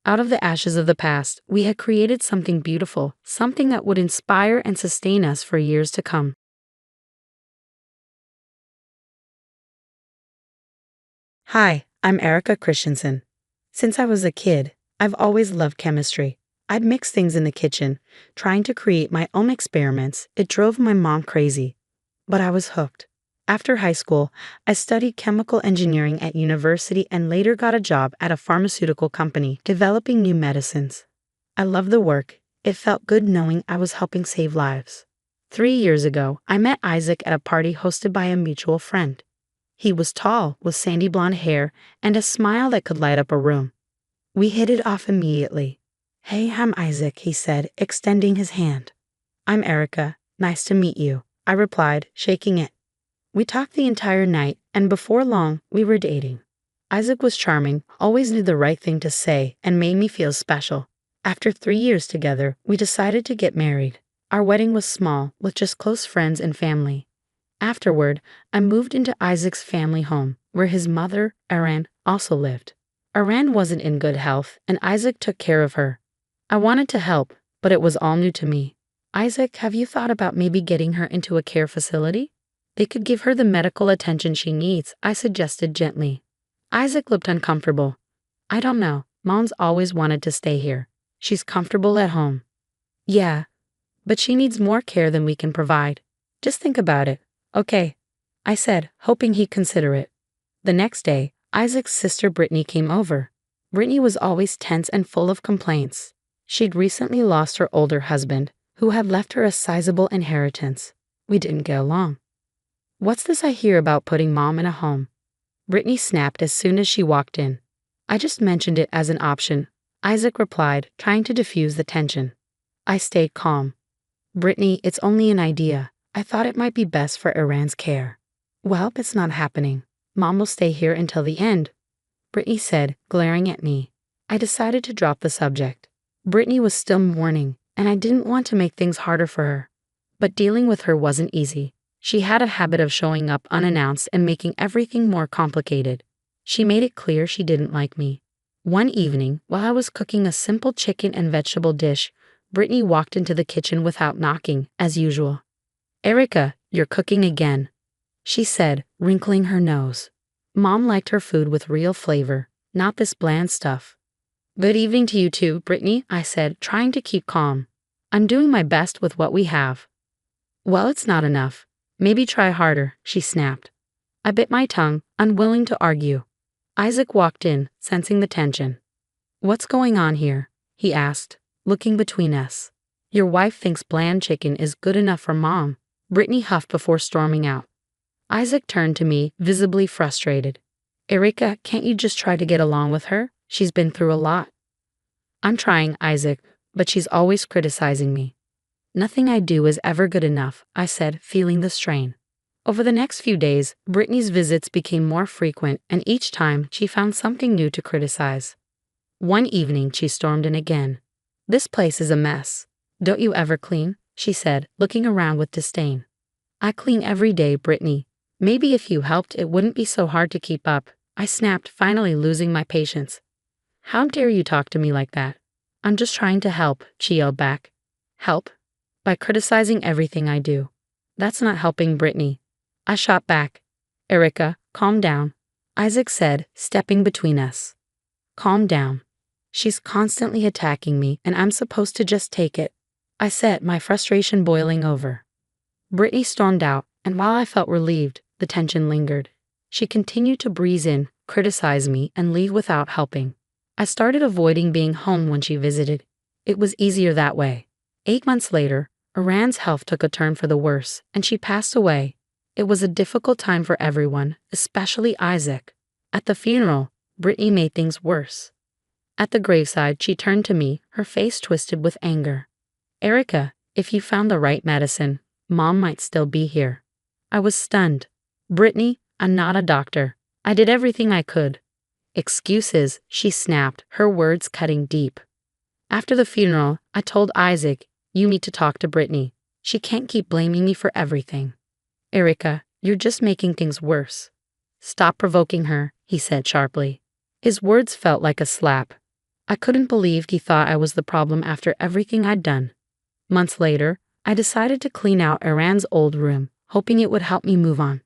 Out of the ashes of the past, we had created something beautiful, something that would inspire and sustain us for years to come. Hi, I'm Erica Christensen. Since I was a kid, I've always loved chemistry. I'd mix things in the kitchen, trying to create my own experiments. It drove my mom crazy, but I was hooked. After high school, I studied chemical engineering at university and later got a job at a pharmaceutical company developing new medicines. I loved the work. It felt good knowing I was helping save lives. 3 years ago, I met Isaac at a party hosted by a mutual friend. He was tall, with sandy blonde hair and a smile that could light up a room. We hit it off immediately. "Hey, I'm Isaac," he said, extending his hand. "I'm Erica. Nice to meet you," I replied, shaking it. We talked the entire night, and before long, we were dating. Isaac was charming, always knew the right thing to say, and made me feel special. After 3 years together, we decided to get married. Our wedding was small, with just close friends and family. Afterward, I moved into Isaac's family home, where his mother, Erin, also lived. Erin wasn't in good health, and Isaac took care of her. I wanted to help, but it was all new to me. "Isaac, have you thought about maybe getting her into a care facility? They could give her the medical attention she needs," I suggested gently. Isaac looked uncomfortable. "I don't know. Mom's always wanted to stay here. She's comfortable at home." "Yeah, but she needs more care than we can provide. Just think about it." "Okay," I said, hoping he'd consider it. The next day, Isaac's sister Brittany came over. Brittany was always tense and full of complaints. She'd recently lost her older husband, who had left her a sizable inheritance. We didn't get along. "What's this I hear about putting Mom in a home?" Brittany snapped as soon as she walked in. "I just mentioned it as an option," Isaac replied, trying to diffuse the tension. I stayed calm. "Brittany, it's only an idea. I thought it might be best for Iran's care." "Well, it's not happening. Mom will stay here until the end," Brittany said, glaring at me. I decided to drop the subject. Brittany was still mourning, and I didn't want to make things harder for her. But dealing with her wasn't easy. She had a habit of showing up unannounced and making everything more complicated. She made it clear she didn't like me. One evening, while I was cooking a simple chicken and vegetable dish, Brittany walked into the kitchen without knocking, as usual. "Erica, you're cooking again," she said, wrinkling her nose. Mom liked her food with real flavor, not this bland stuff. "Good evening to you too, Brittany," I said, trying to keep calm. "I'm doing my best with what we have." "Well, it's not enough. Maybe try harder," she snapped. I bit my tongue, unwilling to argue. Isaac walked in, sensing the tension. "What's going on here?" he asked, looking between us. "Your wife thinks bland chicken is good enough for Mom," Brittany huffed before storming out. Isaac turned to me, visibly frustrated. "Erica, can't you just try to get along with her? She's been through a lot." "I'm trying, Isaac, but she's always criticizing me." "Nothing I do is ever good enough," I said, feeling the strain. Over the next few days, Brittany's visits became more frequent, and each time she found something new to criticize. One evening, she stormed in again. "This place is a mess. Don't you ever clean?" she said, looking around with disdain. "I clean every day, Brittany. Maybe if you helped, it wouldn't be so hard to keep up," I snapped, finally losing my patience. "How dare you talk to me like that?" "I'm just trying to help," she yelled back. "Help? By criticizing everything I do. That's not helping Brittany. I shot back. Erica, calm down, Isaac said, stepping between us. Calm down. She's constantly attacking me and I'm supposed to just take it, I said, my frustration boiling over. Brittany stormed out, and while I felt relieved, the tension lingered. She continued to breeze in, criticize me, and leave without helping. I started avoiding being home when she visited. It was easier that way. 8 months later, Iran's health took a turn for the worse, and she passed away. It was a difficult time for everyone, especially Isaac. At the funeral, Brittany made things worse. At the graveside, she turned to me, her face twisted with anger. Erica, if you found the right medicine, Mom might still be here. I was stunned. Brittany, I'm not a doctor. I did everything I could. Excuses, she snapped, her words cutting deep. After the funeral, I told Isaac, you need to talk to Brittany. She can't keep blaming me for everything. Erica, you're just making things worse. Stop provoking her, he said sharply. His words felt like a slap. I couldn't believe he thought I was the problem after everything I'd done. Months later, I decided to clean out Iran's old room, hoping it would help me move on.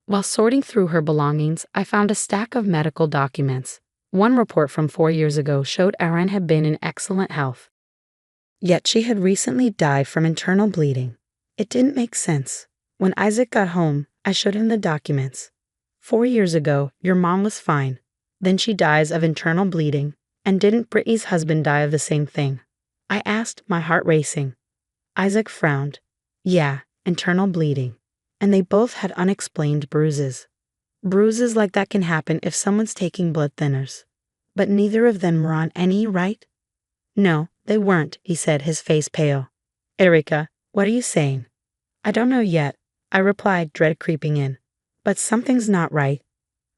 While sorting through her belongings, I found a stack of medical documents. One report from 4 years ago showed Iran had been in excellent health. Yet she had recently died from internal bleeding. It didn't make sense. When Isaac got home, I showed him the documents. 4 years ago, your mom was fine. Then she dies of internal bleeding. And didn't Brittany's husband die of the same thing? I asked, my heart racing. Isaac frowned. Yeah, internal bleeding. And they both had unexplained bruises. Bruises like that can happen if someone's taking blood thinners. But neither of them were on any, right? No, they weren't, he said, his face pale. Erica, what are you saying? I don't know yet, I replied, dread creeping in. But something's not right.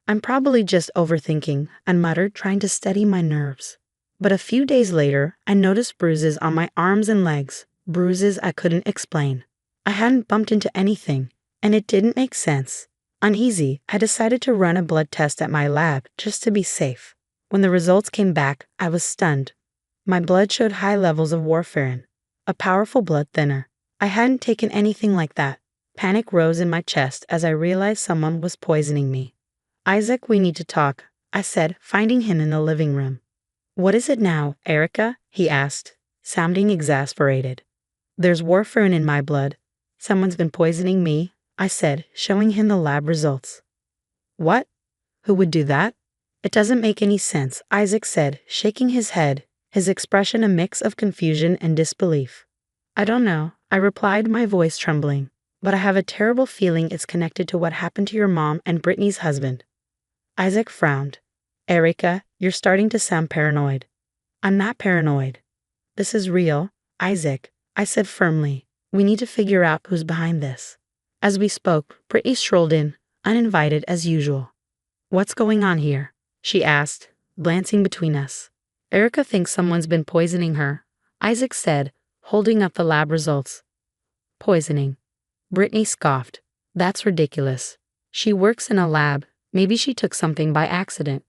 I'm probably just overthinking, I muttered, trying to steady my nerves. But a few days later, I noticed bruises on my arms and legs, bruises I couldn't explain. I hadn't bumped into anything, and it didn't make sense. Uneasy, I decided to run a blood test at my lab just to be safe. When the results came back, I was stunned. My blood showed high levels of warfarin, a powerful blood thinner. I hadn't taken anything like that. Panic rose in my chest as I realized someone was poisoning me. Isaac, we need to talk, I said, finding him in the living room. What is it now, Erica? He asked, sounding exasperated. There's warfarin in my blood. Someone's been poisoning me, I said, showing him the lab results. What? Who would do that? It doesn't make any sense, Isaac said, shaking his head, his expression a mix of confusion and disbelief. I don't know, I replied, my voice trembling, but I have a terrible feeling it's connected to what happened to your mom and Brittany's husband. Isaac frowned. Erica, you're starting to sound paranoid. I'm not paranoid. This is real, Isaac, I said firmly. We need to figure out who's behind this. As we spoke, Brittany strolled in, uninvited as usual. What's going on here? She asked, glancing between us. Erica thinks someone's been poisoning her, Isaac said, holding up the lab results. Poisoning. Brittany scoffed. That's ridiculous. She works in a lab. Maybe she took something by accident.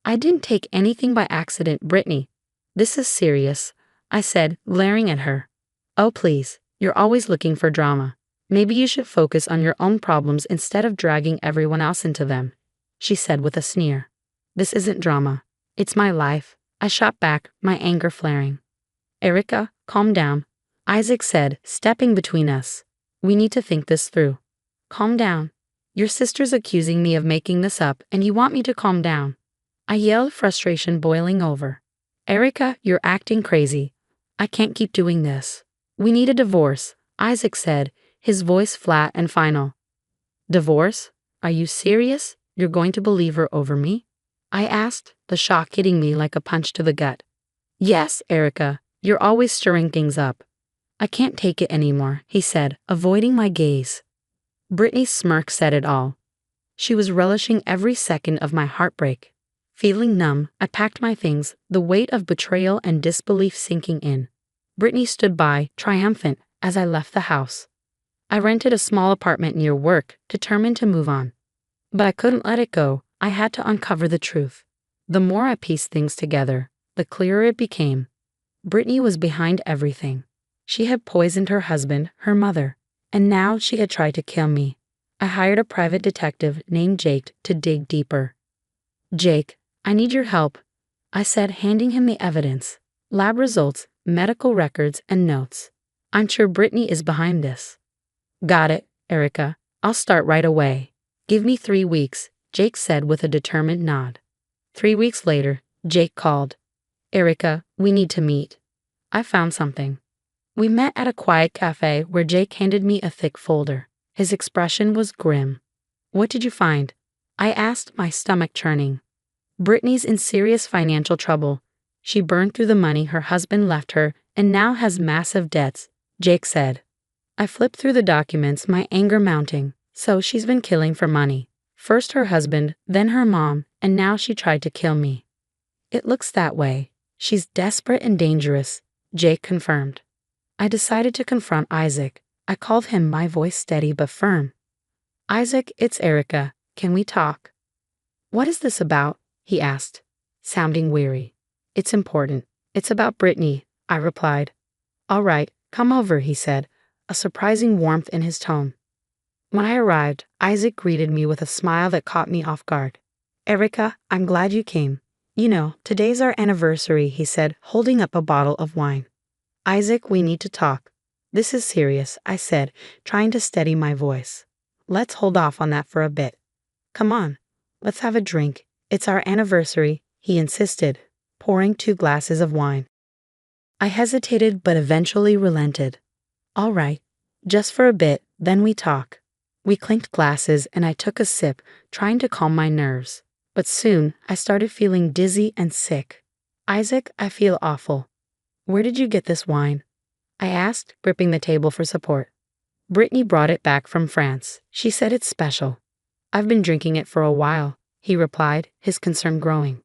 I didn't take anything by accident, Brittany. This is serious, I said, glaring at her. Oh, please, you're always looking for drama. Maybe you should focus on your own problems instead of dragging everyone else into them, she said with a sneer. This isn't drama. It's my life, I shot back, my anger flaring. Erica, calm down, Isaac said, stepping between us. We need to think this through. Calm down. Your sister's accusing me of making this up, and you want me to calm down. I yelled, frustration boiling over. Erica, you're acting crazy. I can't keep doing this. We need a divorce, Isaac said, his voice flat and final. Divorce? Are you serious? You're going to believe her over me? I asked, the shock hitting me like a punch to the gut. Yes, Erica, you're always stirring things up. I can't take it anymore, he said, avoiding my gaze. Brittany's smirk said it all. She was relishing every second of my heartbreak. Feeling numb, I packed my things, the weight of betrayal and disbelief sinking in. Brittany stood by, triumphant, as I left the house. I rented a small apartment near work, determined to move on. But I couldn't let it go. I had to uncover the truth. The more I pieced things together, the clearer it became. Brittany was behind everything. She had poisoned her husband, her mother, and now she had tried to kill me. I hired a private detective named Jake to dig deeper. Jake, I need your help, I said, handing him the evidence. Lab results, medical records, and notes. I'm sure Brittany is behind this. Got it, Erica. I'll start right away. Give me 3 weeks, Jake said with a determined nod. 3 weeks later, Jake called. Erica, we need to meet. I found something. We met at a quiet cafe where Jake handed me a thick folder. His expression was grim. What did you find? I asked, my stomach churning. Brittany's in serious financial trouble. She burned through the money her husband left her and now has massive debts, Jake said. I flipped through the documents, my anger mounting. So she's been killing for money. First her husband, then her mom, and now she tried to kill me. It looks that way. She's desperate and dangerous, Jake confirmed. I decided to confront Isaac. I called him, my voice steady but firm. Isaac, it's Erica. Can we talk? What is this about? He asked, sounding weary. It's important. It's about Brittany, I replied. All right, come over, he said, a surprising warmth in his tone. When I arrived, Isaac greeted me with a smile that caught me off guard. Erica, I'm glad you came. You know, today's our anniversary, he said, holding up a bottle of wine. Isaac, we need to talk. This is serious, I said, trying to steady my voice. Let's hold off on that for a bit. Come on, let's have a drink. It's our anniversary, he insisted, pouring 2 glasses of wine. I hesitated but eventually relented. All right, just for a bit, then we talk. We clinked glasses and I took a sip, trying to calm my nerves. But soon, I started feeling dizzy and sick. Isaac, I feel awful. Where did you get this wine? I asked, gripping the table for support. Brittany brought it back from France. She said it's special. I've been drinking it for a while, he replied, his concern growing.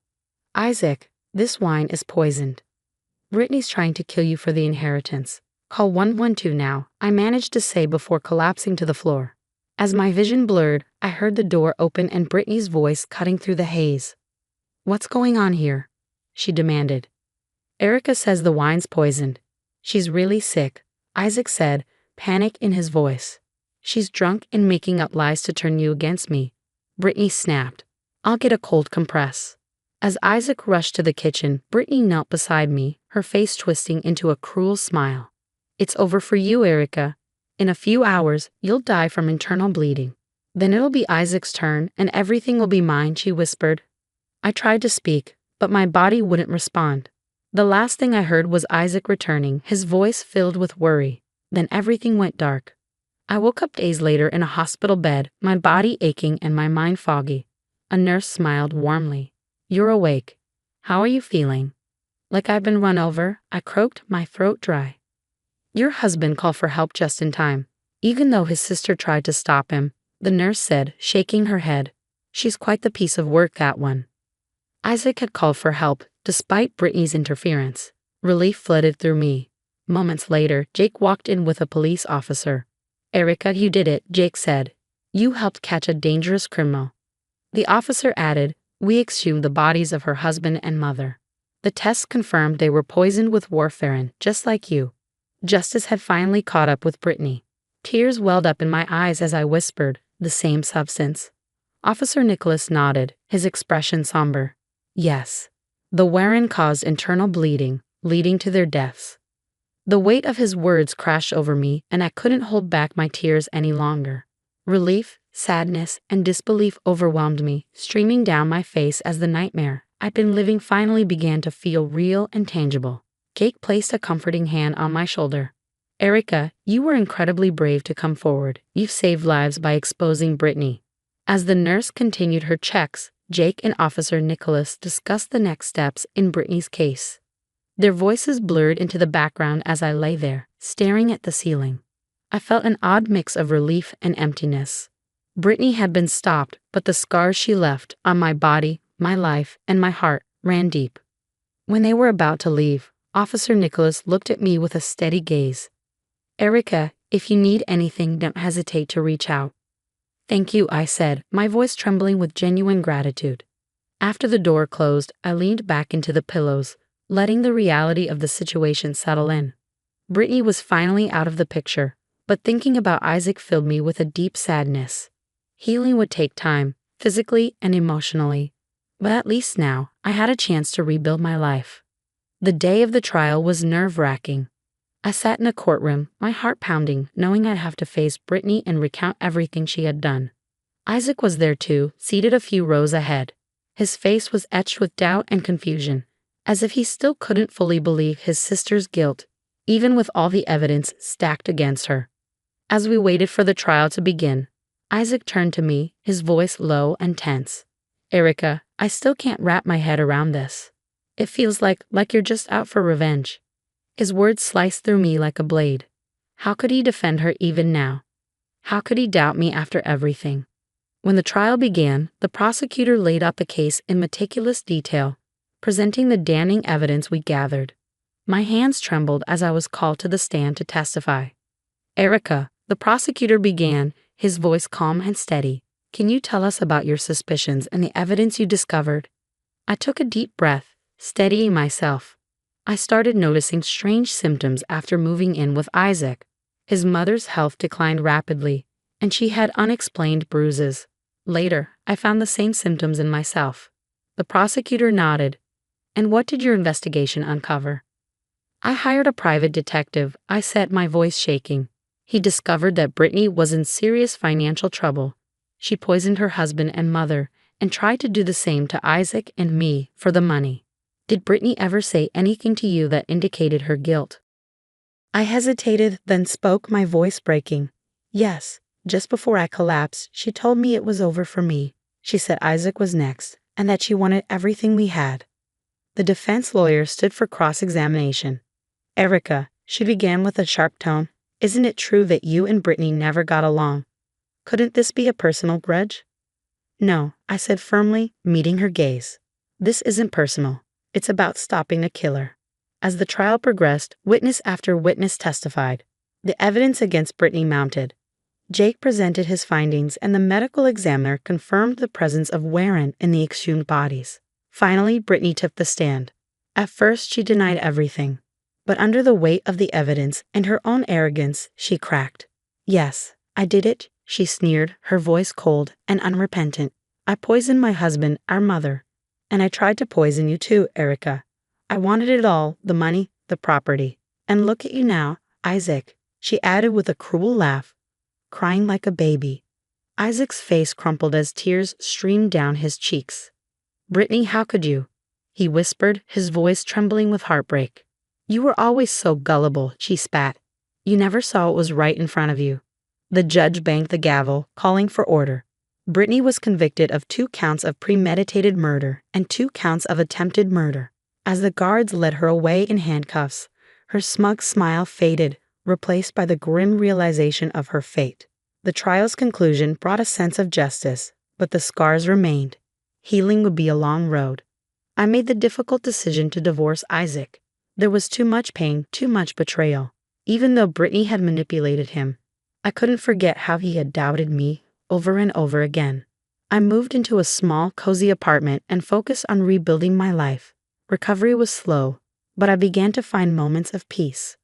Isaac, this wine is poisoned. Brittany's trying to kill you for the inheritance. Call 112 now, I managed to say before collapsing to the floor. As my vision blurred, I heard the door open and Brittany's voice cutting through the haze. What's going on here? She demanded. Erica says the wine's poisoned. She's really sick, Isaac said, panic in his voice. She's drunk and making up lies to turn you against me. Brittany snapped. I'll get a cold compress. As Isaac rushed to the kitchen, Brittany knelt beside me, her face twisting into a cruel smile. It's over for you, Erica. In a few hours, you'll die from internal bleeding. Then it'll be Isaac's turn and everything will be mine, she whispered. I tried to speak, but my body wouldn't respond. The last thing I heard was Isaac returning, his voice filled with worry. Then everything went dark. I woke up days later in a hospital bed, my body aching and my mind foggy. A nurse smiled warmly. You're awake. How are you feeling? Like I've been run over, I croaked, my throat dry. Your husband called for help just in time. Even though his sister tried to stop him, the nurse said, shaking her head. She's quite the piece of work, that one. Isaac had called for help, despite Brittany's interference. Relief flooded through me. Moments later, Jake walked in with a police officer. Erica, you did it, Jake said. You helped catch a dangerous criminal. The officer added, we exhumed the bodies of her husband and mother. The tests confirmed they were poisoned with warfarin, just like you. Justice had finally caught up with Brittany. Tears welled up in my eyes as I whispered, the same substance. Officer Nicholas nodded, his expression somber. Yes. The warfarin caused internal bleeding, leading to their deaths. The weight of his words crashed over me, and I couldn't hold back my tears any longer. Relief, sadness, and disbelief overwhelmed me, streaming down my face as the nightmare I'd been living finally began to feel real and tangible. Jake placed a comforting hand on my shoulder. Erica, you were incredibly brave to come forward. You've saved lives by exposing Brittany. As the nurse continued her checks, Jake and Officer Nicholas discussed the next steps in Brittany's case. Their voices blurred into the background as I lay there, staring at the ceiling. I felt an odd mix of relief and emptiness. Brittany had been stopped, but the scars she left on my body, my life, and my heart ran deep. When they were about to leave, Officer Nicholas looked at me with a steady gaze. Erica, if you need anything, don't hesitate to reach out. Thank you, I said, my voice trembling with genuine gratitude. After the door closed, I leaned back into the pillows, letting the reality of the situation settle in. Brittany was finally out of the picture, but thinking about Isaac filled me with a deep sadness. Healing would take time, physically and emotionally, but at least now I had a chance to rebuild my life. The day of the trial was nerve-wracking. I sat in a courtroom, my heart pounding, knowing I'd have to face Brittany and recount everything she had done. Isaac was there too, seated a few rows ahead. His face was etched with doubt and confusion, as if he still couldn't fully believe his sister's guilt, even with all the evidence stacked against her. As we waited for the trial to begin, Isaac turned to me, his voice low and tense. "Erica, I still can't wrap my head around this. It feels like you're just out for revenge." His words sliced through me like a blade. How could he defend her even now? How could he doubt me after everything? When the trial began, the prosecutor laid out the case in meticulous detail, presenting the damning evidence we gathered. My hands trembled as I was called to the stand to testify. "Erica," the prosecutor began, his voice calm and steady, "can you tell us about your suspicions and the evidence you discovered?" I took a deep breath, steadying myself. I started noticing strange symptoms after moving in with Isaac. His mother's health declined rapidly, and she had unexplained bruises. Later, I found the same symptoms in myself. The prosecutor nodded. "And what did your investigation uncover?" "I hired a private detective," I said, my voice shaking. "He discovered that Brittany was in serious financial trouble. She poisoned her husband and mother and tried to do the same to Isaac and me for the money. Did Brittany ever say anything to you that indicated her guilt?" I hesitated, then spoke, my voice breaking. "Yes, just before I collapsed, she told me it was over for me. She said Isaac was next, and that she wanted everything we had." The defense lawyer stood for cross-examination. "Erica," she began with a sharp tone, "isn't it true that you and Brittany never got along? Couldn't this be a personal grudge?" "No," I said firmly, meeting her gaze. "This isn't personal. It's about stopping a killer." As the trial progressed, witness after witness testified. The evidence against Brittany mounted. Jake presented his findings, and the medical examiner confirmed the presence of Warren in the exhumed bodies. Finally, Brittany took the stand. At first, she denied everything, but under the weight of the evidence and her own arrogance, she cracked. "Yes, I did it," she sneered, her voice cold and unrepentant. "I poisoned my husband, our mother. And I tried to poison you too, Erica. I wanted it all, the money, the property. And look at you now, Isaac," she added with a cruel laugh, "crying like a baby." Isaac's face crumpled as tears streamed down his cheeks. "Brittany, how could you?" he whispered, his voice trembling with heartbreak. "You were always so gullible," she spat. "You never saw what was right in front of you." The judge banged the gavel, calling for order. Brittany was convicted of 2 counts of premeditated murder and 2 counts of attempted murder. As the guards led her away in handcuffs, her smug smile faded, replaced by the grim realization of her fate. The trial's conclusion brought a sense of justice, but the scars remained. Healing would be a long road. I made the difficult decision to divorce Isaac. There was too much pain, too much betrayal. Even though Brittany had manipulated him, I couldn't forget how he had doubted me over and over again. I moved into a small, cozy apartment and focused on rebuilding my life. Recovery was slow, but I began to find moments of peace.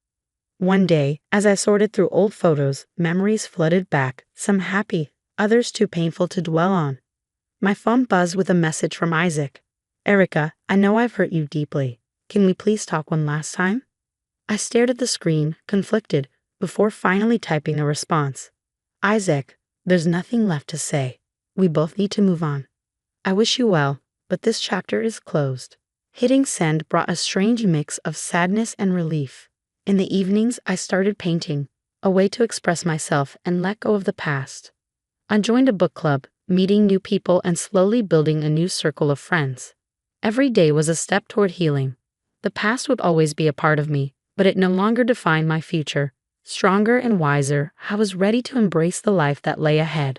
One day, as I sorted through old photos, memories flooded back, some happy, others too painful to dwell on. My phone buzzed with a message from Isaac. "Erica, I know I've hurt you deeply. Can we please talk one last time?" I stared at the screen, conflicted, before finally typing a response. "Isaac, there's nothing left to say. We both need to move on. I wish you well, but this chapter is closed." Hitting send brought a strange mix of sadness and relief. In the evenings, I started painting, a way to express myself and let go of the past. I joined a book club, meeting new people and slowly building a new circle of friends. Every day was a step toward healing. The past would always be a part of me, but it no longer defined my future. Stronger and wiser, I was ready to embrace the life that lay ahead.